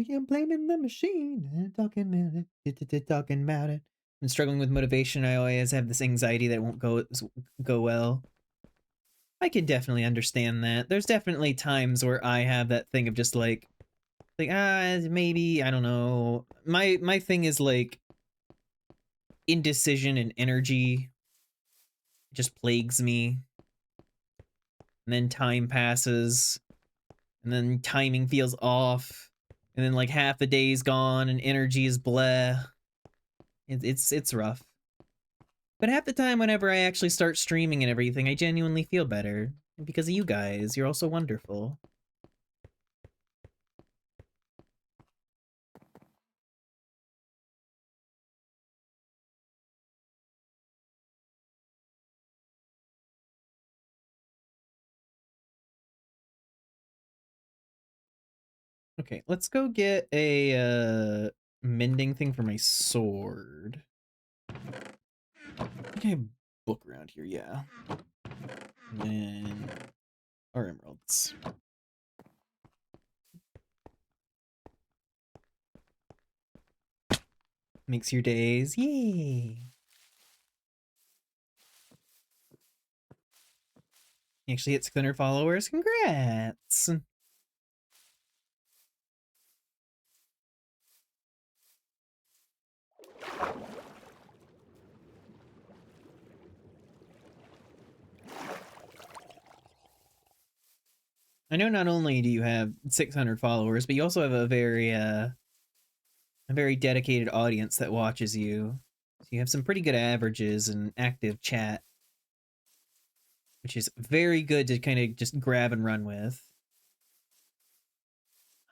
I'm blaming the machine and talking about it. Talking about it. I'm struggling with motivation. I always have this anxiety that it won't go well. I can definitely understand that. There's definitely times where I have that thing of just like maybe, I don't know. My thing is like indecision and energy just plagues me. And then time passes. And then timing feels off. And then like half the day's gone and energy is bleh. It's rough. But half the time whenever I actually start streaming and everything, I genuinely feel better. Because of you guys. You're also wonderful. Okay, let's go get a mending thing for my sword. Okay, book around here, yeah. And then our emeralds. Makes your days, yay! You actually hit 600 followers, congrats! I know not only do you have 600 followers, but you also have a very dedicated audience that watches you. So you have some pretty good averages and active chat, which is very good to kind of just grab and run with.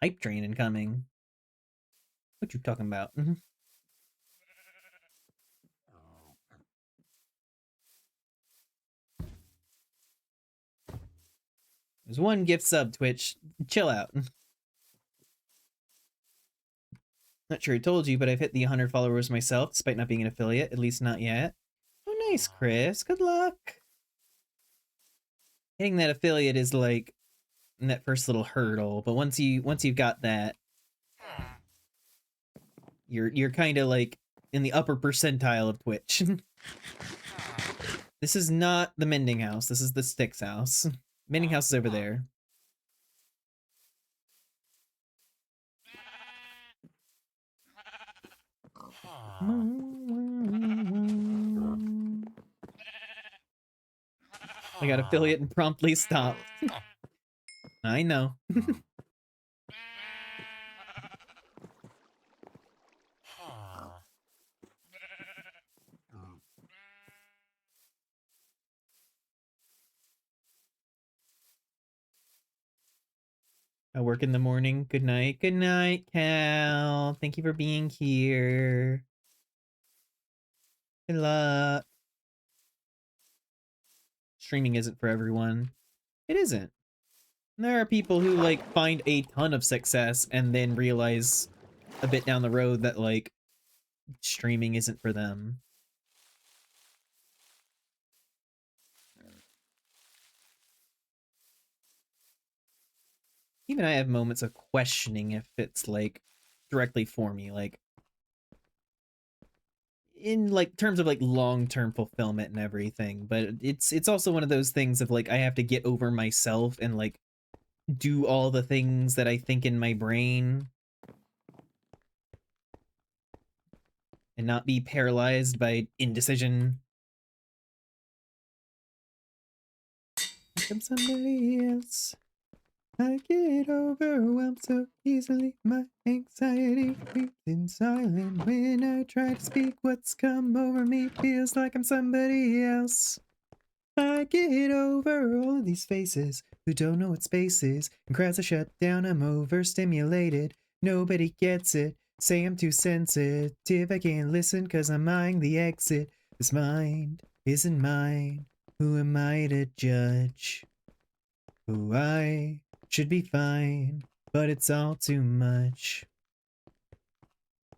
Hype train incoming. What you talking about? There's one gift sub, Twitch. Chill out. Not sure I told you, but I've hit the 100 followers myself, despite not being an affiliate, at least not yet. Oh, nice, Chris. Good luck. Hitting that affiliate is like that first little hurdle, but once you've got that, you're kind of like in the upper percentile of Twitch. This is not the mending house. This is the sticks house. Mending house is over there. I got affiliate and promptly stopped. I know. I work in the morning. Good night. Good night, Cal. Thank you for being here. Good luck. Streaming isn't for everyone. It isn't. There are people who, like, find a ton of success and then realize a bit down the road that, like, streaming isn't for them. Even I have moments of questioning if it's, like, directly for me. Like, in like terms of like long-term fulfillment and everything, but it's also one of those things of like I have to get over myself and like do all the things that I think in my brain and not be paralyzed by indecision. Like I'm somebody else. I get overwhelmed so easily. My anxiety creeps in silent when I try to speak. What's come over me feels like I'm somebody else. I get over all of these faces who don't know what space is. And crowds are shut down, I'm overstimulated. Nobody gets it. Say I'm too sensitive. I can't listen cause I'm eyeing the exit. This mind isn't mine. Who am I to judge? Who I should be fine, but it's all too much.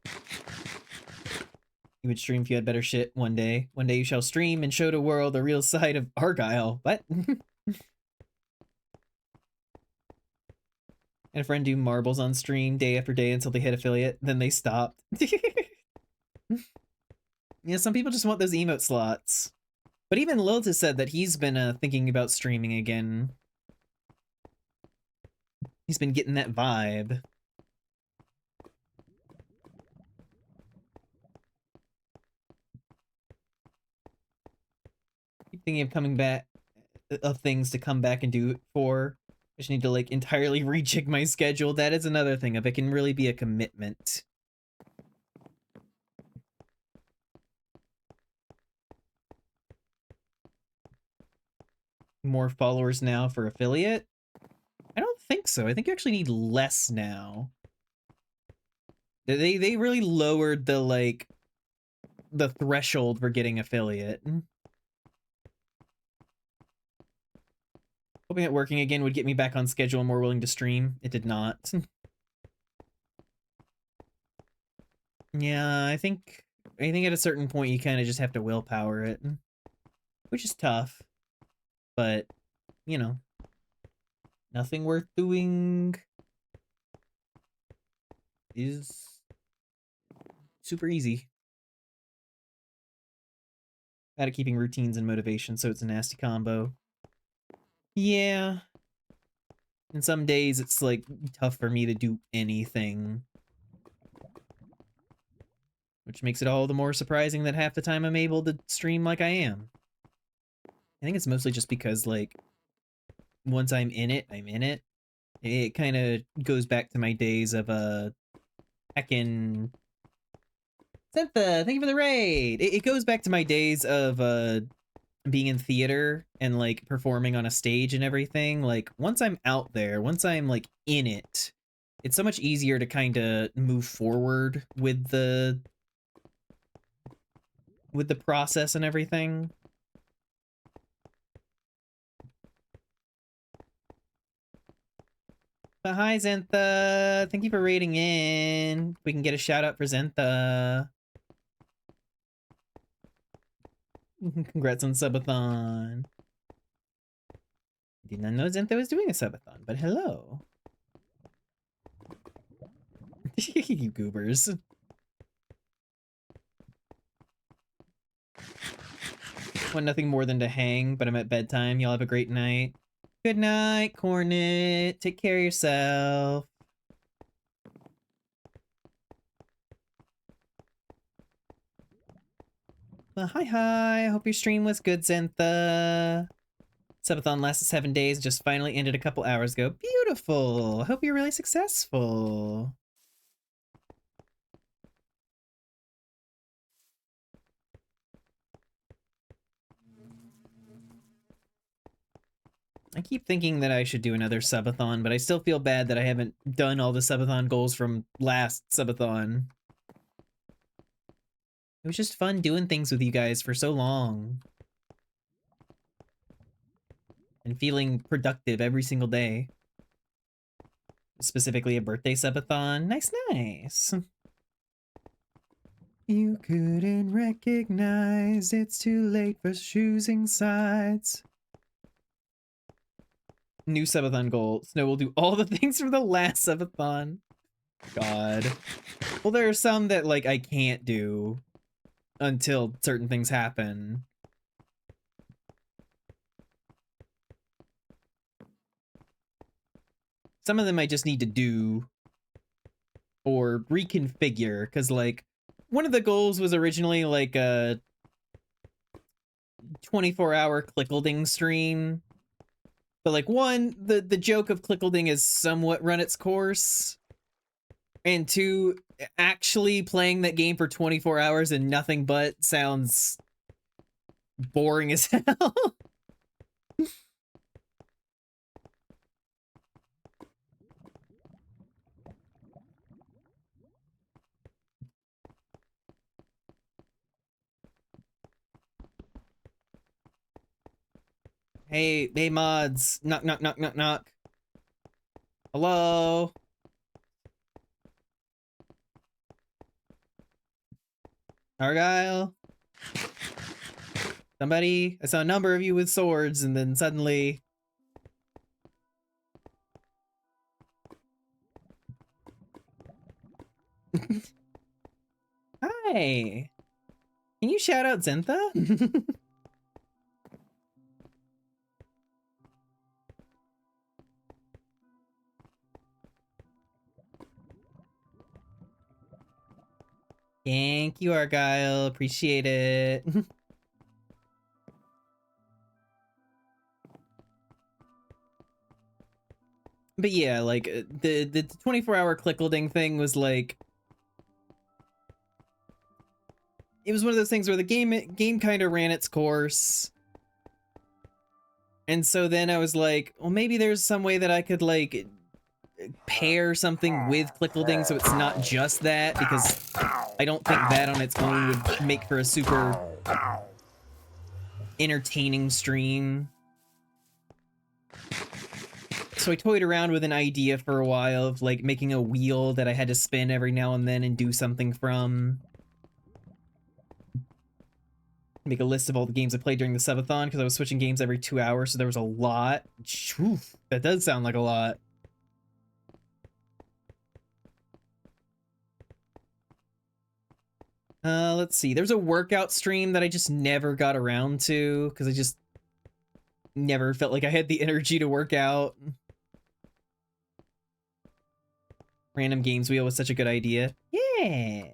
You would stream if you had better shit one day. One day you shall stream and show the world the real side of Argyle. What? And a friend do marbles on stream day after day until they hit affiliate, then they stopped. Yeah, some people just want those emote slots. But even Lilith has said that he's been thinking about streaming again. He's been getting that vibe. Keep thinking of coming back, of things to come back and do it for. I just need to like entirely rejig my schedule. That is another thing of it can really be a commitment. More followers now for affiliate? I don't think so. I think you actually need less now. They really lowered the like the threshold for getting affiliate. Hoping that working again would get me back on schedule and more willing to stream. It did not. Yeah, I think at a certain point you kind of just have to willpower it, which is tough. But, you know, nothing worth doing is super easy. Out of keeping routines and motivation, so it's a nasty combo. Yeah. And some days it's like tough for me to do anything. Which makes it all the more surprising that half the time I'm able to stream like I am. I think it's mostly just because, like, once I'm in it, I'm in it. It kind of goes back to my days of, heckin' Sentha, thank you for the raid! It goes back to my days of, being in theater and, like, performing on a stage and everything. Like, once I'm out there, once I'm, like, in it, it's so much easier to kind of move forward with the process and everything. But hi, Zentha. Thank you for raiding in. We can get a shout out for Zentha. Congrats on subathon. Did not know Zentha was doing a subathon, but hello. You goobers. Want nothing more than to hang, but I'm at bedtime. Y'all have a great night. Good night, Cornet. Take care of yourself. Well, hi. I hope your stream was good, Zentha. Subathon lasted 7 days, just finally ended a couple hours ago. Beautiful! Hope you're really successful. I keep thinking that I should do another subathon, but I still feel bad that I haven't done all the subathon goals from last subathon. It was just fun doing things with you guys for so long. And feeling productive every single day. Specifically a birthday subathon. Nice, nice. You couldn't recognize it's too late for choosing sides. New subathon goal. Snow will do all the things from the last subathon. God. Well, there are some that, like, I can't do until certain things happen. Some of them I just need to do or reconfigure, because, like, one of the goals was originally, like, a 24-hour Clickleding stream. But, like, one, the joke of Clickleding has somewhat run its course. And two, actually playing that game for 24 hours and nothing but sounds boring as hell. Hey mods. Knock, knock, knock, knock, knock. Hello? Argyle? Somebody? I saw a number of you with swords, and then suddenly... Hi! Can you shout out Zentha? Thank you, Argyle. Appreciate it. But yeah, like, the 24-hour Clickleding thing was, like... It was one of those things where the game kind of ran its course. And so then I was like, well, maybe there's some way that I could, like, pair something with Clickleding so it's not just that, because I don't think that on its own would make for a super entertaining stream. So I toyed around with an idea for a while of, like, making a wheel that I had to spin every now and then and do something from. Make a list of all the games I played during the subathon, because I was switching games every 2 hours, so there was a lot. Oof, that does sound like a lot. Let's see. There's a workout stream that I just never got around to, because I just never felt like I had the energy to work out. Random Games Wheel was such a good idea. Yeah!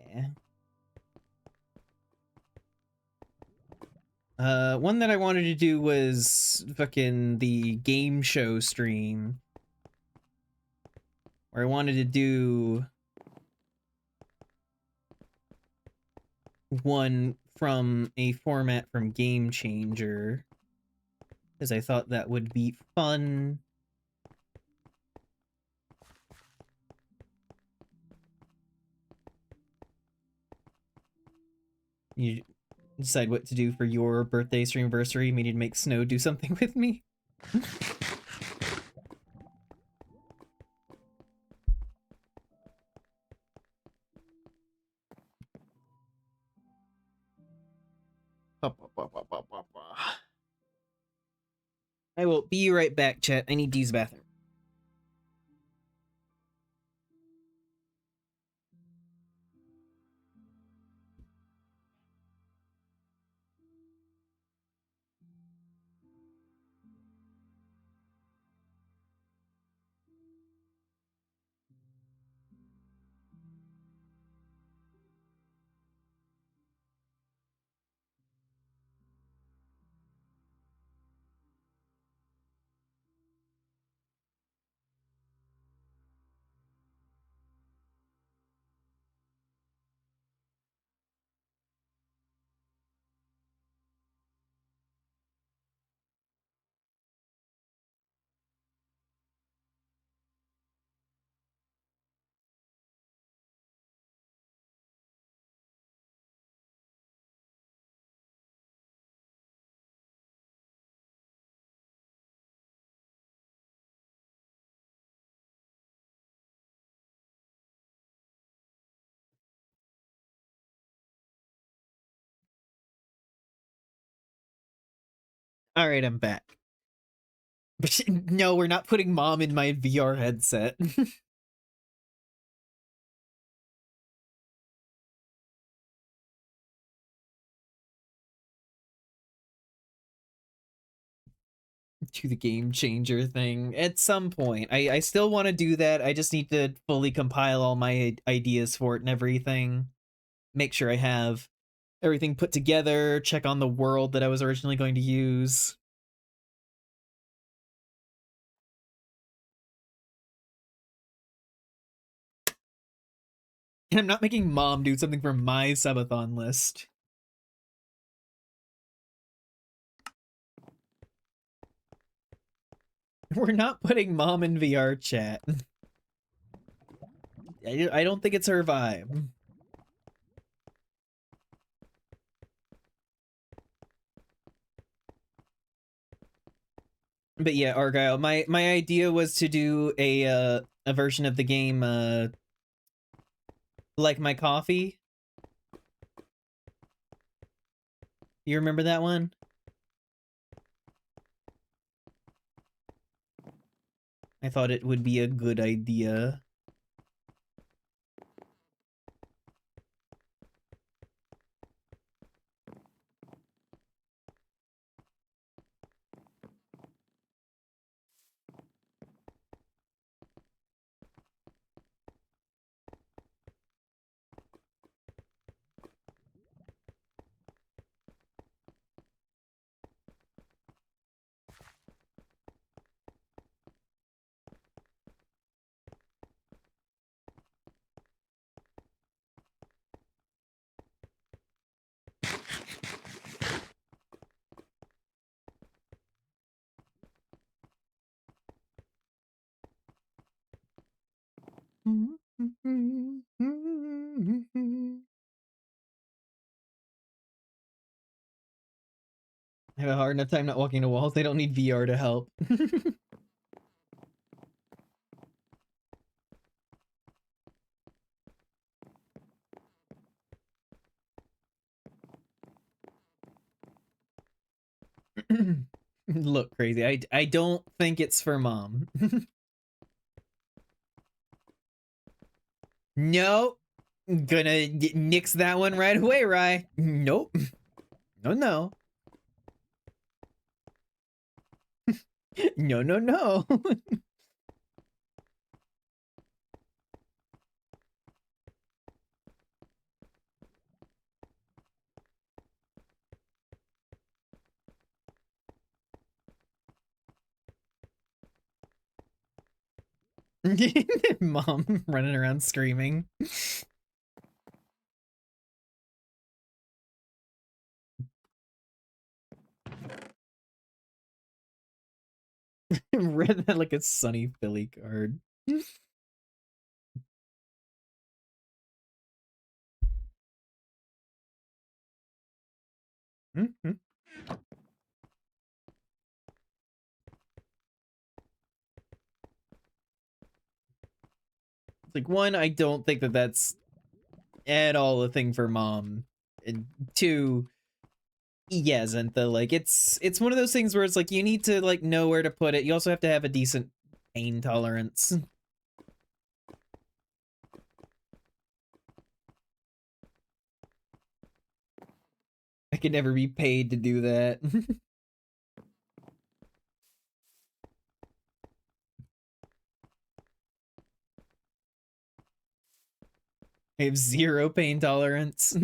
One that I wanted to do was fucking the game show stream. Where I wanted to do one from a format from Game Changer, because I thought that would be fun. You decide what to do for your birthday streamversary. Maybe to make Snow do something with me. I will be right back, chat. I need to use the bathroom. All right, I'm back. No, we're not putting mom in my VR headset. To the game changer thing at some point. I still want to do that. I just need to fully compile all my ideas for it and everything. Make sure I have everything put together, check on the world that I was originally going to use. And I'm not making mom do something for my subathon list. We're not putting mom in VR chat. I don't think it's her vibe. But yeah, Argyle, my idea was to do a version of the game like my coffee. You remember that one? I thought it would be a good idea. I have a hard enough time not walking to walls. They don't need VR to help. Look crazy. I don't think it's for mom. No. Gonna nix that one right away, Rye. Nope. No, no. No, no, no. Mom running around screaming. Read that like a Sunny Philly card. Mm-hmm. It's like, one, I don't think that that's at all a thing for mom. And two, yeah, Zentha, like it's one of those things where it's like you need to like know where to put it. You also have to have a decent pain tolerance. I could never be paid to do that. I have zero pain tolerance.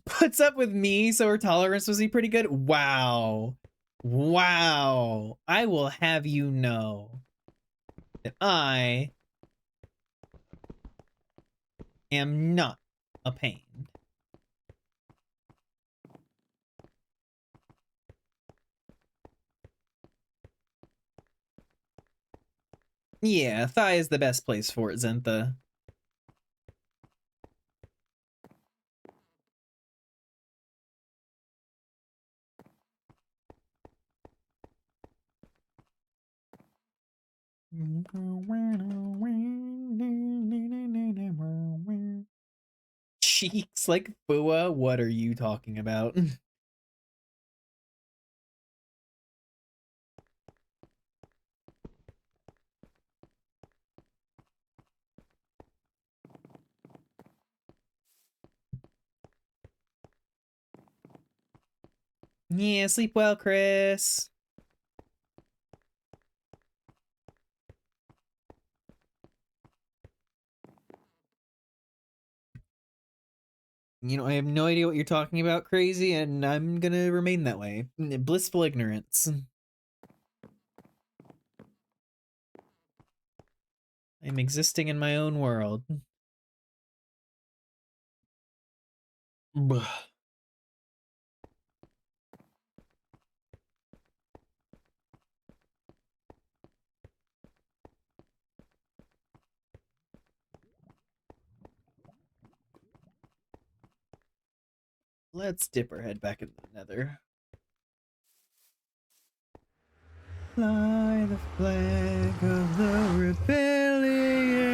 Puts up with me, so her tolerance was pretty good. Wow. Wow. I will have you know that I am not a pain. Yeah, thigh is the best place for it, Zentha. cheeks like Bua? What are you talking about? Yeah, sleep well, Chris. You know, I have no idea what you're talking about, crazy, and I'm gonna remain that way. Blissful ignorance. I'm existing in my own world. Let's dip our head back in the nether. Fly the flag of the rebellion,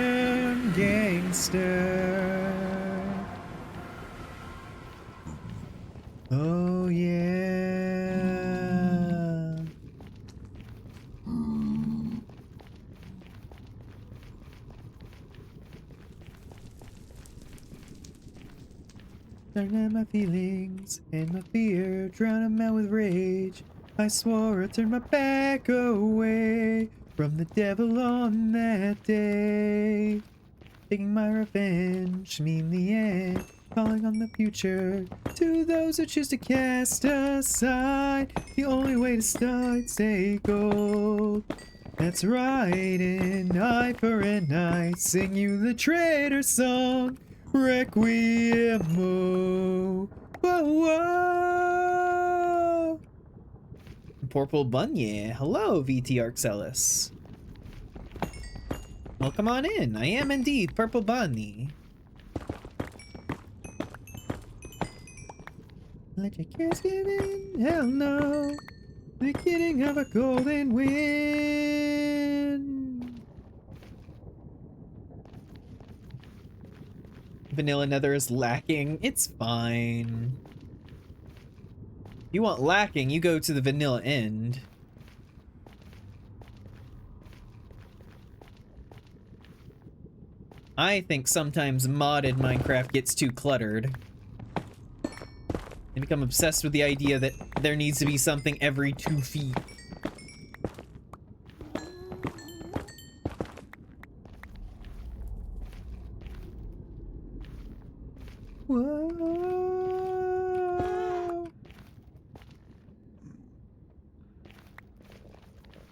gangster. Oh yeah. Drown out my feelings and my fear, drown them out with rage. I swore I'd turn my back away from the devil on that day. Taking my revenge, mean the end, calling on the future. To those who choose to cast aside, the only way to start, say gold. That's right, and eye for an eye, sing you the traitor song. Requiemo. Whoa, whoa. Purple Bunye. Hello, VT Arxelis. Well, come on in. I am indeed Purple Bunny. Let your kiss give in. Hell no. The beginning of a golden wind. Vanilla Nether is lacking. It's fine. If you want lacking, you go to the vanilla end. I think sometimes modded Minecraft gets too cluttered. They become obsessed with the idea that there needs to be something every 2 feet. Whoa.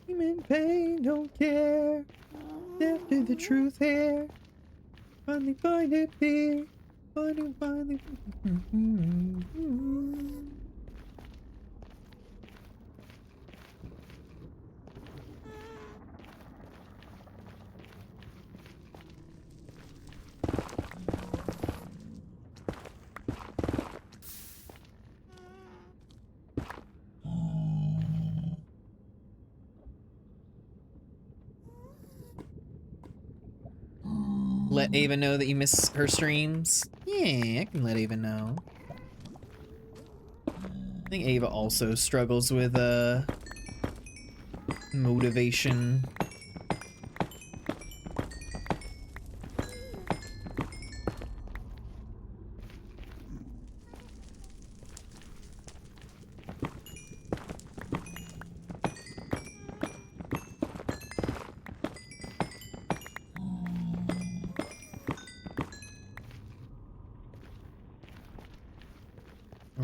I'm in pain, don't care. After the truth here. Finally find it here. Finally. Let Ava know that you miss her streams? Yeah, I can let Ava know. I think Ava also struggles with, motivation.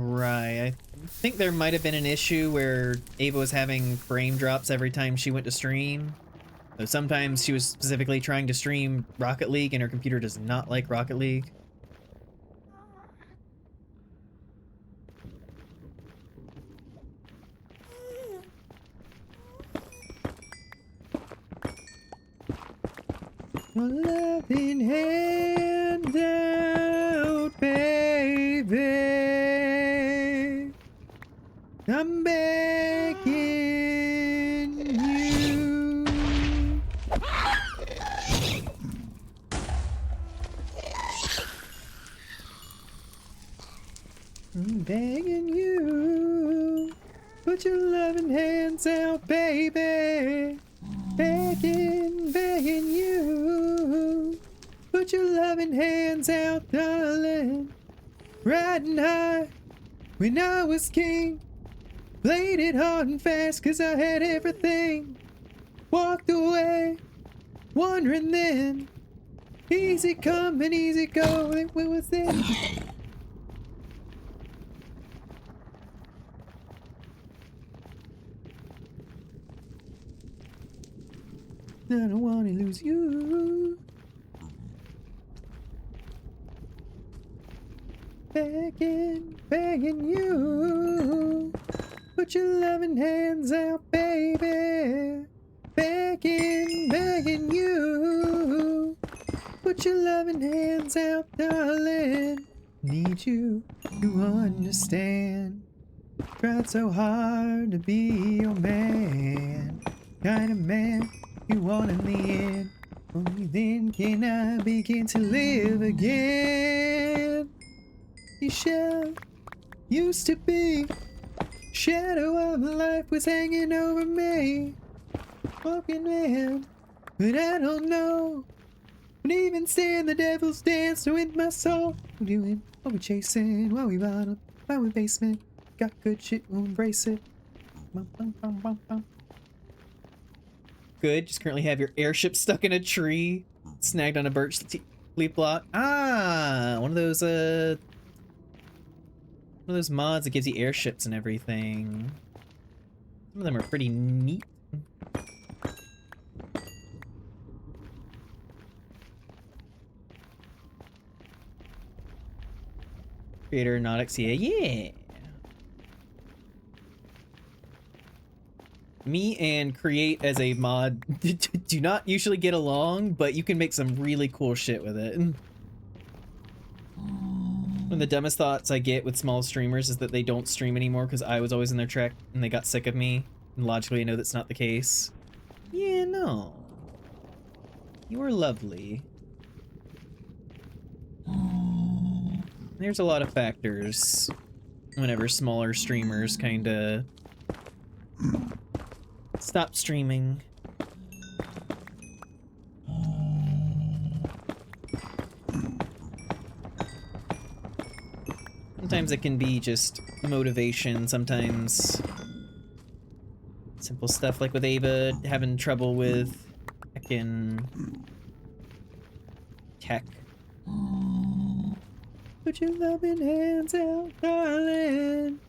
Right, I think there might have been an issue where Ava was having frame drops every time she went to stream. So sometimes she was specifically trying to stream Rocket League and her computer does not like Rocket League. A loving hand out, baby. I'm begging you. I'm begging you, put your loving hands out, baby. Begging, begging you, put your loving hands out, darling. Riding high when I was king, played it hard and fast 'cause I had everything. Walked away, wondering then, easy come and easy go, it was then. I don't wanna lose you. Begging, begging you, put your loving hands out, baby. Begging, begging you, put your loving hands out, darling. Need you to understand. Tried so hard to be your man, kind of man you want in the end. Only then can I begin to live again. You shall used to be, shadow of life was hanging over me. Walking man, but I don't know. But even stand the devil's dance with my soul. What we doing? What we chasing? Why we bottom? Why we basement? Got good shit, we'll embrace it. Bum, bum, bum, bum, bum. Good, just currently have your airship stuck in a tree, snagged on a birch leaf block. Ah, one of those mods that gives you airships and everything. Some of them are pretty neat. Creator Nautics, yeah. Me and Create as a mod do not usually get along, but you can make some really cool shit with it. One of the dumbest thoughts I get with small streamers is that they don't stream anymore because I was always in their track and they got sick of me. And logically I know that's not the case. Yeah, no. You are lovely. There's a lot of factors whenever smaller streamers kinda stop streaming. Sometimes it can be just motivation, sometimes simple stuff like with Ava having trouble with heckin' tech. Put your loving hands out, darling.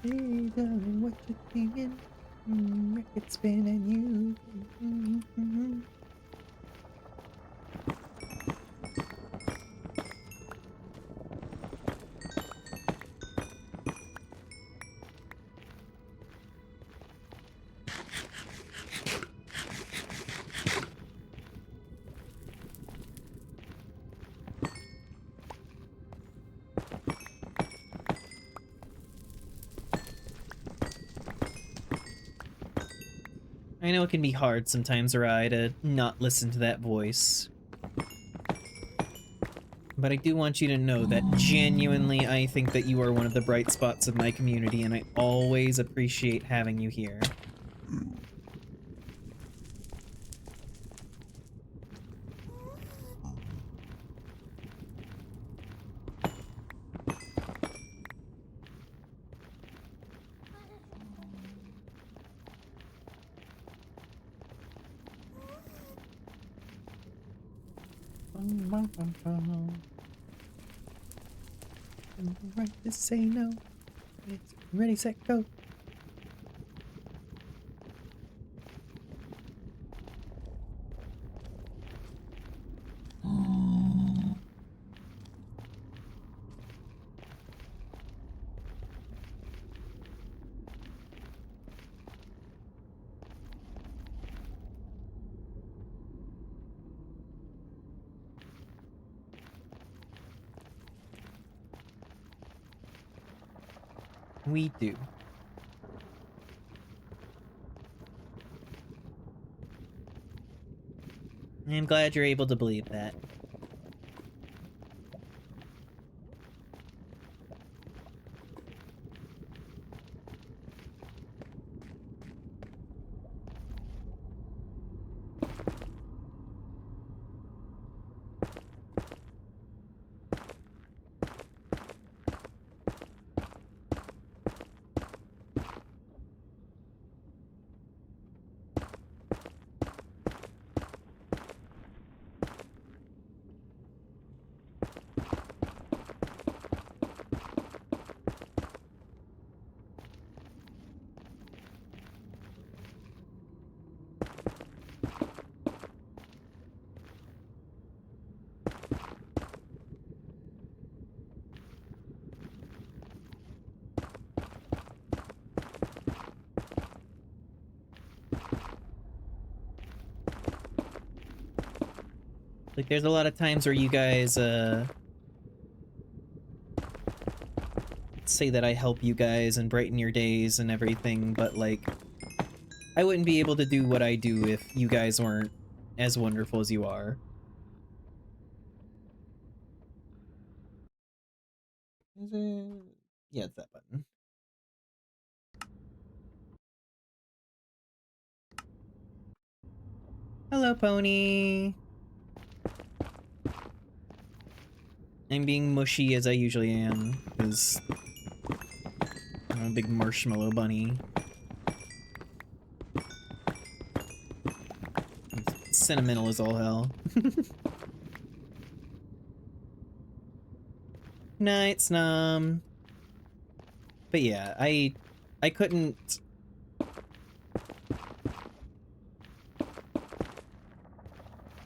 Hey, darling, what you thinking? Record spinning you. I know it can be hard sometimes, Rai, to not listen to that voice. But I do want you to know that genuinely I think that you are one of the bright spots of my community, and I always appreciate having you here. Right to say no. It's ready, set, go. We do. I'm glad you're able to believe that. Like, there's a lot of times where you guys, say that I help you guys and brighten your days and everything, but, like, I wouldn't be able to do what I do if you guys weren't as wonderful as you are. Is it? Yeah, it's that button. Hello, Pony! I'm being mushy as I usually am, because I'm a big marshmallow bunny. It's sentimental as all hell. Night, Snum. But yeah, I couldn't...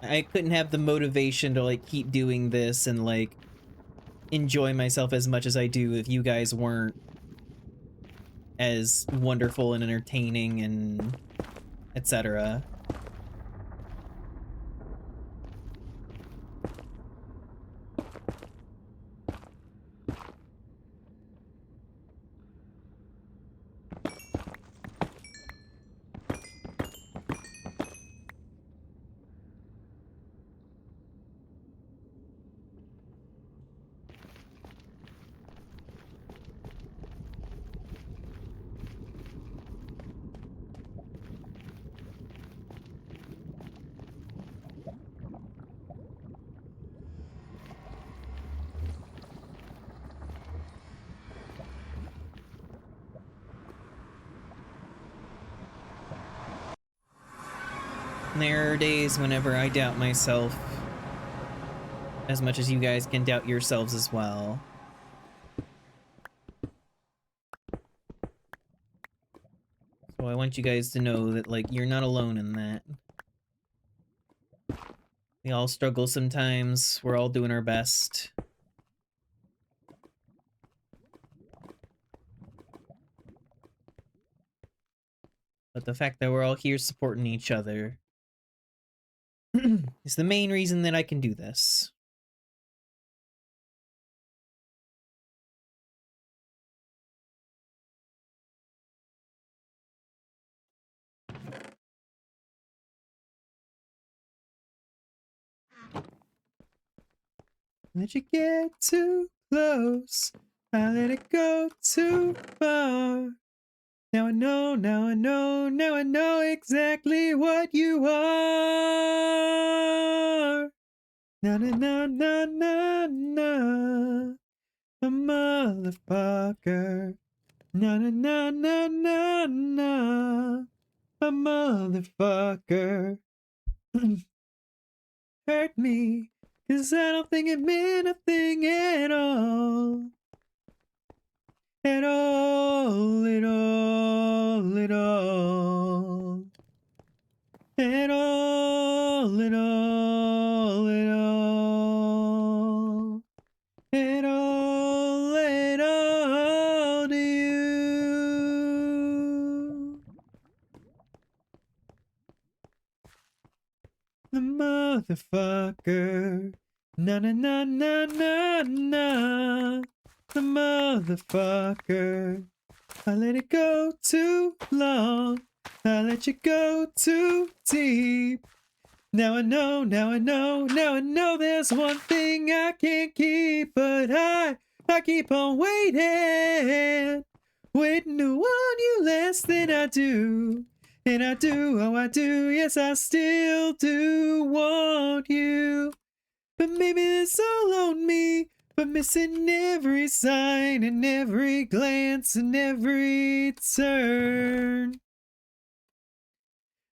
I couldn't have the motivation to, like, keep doing this and, like, enjoy myself as much as I do if you guys weren't as wonderful and entertaining and etc. There are days whenever I doubt myself as much as you guys can doubt yourselves as well. So I want you guys to know that, like, you're not alone in that. We all struggle sometimes. We're all doing our best. But the fact that we're all here supporting each other is the main reason that I can do this. Let you get too close, I let it go too far. Now I know, now I know, now I know exactly what you are. Na na na na na na, a motherfucker. Na na na na na na, a motherfucker. Hurt me, 'cause I don't think it meant a thing at all. At all, at all, at all. At all, at all, at all. At all to you. The motherfucker. Na na na na na na. The motherfucker. I let it go too long. I let you go too deep. Now I know, now I know, now I know there's one thing I can't keep, but I keep on waiting, waiting to want you less than I do. And I do, oh I do, yes I still do want you. But maybe it's all on me, but missing every sign and every glance and every turn.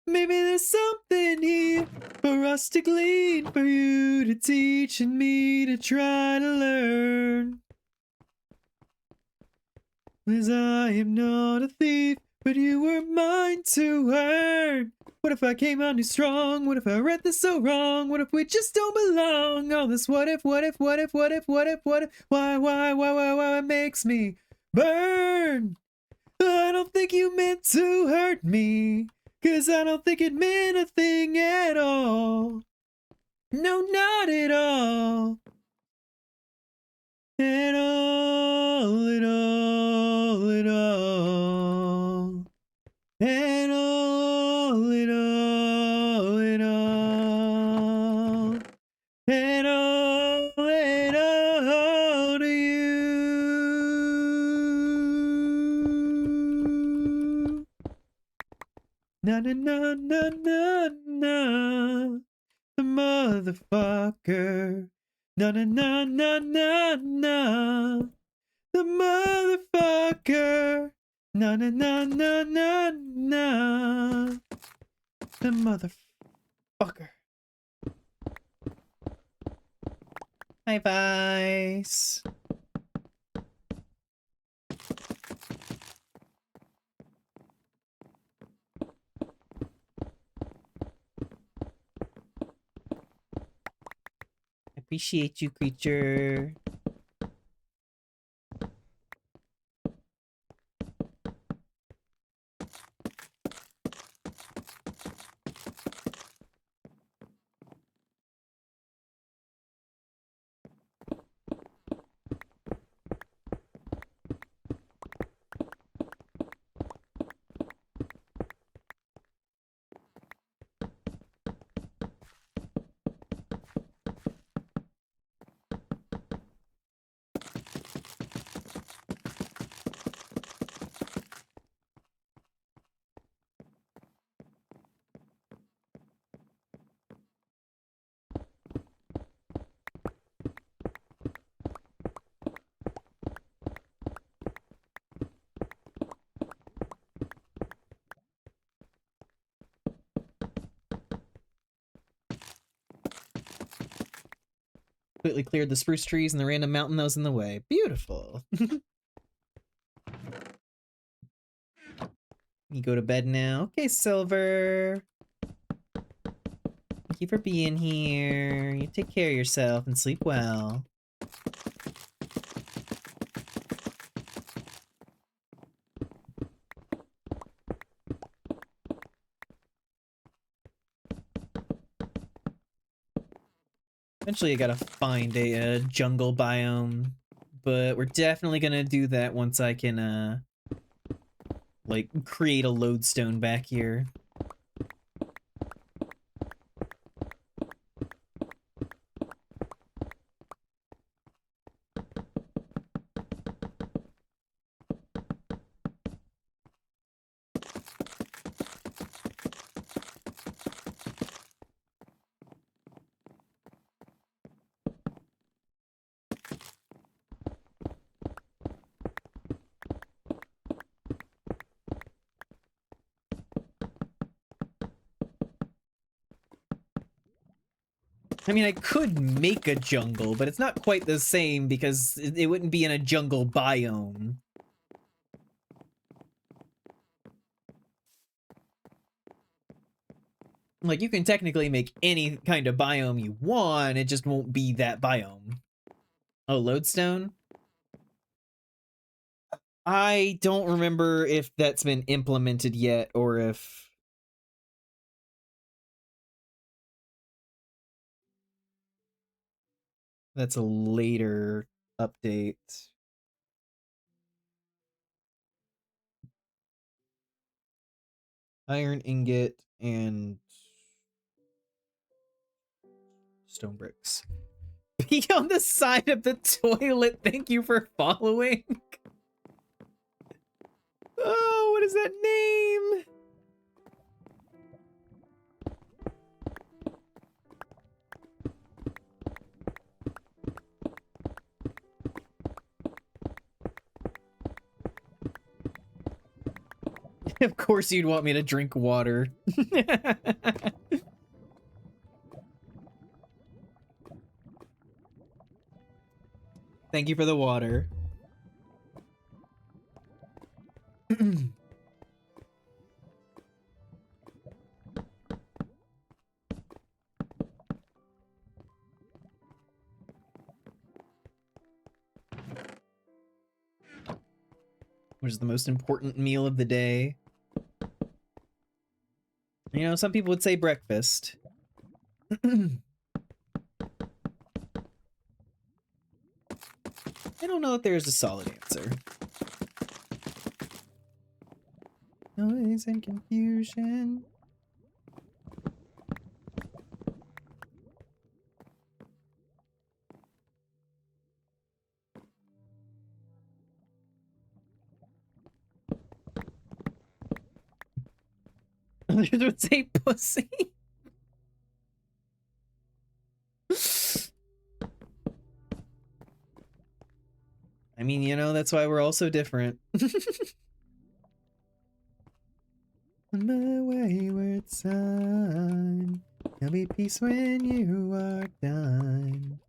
Maybe there's something here for us to glean, for you to teach and me to try to learn. 'Cause I am not a thief, but you were mine to earn. What if I came on too strong? What if I read this so wrong? What if we just don't belong? All this what if, what if, what if, what if, what if, what if, why, it makes me burn. I don't think you meant to hurt me, 'cause I don't think it meant a thing at all. No, not at all. At all, at all, at all. At all, at all, at all. At all to you. Na na na na na na. The motherfucker. Na na na na na na. The motherfucker. Na na na na na na. The motherfucker. Hi, Vice. Appreciate you, creature. Completely cleared the spruce trees and the random mountain that was in the way. Beautiful. You go to bed now. Okay, Silver. Thank you for being here. You take care of yourself and sleep well. Eventually I gotta find a jungle biome, but we're definitely gonna do that once I can, like, create a lodestone back here. I mean, I could make a jungle, but it's not quite the same because it wouldn't be in a jungle biome. Like, you can technically make any kind of biome you want, it just won't be that biome. Oh, lodestone? I don't remember if that's been implemented yet or if... that's a later update. Iron ingot and stone bricks. Be on the side of the toilet. Thank you for following. Oh, what is that name? Of course you'd want me to drink water. Thank you for the water. Which is the most important meal of the day? You know, some people would say breakfast. I don't know if there's a solid answer. Noise and confusion. Others would say pussy. I mean, you know, that's why we're all so different. On my wayward son, there'll be peace when you are done.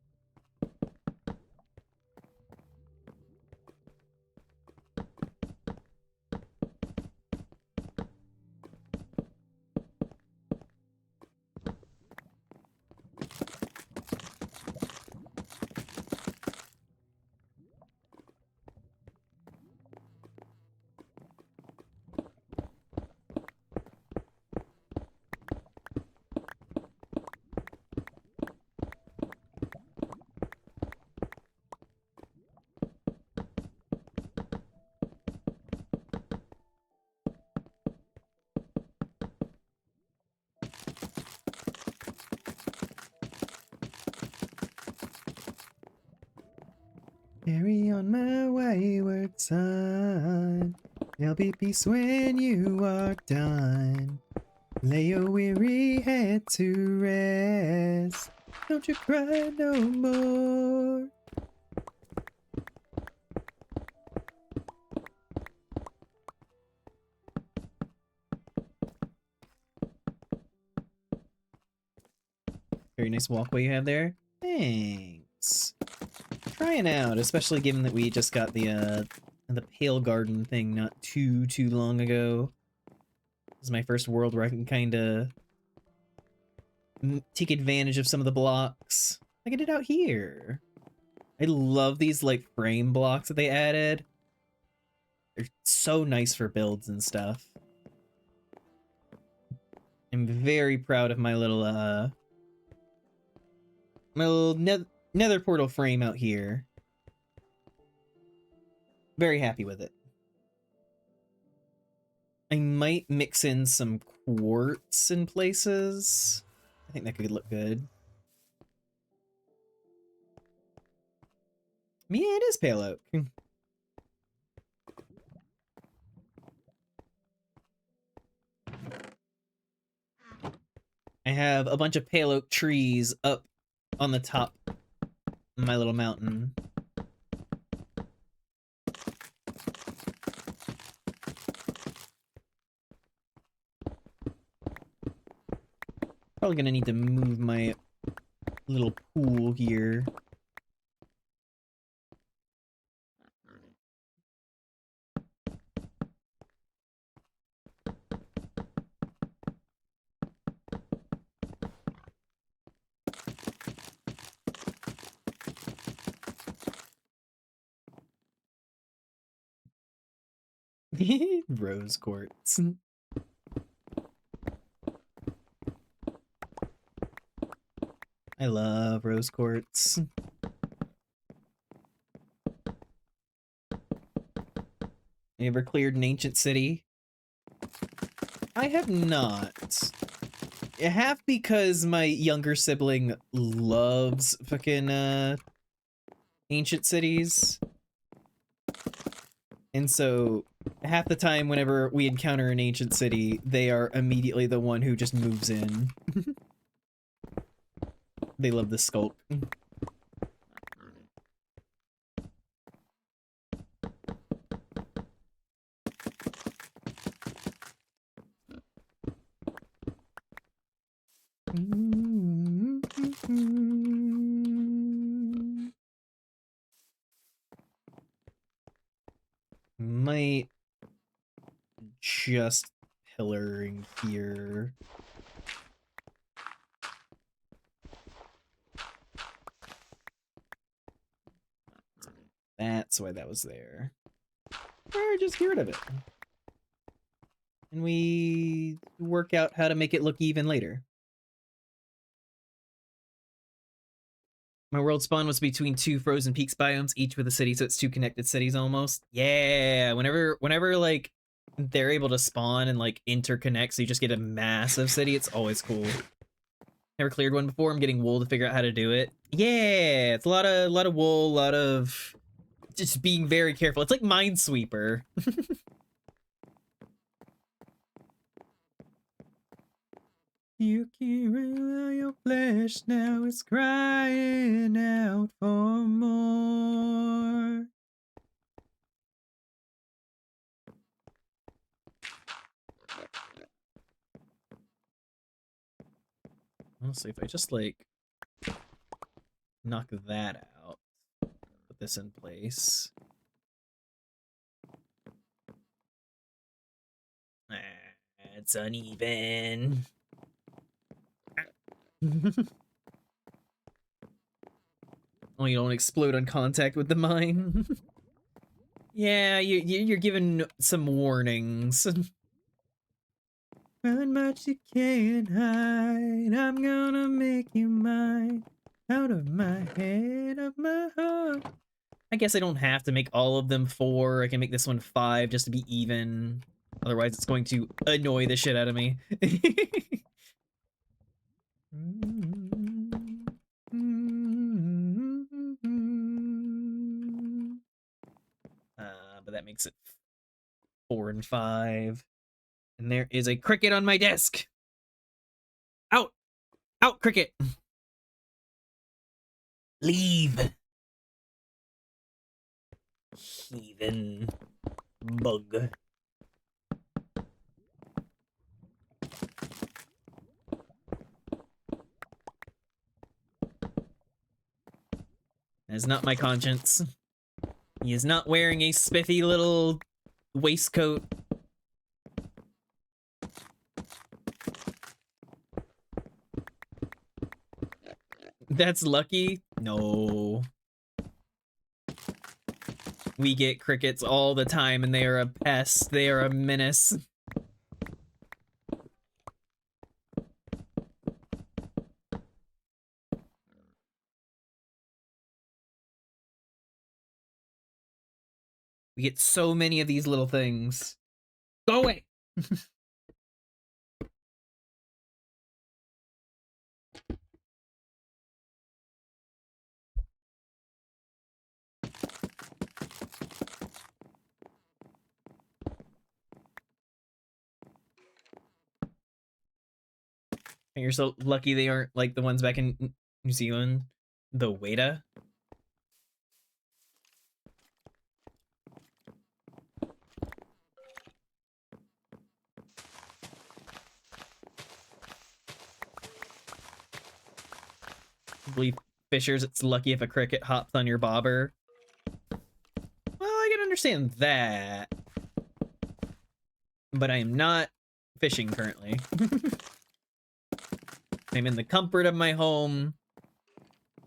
Carry on my wayward son, there'll be peace when you are done. Lay your weary head to rest, don't you cry no more. Very nice walkway you have there. Thanks. Trying out, especially given that we just got the Pale Garden thing not too long ago. This is my first world where I can kind of take advantage of some of the blocks. Like I did out here. I love these like frame blocks that they added. They're so nice for builds and stuff. I'm very proud of my little nether portal frame out here. Very happy with it. I might mix in some quartz in places. I think that could look good. Yeah, it is pale oak. I have a bunch of pale oak trees up on the top of my little mountain. Probably gonna need to move my little pool here. Rose quartz. I love rose quartz. You ever cleared an ancient city? I have not. Half because my younger sibling loves fucking ancient cities. And so half the time whenever we encounter an ancient city, they are immediately the one who just moves in. They love the skulk. Might just pillaring here. That's why that was there. Or just get rid of it. And we work out how to make it look even later. My world spawn was between two frozen peaks biomes, each with a city, so it's two connected cities almost. Yeah, whenever like they're able to spawn and like interconnect, so you just get a massive city. It's always cool. Never cleared one before. I'm getting wool to figure out how to do it. Yeah, it's a lot of wool, a lot of just being very careful. It's like Minesweeper. You can't rely your flesh now, it's crying out for more. Honestly, if I just like knock that out, put this in place. It's uneven. Oh, you don't explode on contact with the mine. Yeah, you're given some warnings. How much you can't hide, I'm gonna make you mine. Out of my head, of my heart. I guess I don't have to make all of them 4. I can make this one 5 just to be even. Otherwise, it's going to annoy the shit out of me. But that makes it 4 and 5. And there is a cricket on my desk. Out! Out, cricket! Leave! Heathen bug. That is not my conscience. He is not wearing a spiffy little waistcoat. That's lucky? No. We get crickets all the time and they are a pest. They are a menace. We get so many of these little things. Go away! And you're so lucky they aren't like the ones back in New Zealand. The Weta. I believe fishers, it's lucky if a cricket hops on your bobber. Well, I can understand that. But I am not fishing currently. I'm in the comfort of my home.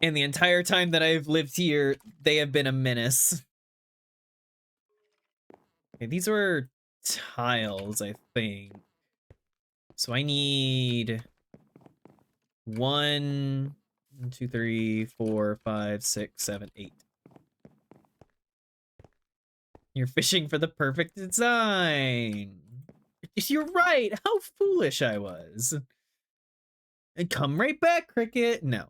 And the entire time that I've lived here, they have been a menace. Okay, these were tiles, I think. So I need 1, 2, 3, 4, 5, 6, 7, 8. You're fishing for the perfect design. You're right. How foolish I was. And come right back, Cricket. No.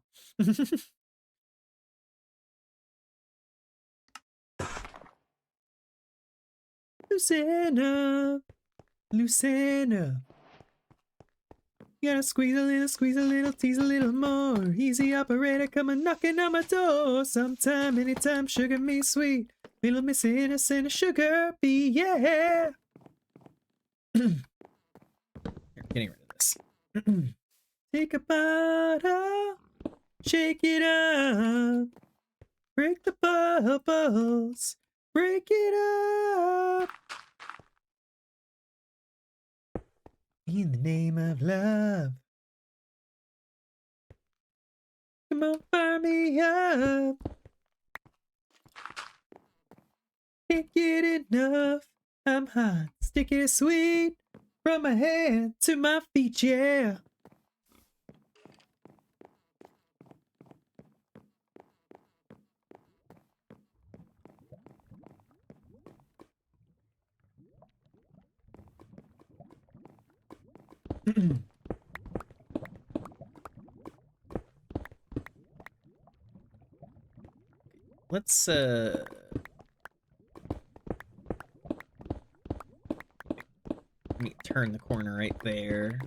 Loosen up. Loosen up. You gotta squeeze a little, tease a little more. Easy operator, come a knocking on my door. Sometime, anytime, sugar me sweet. Little miss innocent, a sugar bee, yeah. Here, getting rid of this. Take a bottle, shake it up, break the bubbles, break it up. In the name of love. Come on, fire me up. Can't get enough. I'm hot, sticky, sweet. From my head to my feet, yeah. Let's let me turn the corner right there.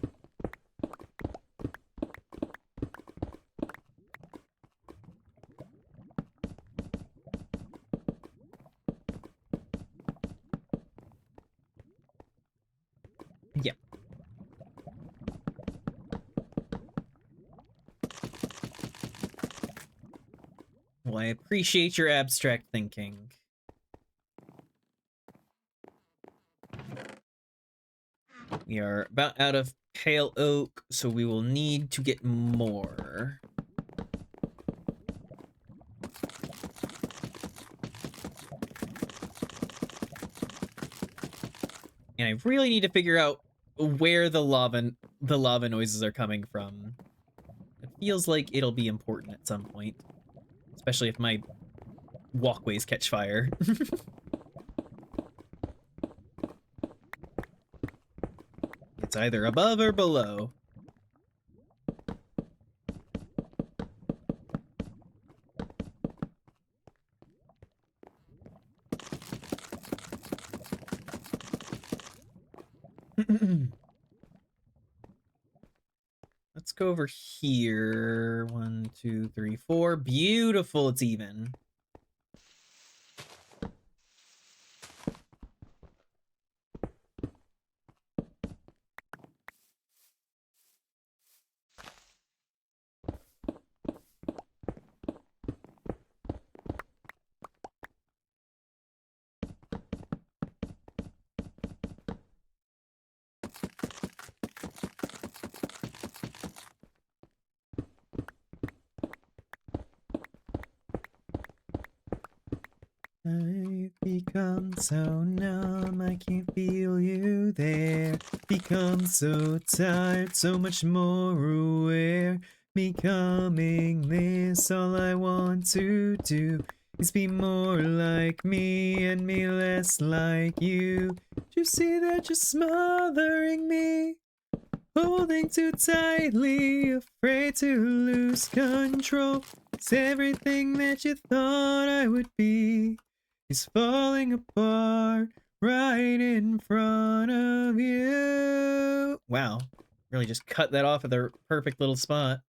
Yeah. Well, I appreciate your abstract thinking. We are about out of pale oak, so we will need to get more. And I really need to figure out where the lava noises are coming from. It feels like it'll be important at some point, especially if my walkways catch fire. It's either above or below. Let's go over here. 1, 2, 3, 4. Beautiful, it's even. I've become so numb, I can't feel you there. Become so tired, so much more aware. Becoming this, all I want to do is be more like me and me less like you. Do you see that you're smothering me? Holding too tightly, afraid to lose control. It's everything that you thought I would be is falling apart right in front of you. Wow, really just cut that off at the perfect little spot.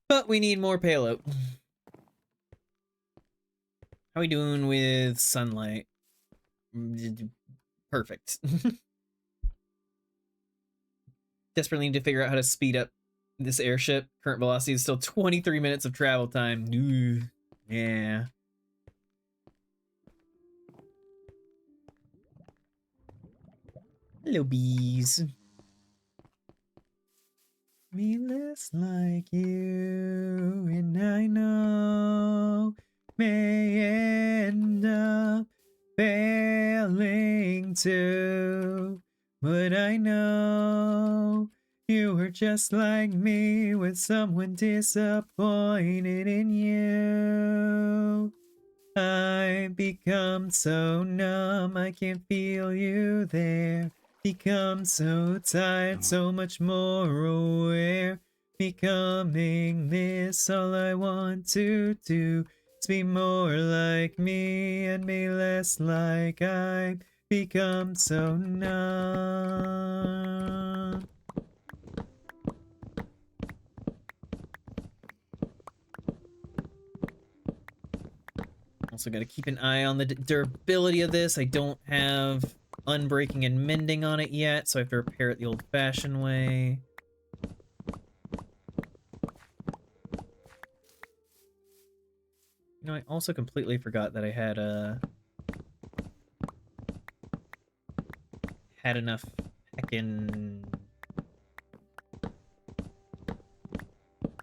But we need more payload. How we doing with sunlight? Perfect. Desperately need to figure out how to speed up this airship. Current velocity is still 23 minutes of travel time. Ooh, yeah. Hello, bees. Me less like you, and I know may end up failing to, but I know you were just like me with someone disappointed in you. I've become so numb, I can't feel you there. Become so tired, so much more aware. Becoming this, all I want to do is be more like me and be less like I've become so numb. Also got to keep an eye on the durability of this. I don't have unbreaking and mending on it yet, so I have to repair it the old-fashioned way. You know, I also completely forgot that I had enough heckin'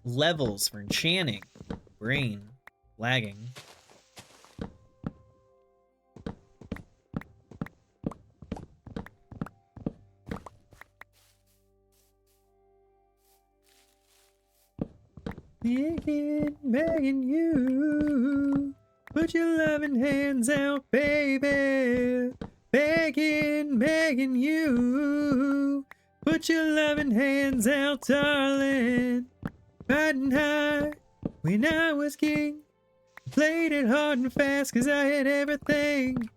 levels for enchanting. Brain lagging. Begging you, put your loving hands out, baby. Begging you, put your loving hands out, darling. Riding high when I was king, played it hard and fast 'cause I had everything.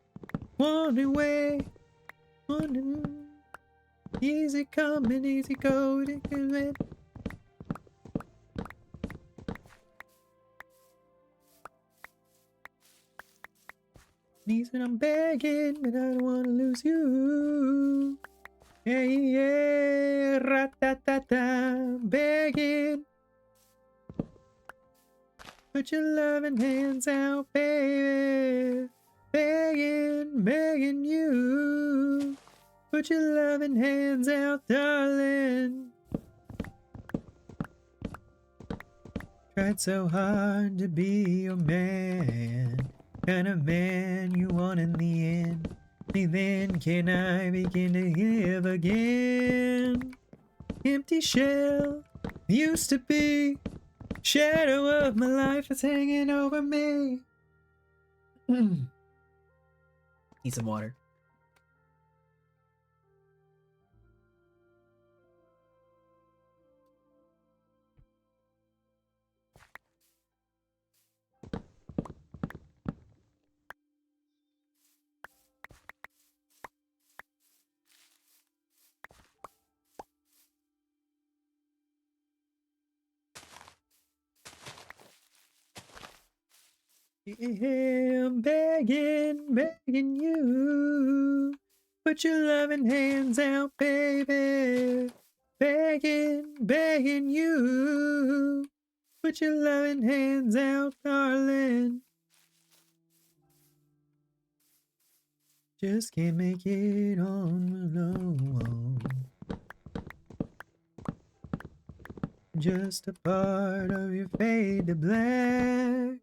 Wanted way, wanted easy coming, easy going. Knees and I'm begging, but I don't want to lose you. Yeah, yeah, ra-ta-ta-ta, begging. Put your loving hands out, baby. Begging you. Put your loving hands out, darling. Tried so hard to be your man. Kind of man you want in the end. Only then can I begin to live again. Empty shell used to be. Shadow of my life is hanging over me. Need some water. Yeah, I'm begging you. Put your loving hands out, baby. Begging you. Put your loving hands out, darling. Just can't make it on alone. Just a part of your fade to black.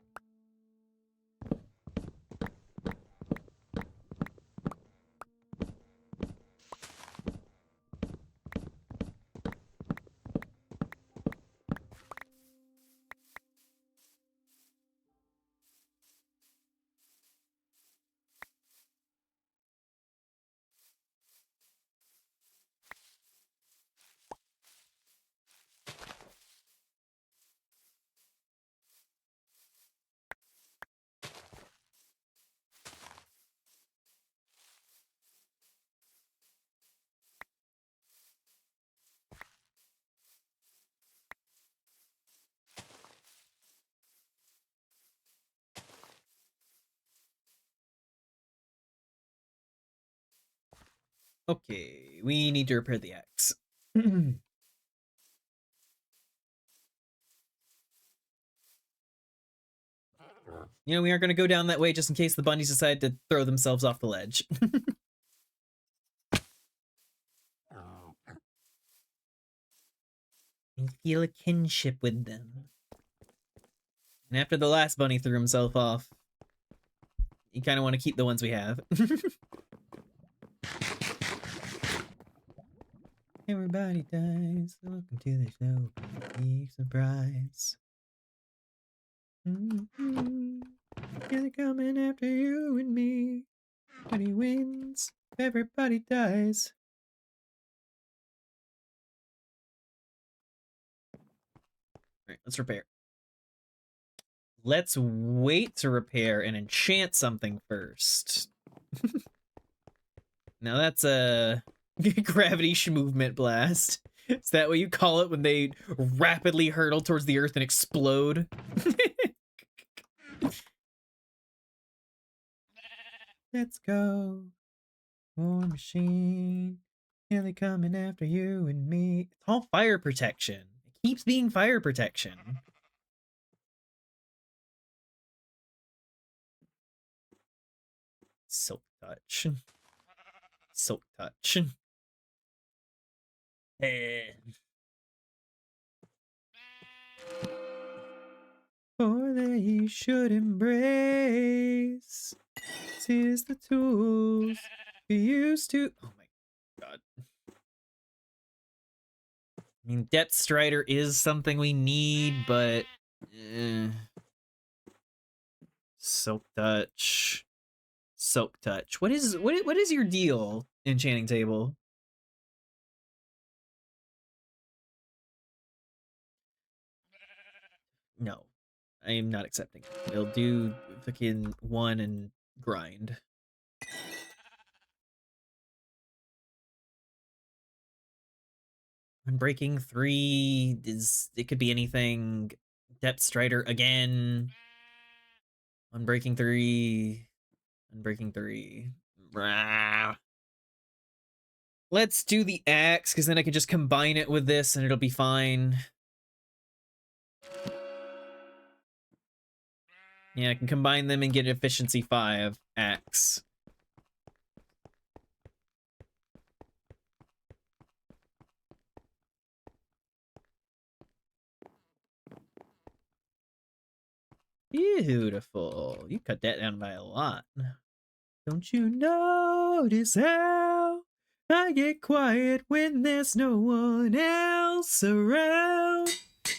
Okay, we need to repair the axe. You know, we aren't going to go down that way just in case the bunnies decide to throw themselves off the ledge. I feel a kinship with them. And after the last bunny threw himself off, you kind of want to keep the ones we have. Everybody dies. Welcome to the show. Big surprise. Yeah, they're coming after you and me. Everybody wins. Everybody dies. let's repair. Let's wait to repair and enchant something first. Now that's a gravity movement blast. Is that what you call it when they rapidly hurtle towards the earth and explode? Let's go. War machine. Yeah, they coming after you and me. It's all fire protection. It keeps being fire protection. Silk touch. Silk touch. For they should embrace. Tis the tools we used to. Oh my god. I mean, Depth Strider is something we need, but. Silk touch. Silk touch. What is your deal, enchanting table? No, I am not accepting. We'll do fucking one and grind. Unbreaking 3 is, it could be anything. Depth Strider again. Unbreaking 3. Unbreaking 3. Rah. Let's do the axe, because then I can just combine it with this and it'll be fine. Yeah, I can combine them and get efficiency 5 axe. Beautiful. You cut that down by a lot. Don't you notice how I get quiet when there's no one else around?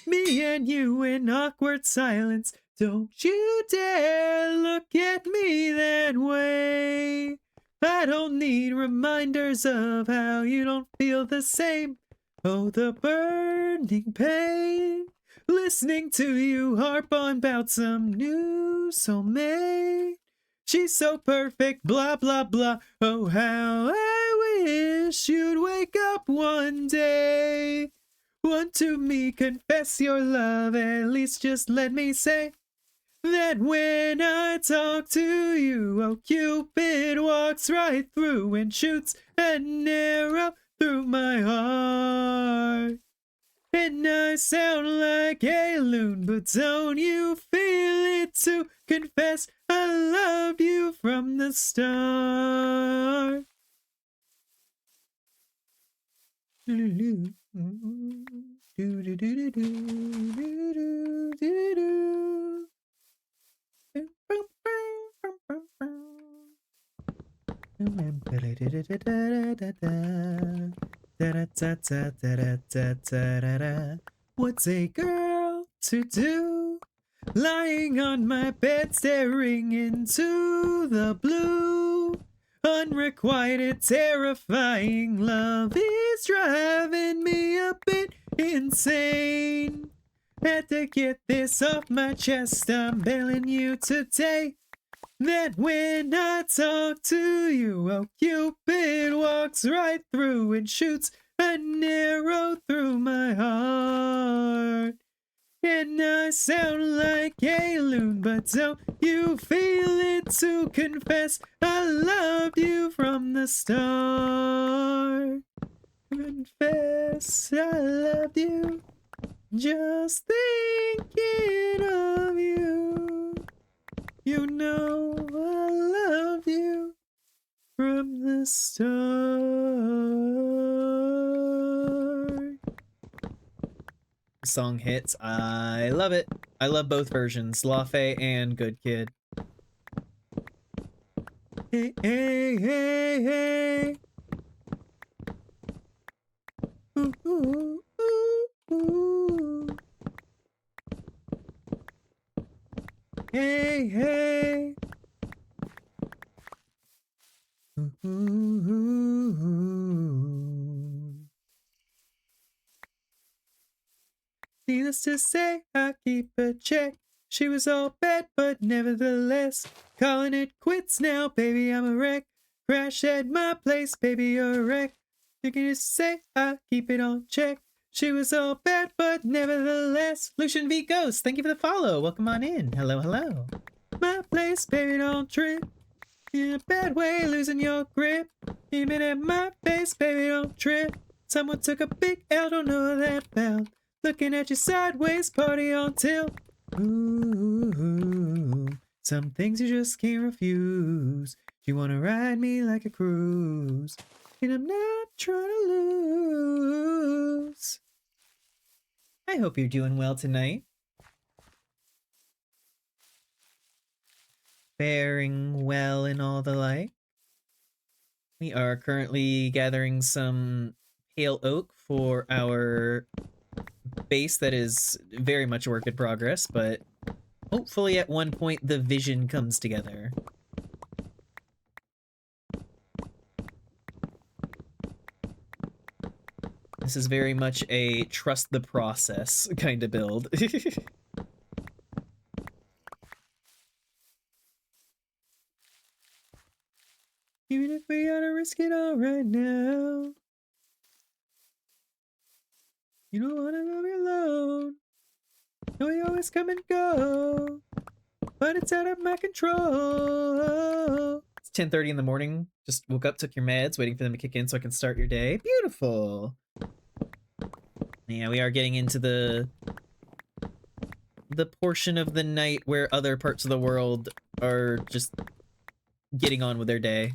Me and you in awkward silence. Don't you dare look at me that way. I don't need reminders of how you don't feel the same. Oh, the burning pain. Listening to you harp on about some new soulmate. She's so perfect, blah, blah, blah. Oh, how I wish you'd wake up one day. Want to me confess your love, at least just let me say that when I talk to you, oh, Cupid walks right through and shoots an arrow through my heart. And I sound like a loon, but don't you feel it too? Confess I loved you from the start. What's a girl to do? Lying on my bed, staring into the blue. Unrequited, terrifying love is driving me a bit insane. Had to get this off my chest, I'm bailing you today. That when I talk to you, oh, Cupid walks right through and shoots an arrow through my heart. And I sound like a loon, but don't you feel it to confess I loved you from the start. Confess I loved you, just thinking of you. You know I love you from the start. Song hits. I love it. I love both versions, Lafe and Good Kid. Hey, hey, hey, hey. Ooh, ooh, ooh, ooh. Hey, hey. Ooh, ooh, ooh. See Needless to say, I keep a check. She was all bad, but nevertheless, calling it quits now, baby, I'm a wreck. Crash at my place, baby, you're a wreck. You can just say I keep it on check. She was all bad, but nevertheless. Lucian V Ghost, thank you for the follow. Welcome on in. Hello, hello. My place, baby, don't trip. In a bad way, losing your grip. Even at my face, baby, don't trip. Someone took a big L, don't know what that felt. Looking at you sideways, party on tilt. Ooh, some things you just can't refuse. You wanna ride me like a cruise, and I'm not trying to lose. I hope you're doing well tonight. Faring well and all the like. We are currently gathering some pale oak for our base that is very much a work in progress, but hopefully at one point the vision comes together. This is very much a trust the process kind of build. Even if we gotta risk it all right now, you don't wanna go alone. No, you always come and go, but it's out of my control. It's 10:30 in the morning. Just woke up, took your meds, waiting for them to kick in so I can start your day. Beautiful. Yeah, we are getting into the portion of the night where other parts of the world are just getting on with their day.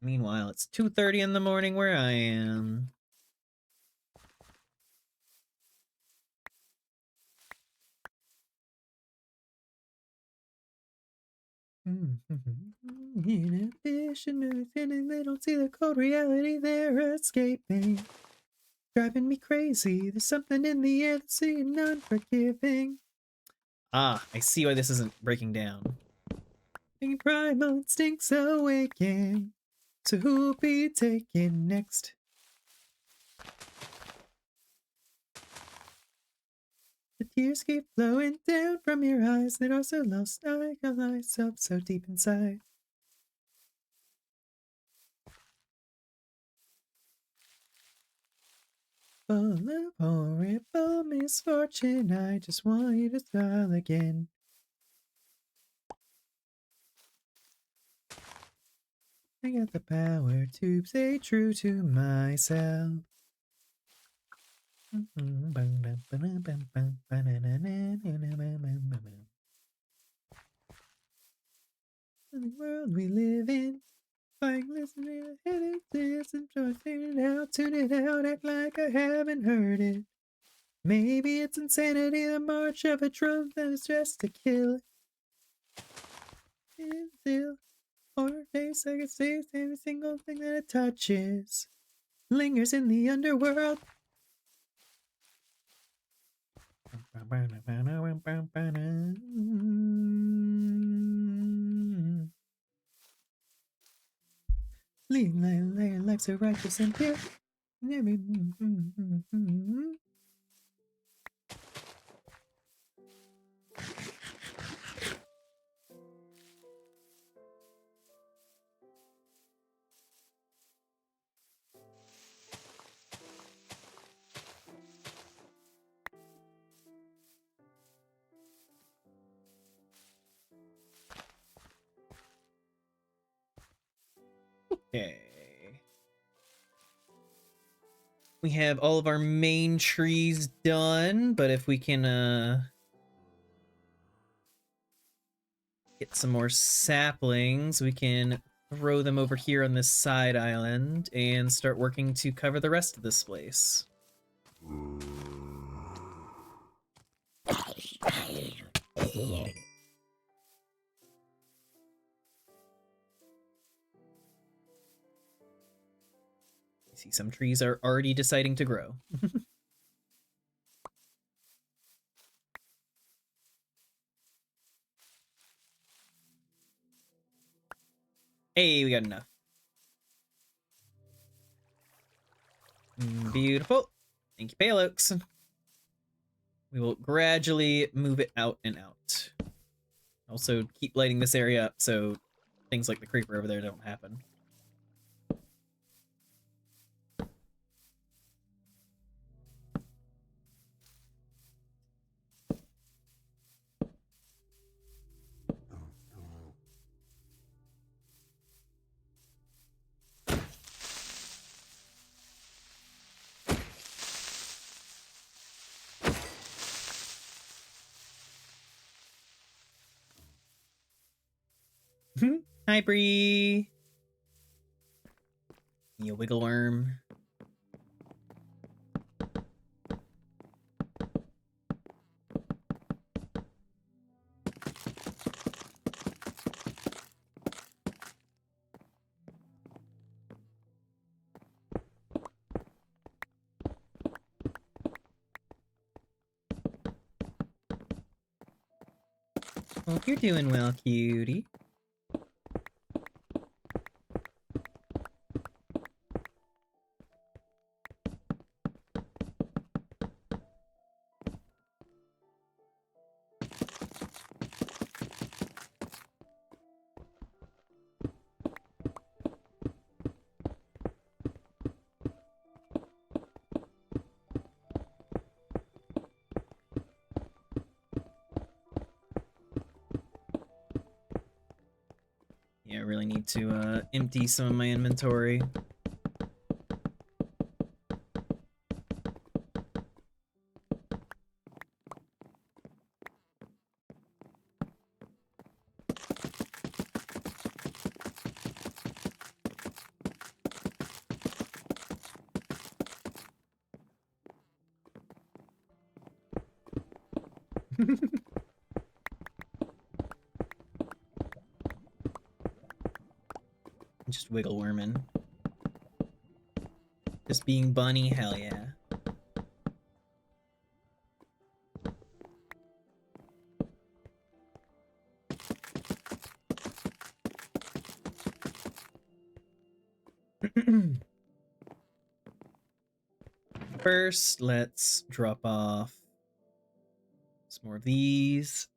Meanwhile, it's 2:30 in the morning where I am. Inhibition, they don't see the cold reality they're escaping. Driving me crazy. There's something in the air that's seeming unforgiving. Ah, I see why this isn't breaking down. Making primal instincts awaken. So who'll be taken next? The tears keep flowing down from your eyes that are so lost. I got myself so deep inside. Full of horrible misfortune, I just want you to smile again. I got the power to stay true to myself. In the world we live in, like listening to hit it, this, enjoy figuring it out, tune it out, act like I haven't heard it. Maybe it's insanity, the march of a drum that is just to kill it. And still, or face I can see every single thing that it touches lingers in the underworld. Leading life so righteous and pure. Okay. We have all of our main trees done, but if we can get some more saplings, we can throw them over here on this side island and start working to cover the rest of this place. See, some trees are already deciding to grow. Hey, we got enough. Beautiful. Thank you, Palux. We will gradually move it out and out. Also, keep lighting this area up so things like the creeper over there don't happen. Hi, Bree. You wiggle worm. Hope you're doing well, cutie. Yeah, I really need to empty some of my inventory. Just wiggle worming. Just being bunny, hell yeah. First, let's drop off some more of these.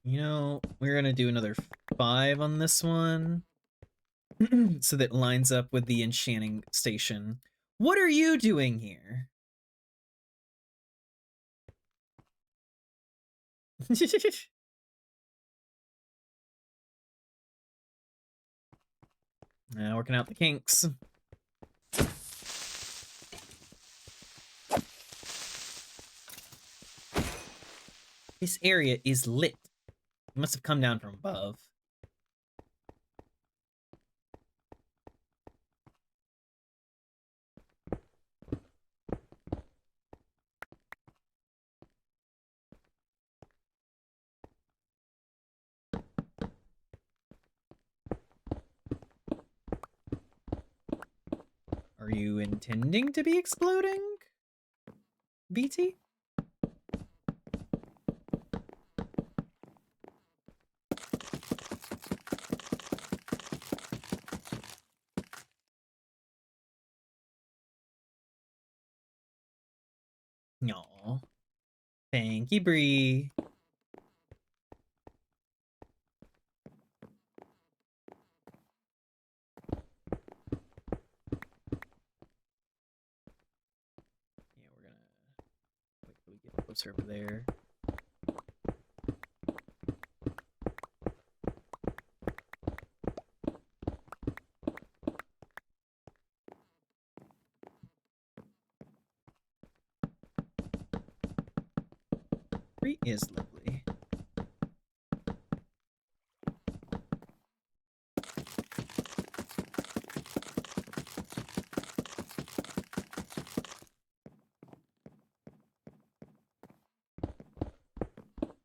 You know, we're gonna do another 5 on this one. So that lines up with the enchanting station. What are you doing here? Working out the kinks. This area is lit. It must have come down from above. Are you intending to be exploding, BT? Aw. Thank you, Bree. Closer over there. Tree is lovely.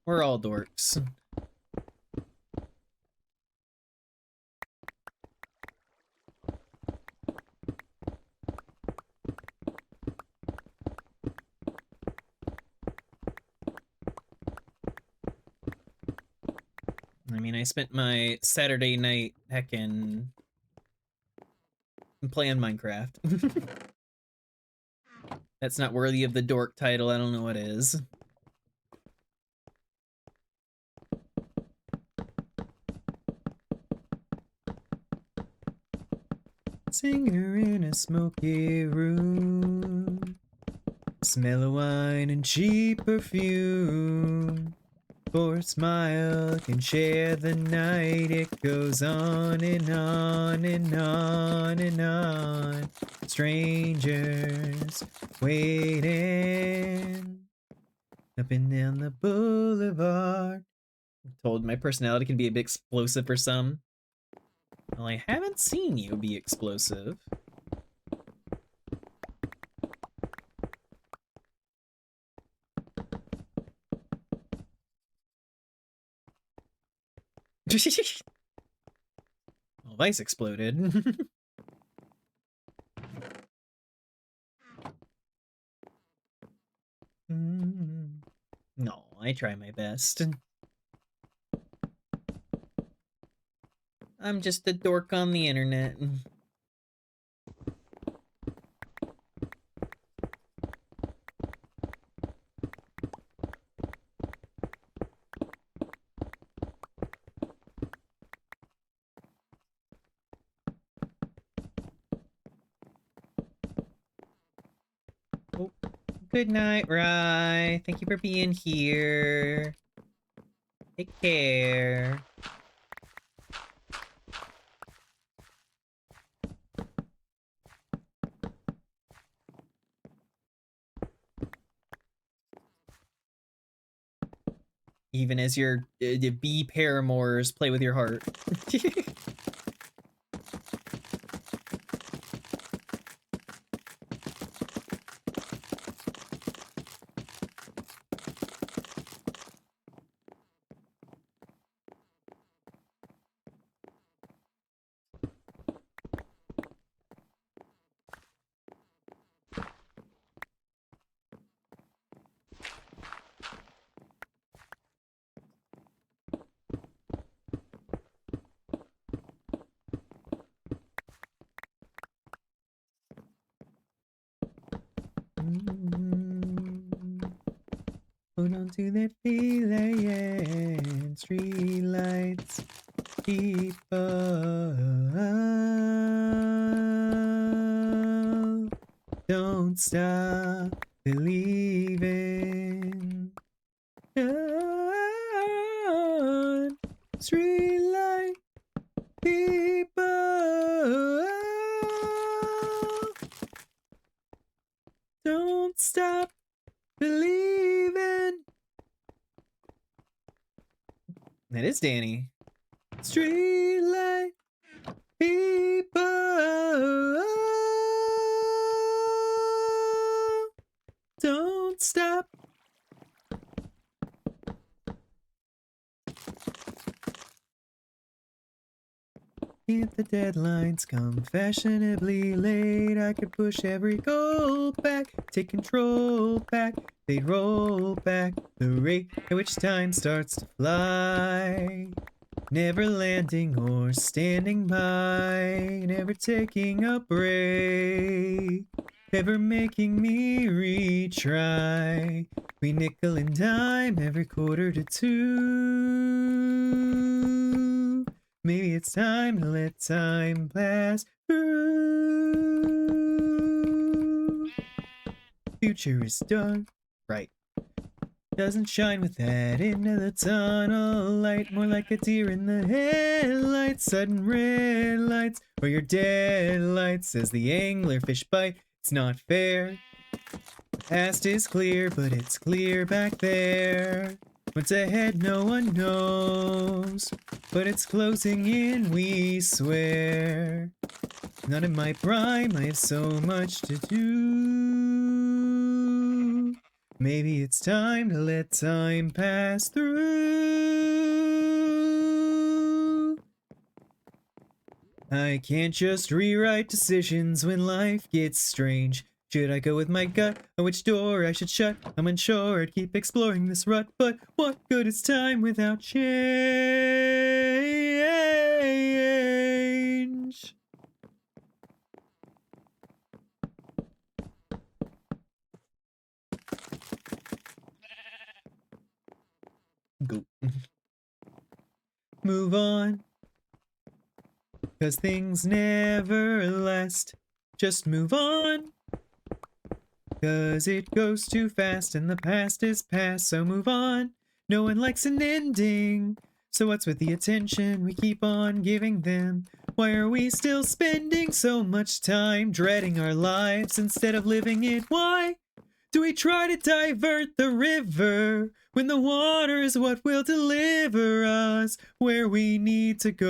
We're all dorks. I mean, I spent my Saturday night heckin' playing Minecraft. That's not worthy of the dork title. I don't know what is. Singer in a smoky room, smell of wine and cheap perfume. For a smile can share the night. It goes on and on and on and on. Strangers waiting up and down the boulevard. I'm told my personality can be a bit explosive for some. Well, I haven't seen you be explosive. Well, Vice exploded. No, I try my best. I'm just a dork on the internet. Oh, good night, Rye. Thank you for being here. Take care. Even as your bee paramours play with your heart. Hold on to that feeling, street lights, people. Don't stop believing. On street light, people. Don't stop believing. That is Danny. Streetlight people. Don't stop. If the deadlines come fashionably late, I could push every goal back, take control back, they'd roll back the rate at which time starts to fly. Never landing or standing by, never taking a break, never making me retry. We nickel and dime every quarter to two. Maybe it's time to let time pass through. Future is dark, right? Doesn't shine with that into the tunnel light, more like a deer in the headlights. Sudden red lights, or your dead lights. Says the angler, fish bite, it's not fair. Past is clear, but it's clear back there. What's ahead, no one knows, but it's closing in, we swear. Not in my prime, I have so much to do. Maybe it's time to let time pass through. I can't just rewrite decisions when life gets strange. Should I go with my gut, or which door I should shut? I'm unsure, I'd keep exploring this rut, but what good is time without change? Go. Move on, 'cause things never last. Just move on, 'cause it goes too fast and the past is past, so move on. No one likes an ending, so what's with the attention we keep on giving them? Why are we still spending so much time dreading our lives instead of living it? Why do we try to divert the river when the water is what will deliver us where we need to go?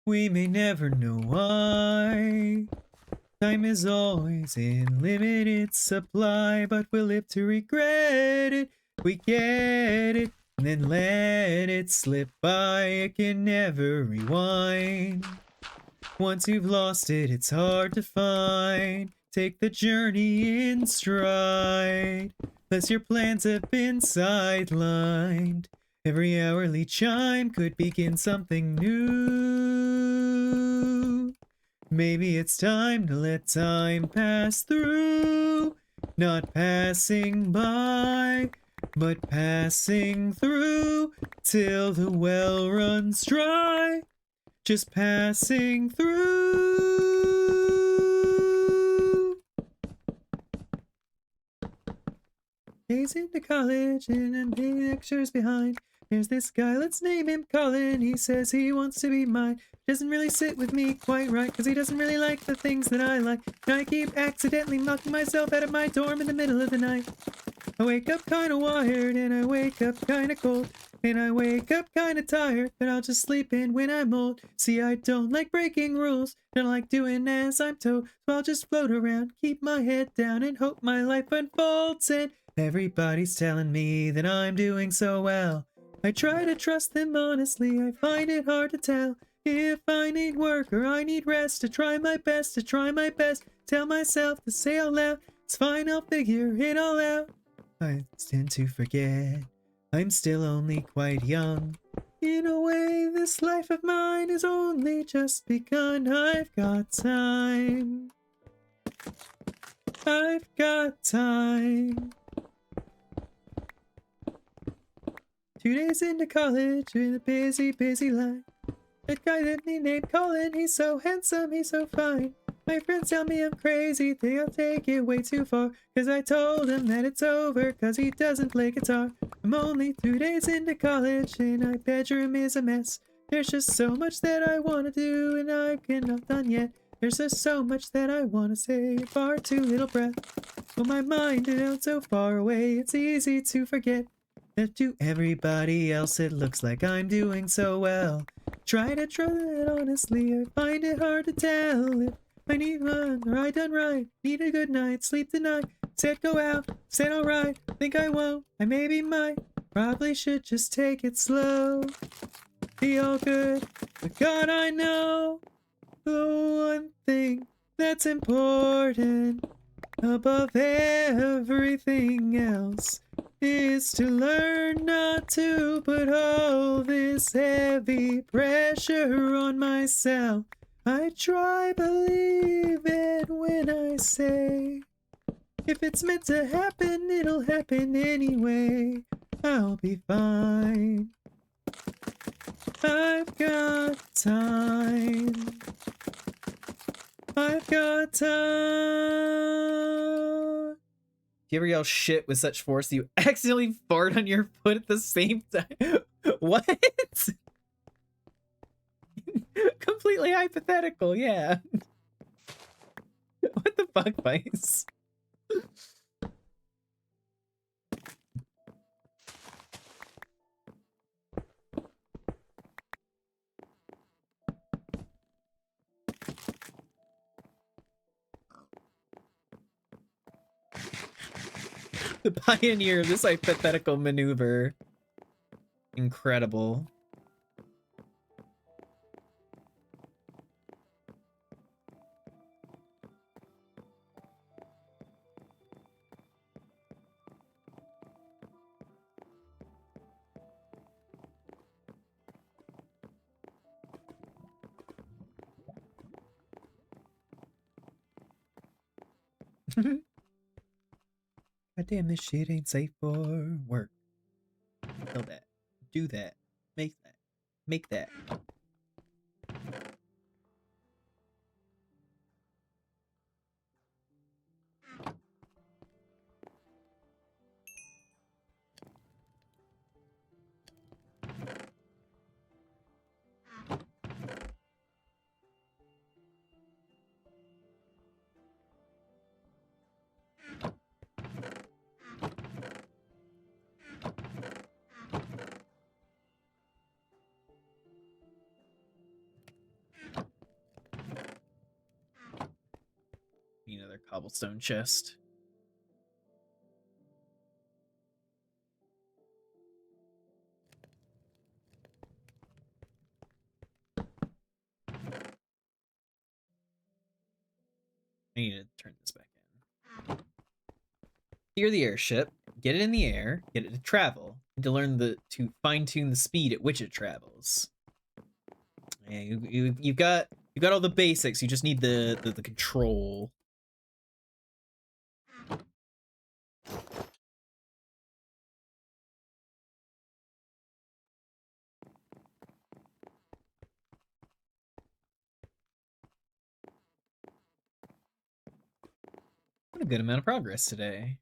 We may never know why. Time is always in limited supply, but we'll live to regret it. We get it, and then let it slip by. It can never rewind. Once you've lost it, it's hard to find. Take the journey in stride, lest your plans have been sidelined. Every hourly chime could begin something new. Maybe it's time to let time pass through. Not passing by, but passing through till the well runs dry. Just passing through. Days into college and I'm paying lectures behind. There's this guy, let's name him Colin. He says he wants to be mine. Doesn't really sit with me quite right, 'cause he doesn't really like the things that I like. And I keep accidentally knocking myself out of my dorm in the middle of the night. I wake up kinda wired, and I wake up kinda cold. And I wake up kinda tired, but I'll just sleep in when I'm old. See, I don't like breaking rules, don't like doing as I'm told. So I'll just float around, keep my head down, and hope my life unfolds. And everybody's telling me that I'm doing so well. I try to trust them honestly, I find it hard to tell if I need work or I need rest. To try my best, to try my best. Tell myself to say out loud, it's fine, I'll figure it all out. I tend to forget I'm still only quite young. In a way, this life of mine is only just begun. I've got time. I've got time. 2 days into college with a busy, busy life. That guy that they named Colin, he's so handsome, he's so fine. My friends tell me I'm crazy, they'll take it way too far. 'Cause I told him that it's over, 'cause he doesn't play guitar. I'm only 2 days into college and my bedroom is a mess. There's just so much that I want to do and I've not done yet. There's just so much that I want to say, far too little breath. But my mind is out so far away, it's easy to forget that to everybody else it looks like I'm doing so well. Try to trust it honestly, I find it hard to tell if I need one or I done right. Need a good night, sleep tonight. Said go out, said alright. Think I won't, I maybe might. Probably should just take it slow. Be all good, but God I know the one thing that's important above everything else is to learn not to put all this heavy pressure on myself. I try believe it when I say if it's meant to happen, it'll happen anyway. I'll be fine. I've got time. I've got time. you ever yell shit with such force that you accidentally fart on your foot at the same time? What? Completely hypothetical, yeah. What the fuck, Vice? The pioneer of this hypothetical maneuver. Incredible. God damn, this shit ain't safe for work. Kill that. Do that. Make that. Make that. Another cobblestone chest. I need to turn this back in. Steer the airship, get it in the air, get it to travel, and to learn to fine-tune the speed at which it travels. Yeah, you've got all the basics. You just need the control. What a good amount of progress today.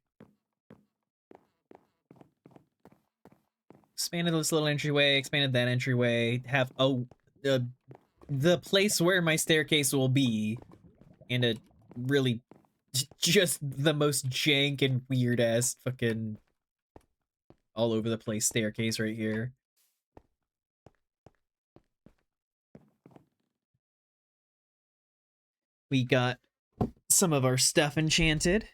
Expanded this little entryway, expanded that entryway, have the place where my staircase will be, and a really just the most jank and weird ass fucking all over the place staircase right here. We got some of our stuff enchanted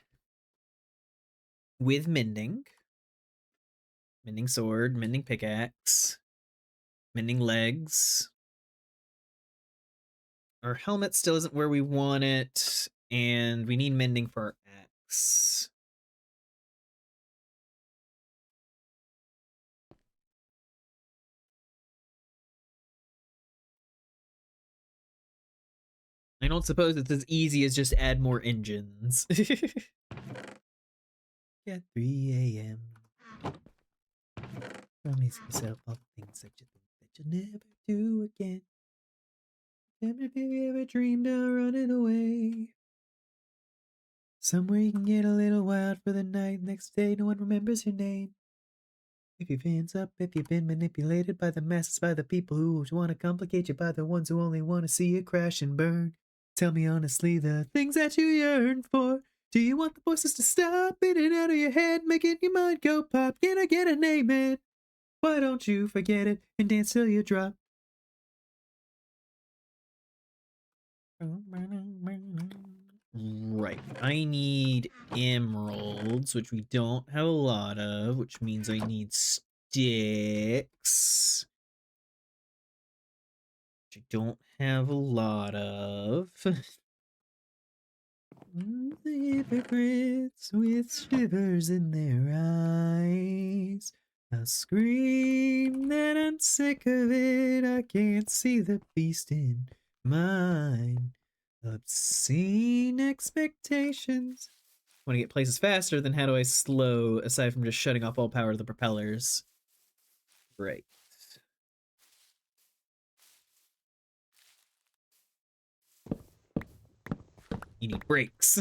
with mending. Mending sword, mending pickaxe, mending legs. Our helmet still isn't where we want it, and we need mending for our axe. I don't suppose it's as easy as just add more engines. Yeah, 3 a.m. Promise yourself all the things that you think that you'll never do again. Never have you ever dreamed of running away? Somewhere you can get a little wild for the night. Next day, no one remembers your name. If your hands up, if you've been manipulated by the masses, by the people who want to complicate you, by the ones who only want to see you crash and burn. Tell me honestly the things that you yearn for. Do you want the voices to stop in and out of your head, making your mind go pop? Can I get an amen? Why don't you forget it and dance till you drop? Right. I need emeralds, which we don't have a lot of, which means I need sticks, which I don't have a lot of. The hypocrites with shivers in their eyes. I'll scream that I'm sick of it. I can't see the beast in mine. Obscene expectations. Want to get places faster, then how do I slow, aside from just shutting off all power to the propellers? Right. You need brakes.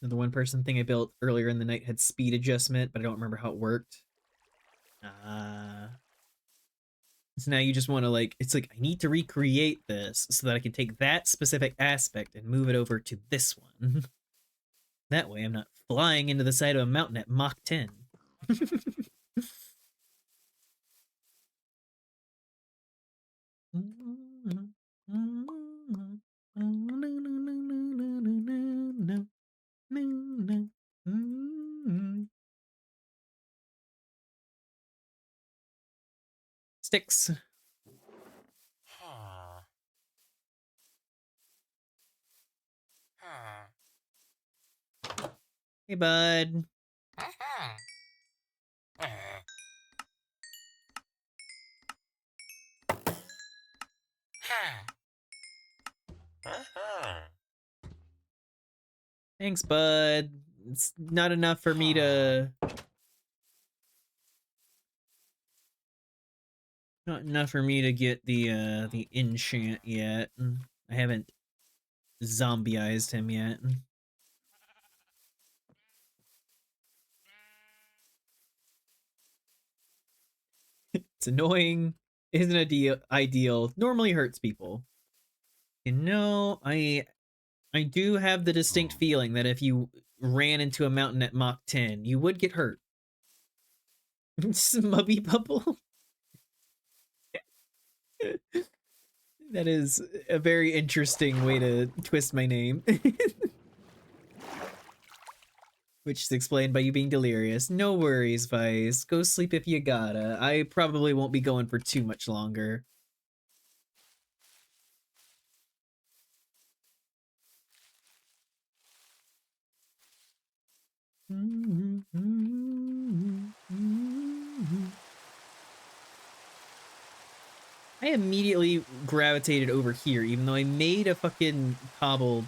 The one person thing I built earlier in the night had speed adjustment, but I don't remember how it worked. So now you just want to like, it's like, I need to recreate this so that I can take that specific aspect and move it over to this one. That way I'm not flying into the side of a mountain at Mach 10. Sticks. Hey, bud. Thanks, bud. It's not enough for me to... Not enough for me to get the enchant yet. I haven't zombieized him yet. It's annoying. Isn't ideal. Normally hurts people. You know, I do have the distinct feeling that if you ran into a mountain at Mach 10, you would get hurt. Smubby Bubble? That is a very interesting way to twist my name. Which is explained by you being delirious. No worries, Vice. Go sleep if you gotta. I probably won't be going for too much longer. I immediately gravitated over here, even though I made a fucking cobbled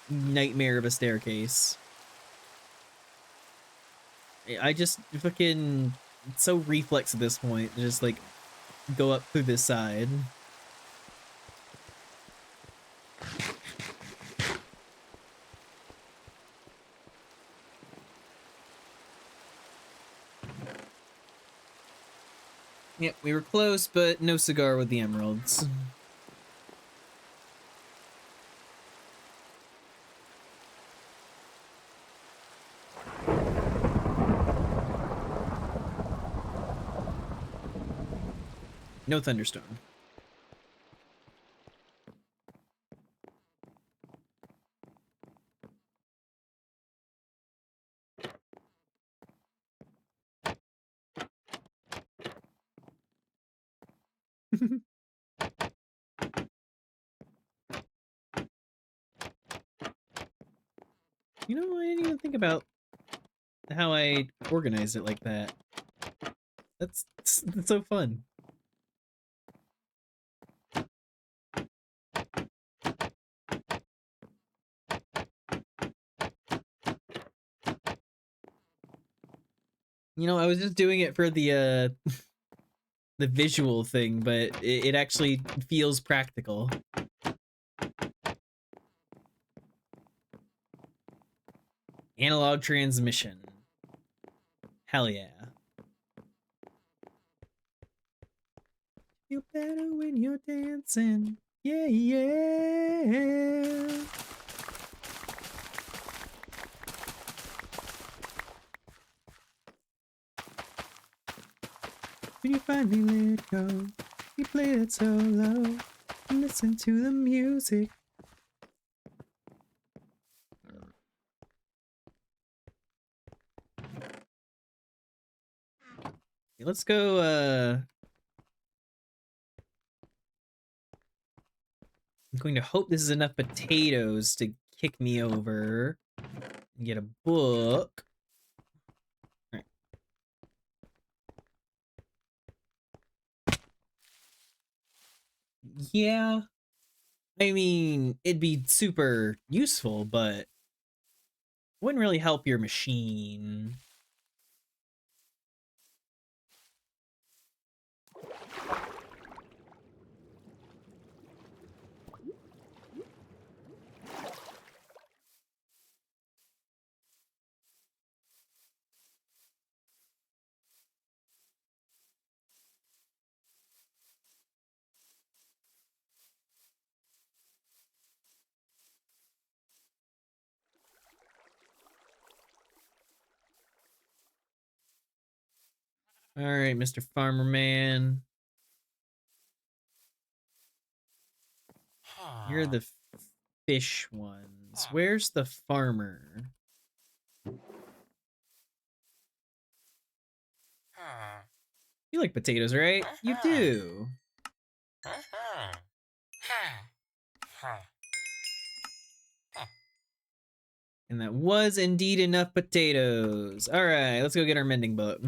nightmare of a staircase. I just fucking... It's so reflex at this point to just, like, go up through this side. Yep, we were close, but no cigar with the emeralds. No thunderstorm. You know, I didn't even think about how I organized it like that. That's so fun. You know, I was just doing it for the the visual thing, but it actually feels practical. Analog transmission. Hell yeah. Feel better when you're dancing. Yeah, yeah. When you finally let go, you play it so low. And listen to the music. Let's go, I'm going to hope this is enough potatoes to kick me over. And get a book. All right. Yeah. I mean, it'd be super useful, but wouldn't really help your machine. All right, Mr. Farmer Man. You're the fish ones. Where's the farmer? You like potatoes, right? You do. And that was indeed enough potatoes. All right, let's go get our mending book.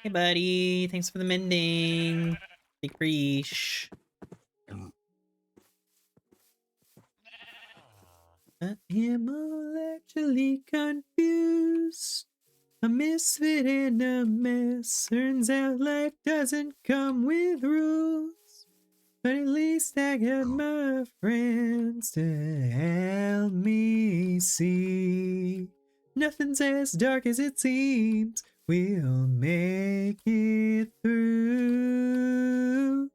Hey, buddy. Thanks for the mending. Big preach. I am actually confused. A misfit and a mess. Turns out life doesn't come with rules. But at least I got my friends to help me see. Nothing's as dark as it seems. We'll make it through.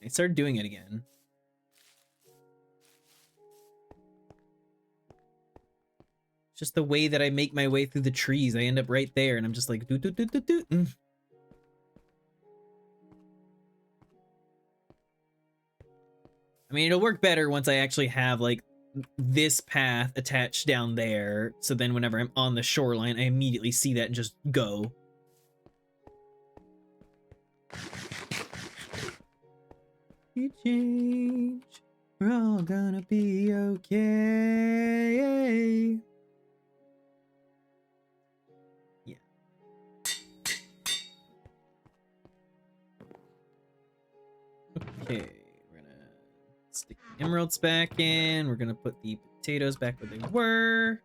I started doing it again. It's just the way that I make my way through the trees. I end up right there, and I'm just like, doot, doot, doot, doot, doot. I mean, it'll work better once I actually have, like, this path attached down there. So then whenever I'm on the shoreline, I immediately see that and just go. You change, we're all gonna be okay. Yeah. Okay, we're gonna stick the emeralds back in. We're gonna put the potatoes back where they were.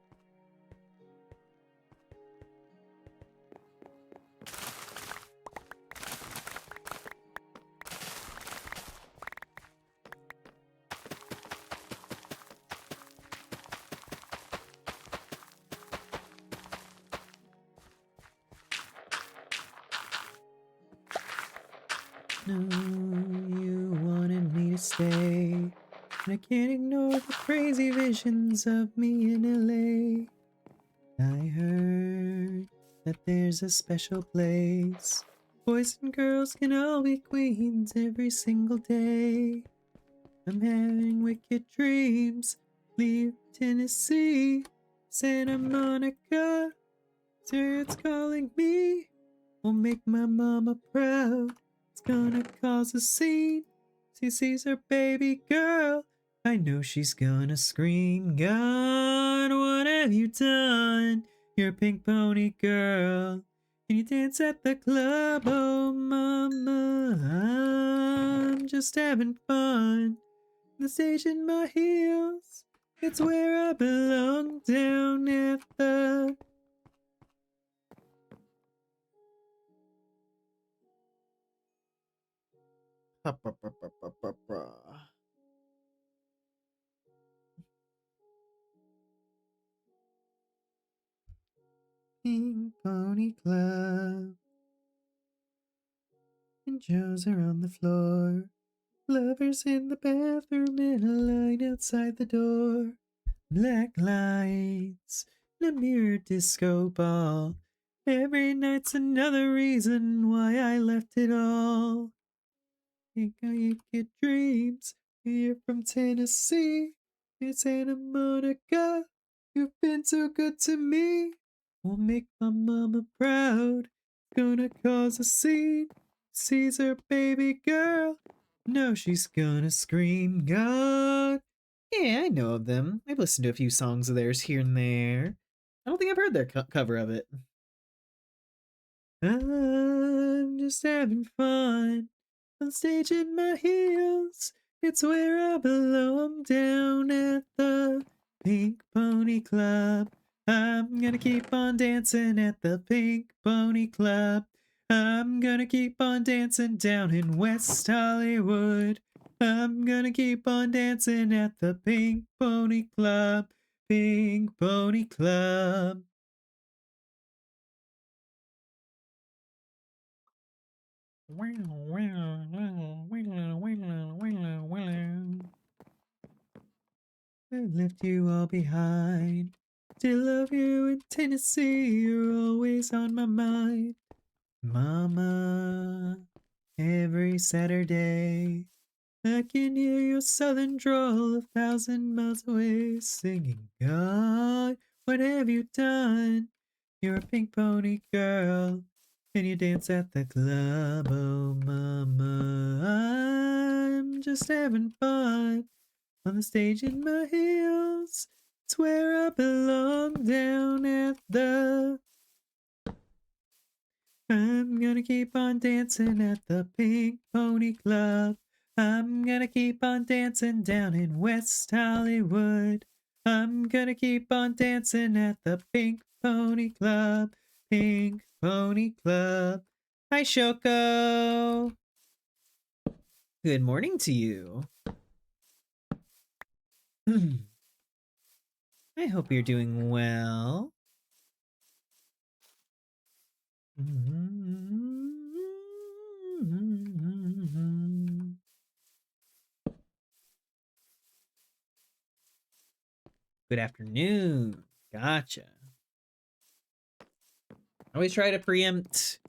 No, you wanted me to stay, and I can't ignore the crazy visions of me in LA. I heard that there's a special place. Boys and girls can all be queens every single day. I'm having wicked dreams. Leave Tennessee, Santa Monica. Sir, it's calling me. Will make my mama proud. It's gonna cause a scene. She sees her baby girl. I know she's gonna scream, God, what have you done? You're a pink pony girl. Can you dance at the club? Oh, mama, I'm just having fun. The stage in my heels. It's where I belong, down at the... Pink Pony Club. And Joes are on the floor. Lovers in the bathroom in a line outside the door. Black lights, and a mirror disco ball. Every night's another reason why I left it all. Think you get dreams. You're from Tennessee. It's Santa Monica. You've been so good to me. Will make my mama proud. Gonna cause a scene. Sees her baby girl. No, she's gonna scream, God. Yeah, I know of them. I've listened to a few songs of theirs here and there. I don't think I've heard their cover of it. I'm just having fun on stage in my heels. It's where I belong down at the Pink Pony Club. I'm gonna keep on dancing at the Pink Pony Club. I'm gonna keep on dancing down in West Hollywood. I'm gonna keep on dancing at the Pink Pony Club. Pink Pony Club. I left you all behind. Still love you in Tennessee, you're always on my mind. Mama, every Saturday, I can hear your southern drawl 1,000 miles away, singing, God, what have you done? You're a pink pony girl, and you dance at the club, oh mama, I'm just having fun. On the stage in my heels, it's where I belong down at the. I'm gonna keep on dancing at the Pink Pony Club. I'm gonna keep on dancing down in West Hollywood. I'm gonna keep on dancing at the Pink Pony Club. Pink Pony Club. Hi, Shoko. Good morning to you. I hope you're doing well. Good afternoon. Gotcha. I always try to preempt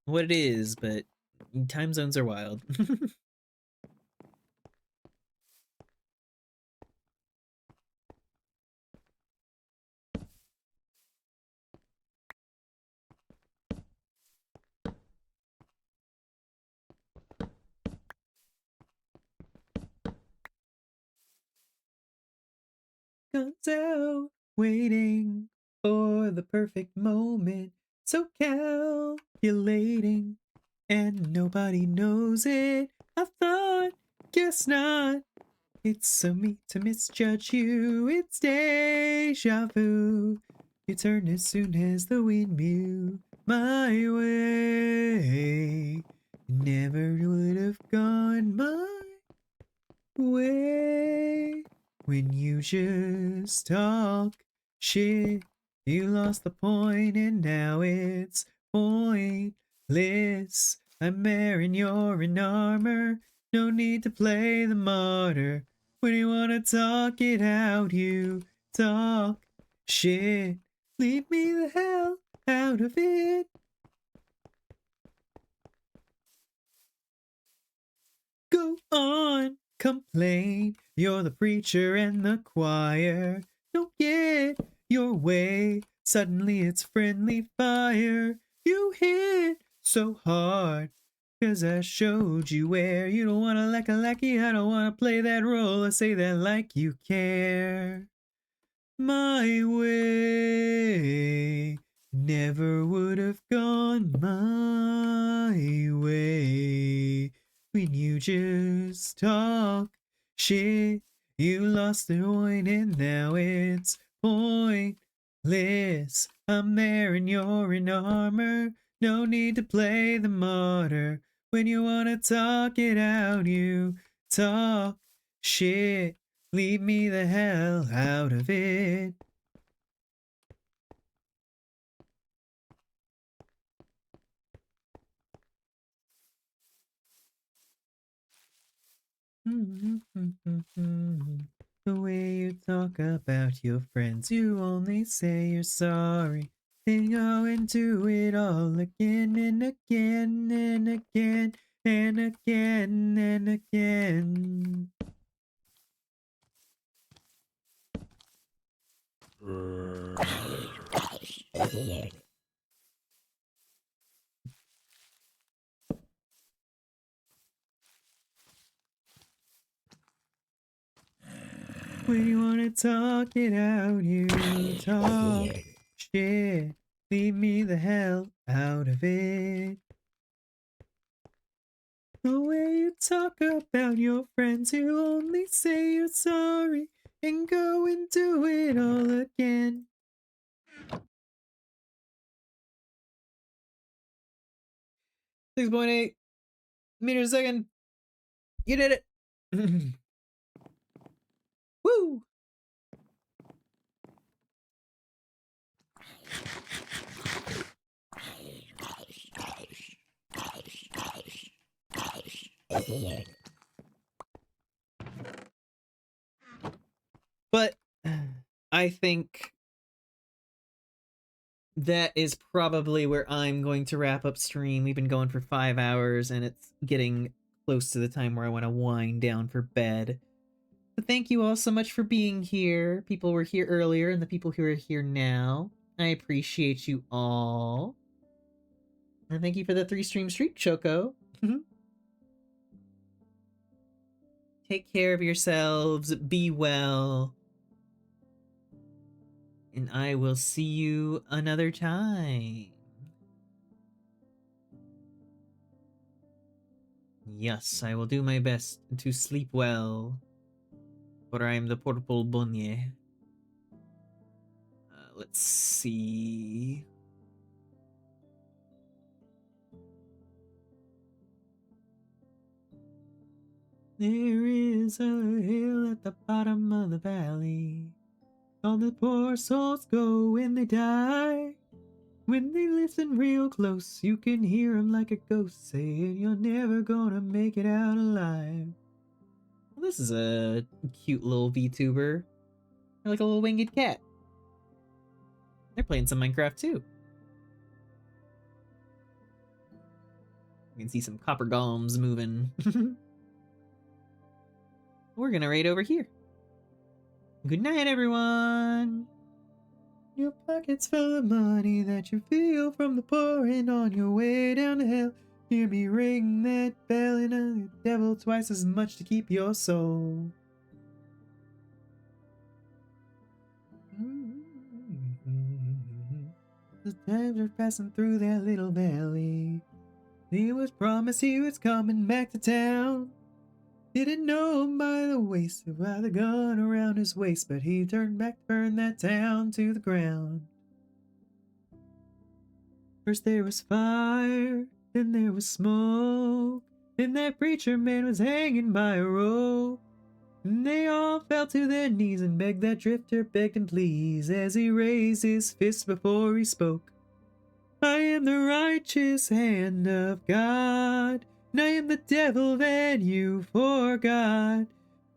what it is, but time zones are wild. Comes out waiting for the perfect moment, so calculating, and nobody knows it. I thought, guess not. It's so me to misjudge you. It's deja vu. You turn as soon as the wind blew my way. Never would have gone my way. When you just talk shit, you lost the point and now it's pointless. I'm Aaron, you're in armor. No need to play the martyr. When you wanna talk it out, you talk shit. Leave me the hell out of it. Go on, complain. You're the preacher and the choir. Don't get your way. Suddenly it's friendly fire. You hit so hard. 'Cause I showed you where. You don't wanna like a lackey. I don't wanna play that role. I say that like you care. My way never would have gone my way. When you just talk shit, you lost the point and now it's pointless. I'm there and you're in armor. No need to play the martyr. When you wanna talk it out, you talk shit. Leave me the hell out of it. The way you talk about your friends, you only say you're sorry. Then go and do it all again and again and again and again and again. When you wanna talk it out, you talk shit. Leave me the hell out of it. The way you talk about your friends who only say you're sorry and go and do it all again. .8 meters a second. You did it. Woo! But I think that is probably where I'm going to wrap up stream. We've been going for 5 hours and it's getting close to the time where I want to wind down for bed. But thank you all so much for being here. People were here earlier and the people who are here now. I appreciate you all. And thank you for the 3-stream streak, Choco. Take care of yourselves. Be well. And I will see you another time. Yes, I will do my best to sleep well. For I am the purple bunny. Let's see. There is a hill at the bottom of the valley. All the poor souls go when they die. When they listen real close, you can hear 'em like a ghost saying you're never gonna make it out alive. Well, this is a cute little VTuber. They're like a little winged cat. They're playing some Minecraft too. You can see some copper golems moving. We're gonna raid over here. Good night, everyone! Your pocket's full of money that you feel from the pouring on your way down to hell. Hear me ring that bell and the devil twice as much to keep your soul. The times are passing through that little valley. He was promised he was coming back to town. Didn't know him by the waist, by the gun around his waist, but he turned back to burn that town to the ground. First there was fire, then there was smoke, then that preacher man was hanging by a rope. And they all fell to their knees and begged that drifter, begged him please, as he raised his fist before he spoke. I am the righteous hand of God, and I am the devil that you forgot.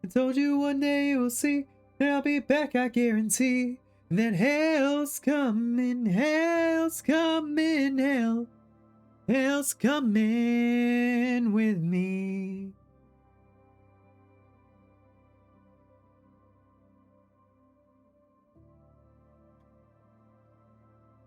I told you one day you will see that I'll be back, I guarantee. And that hell's coming, hell's coming, hell's coming with me.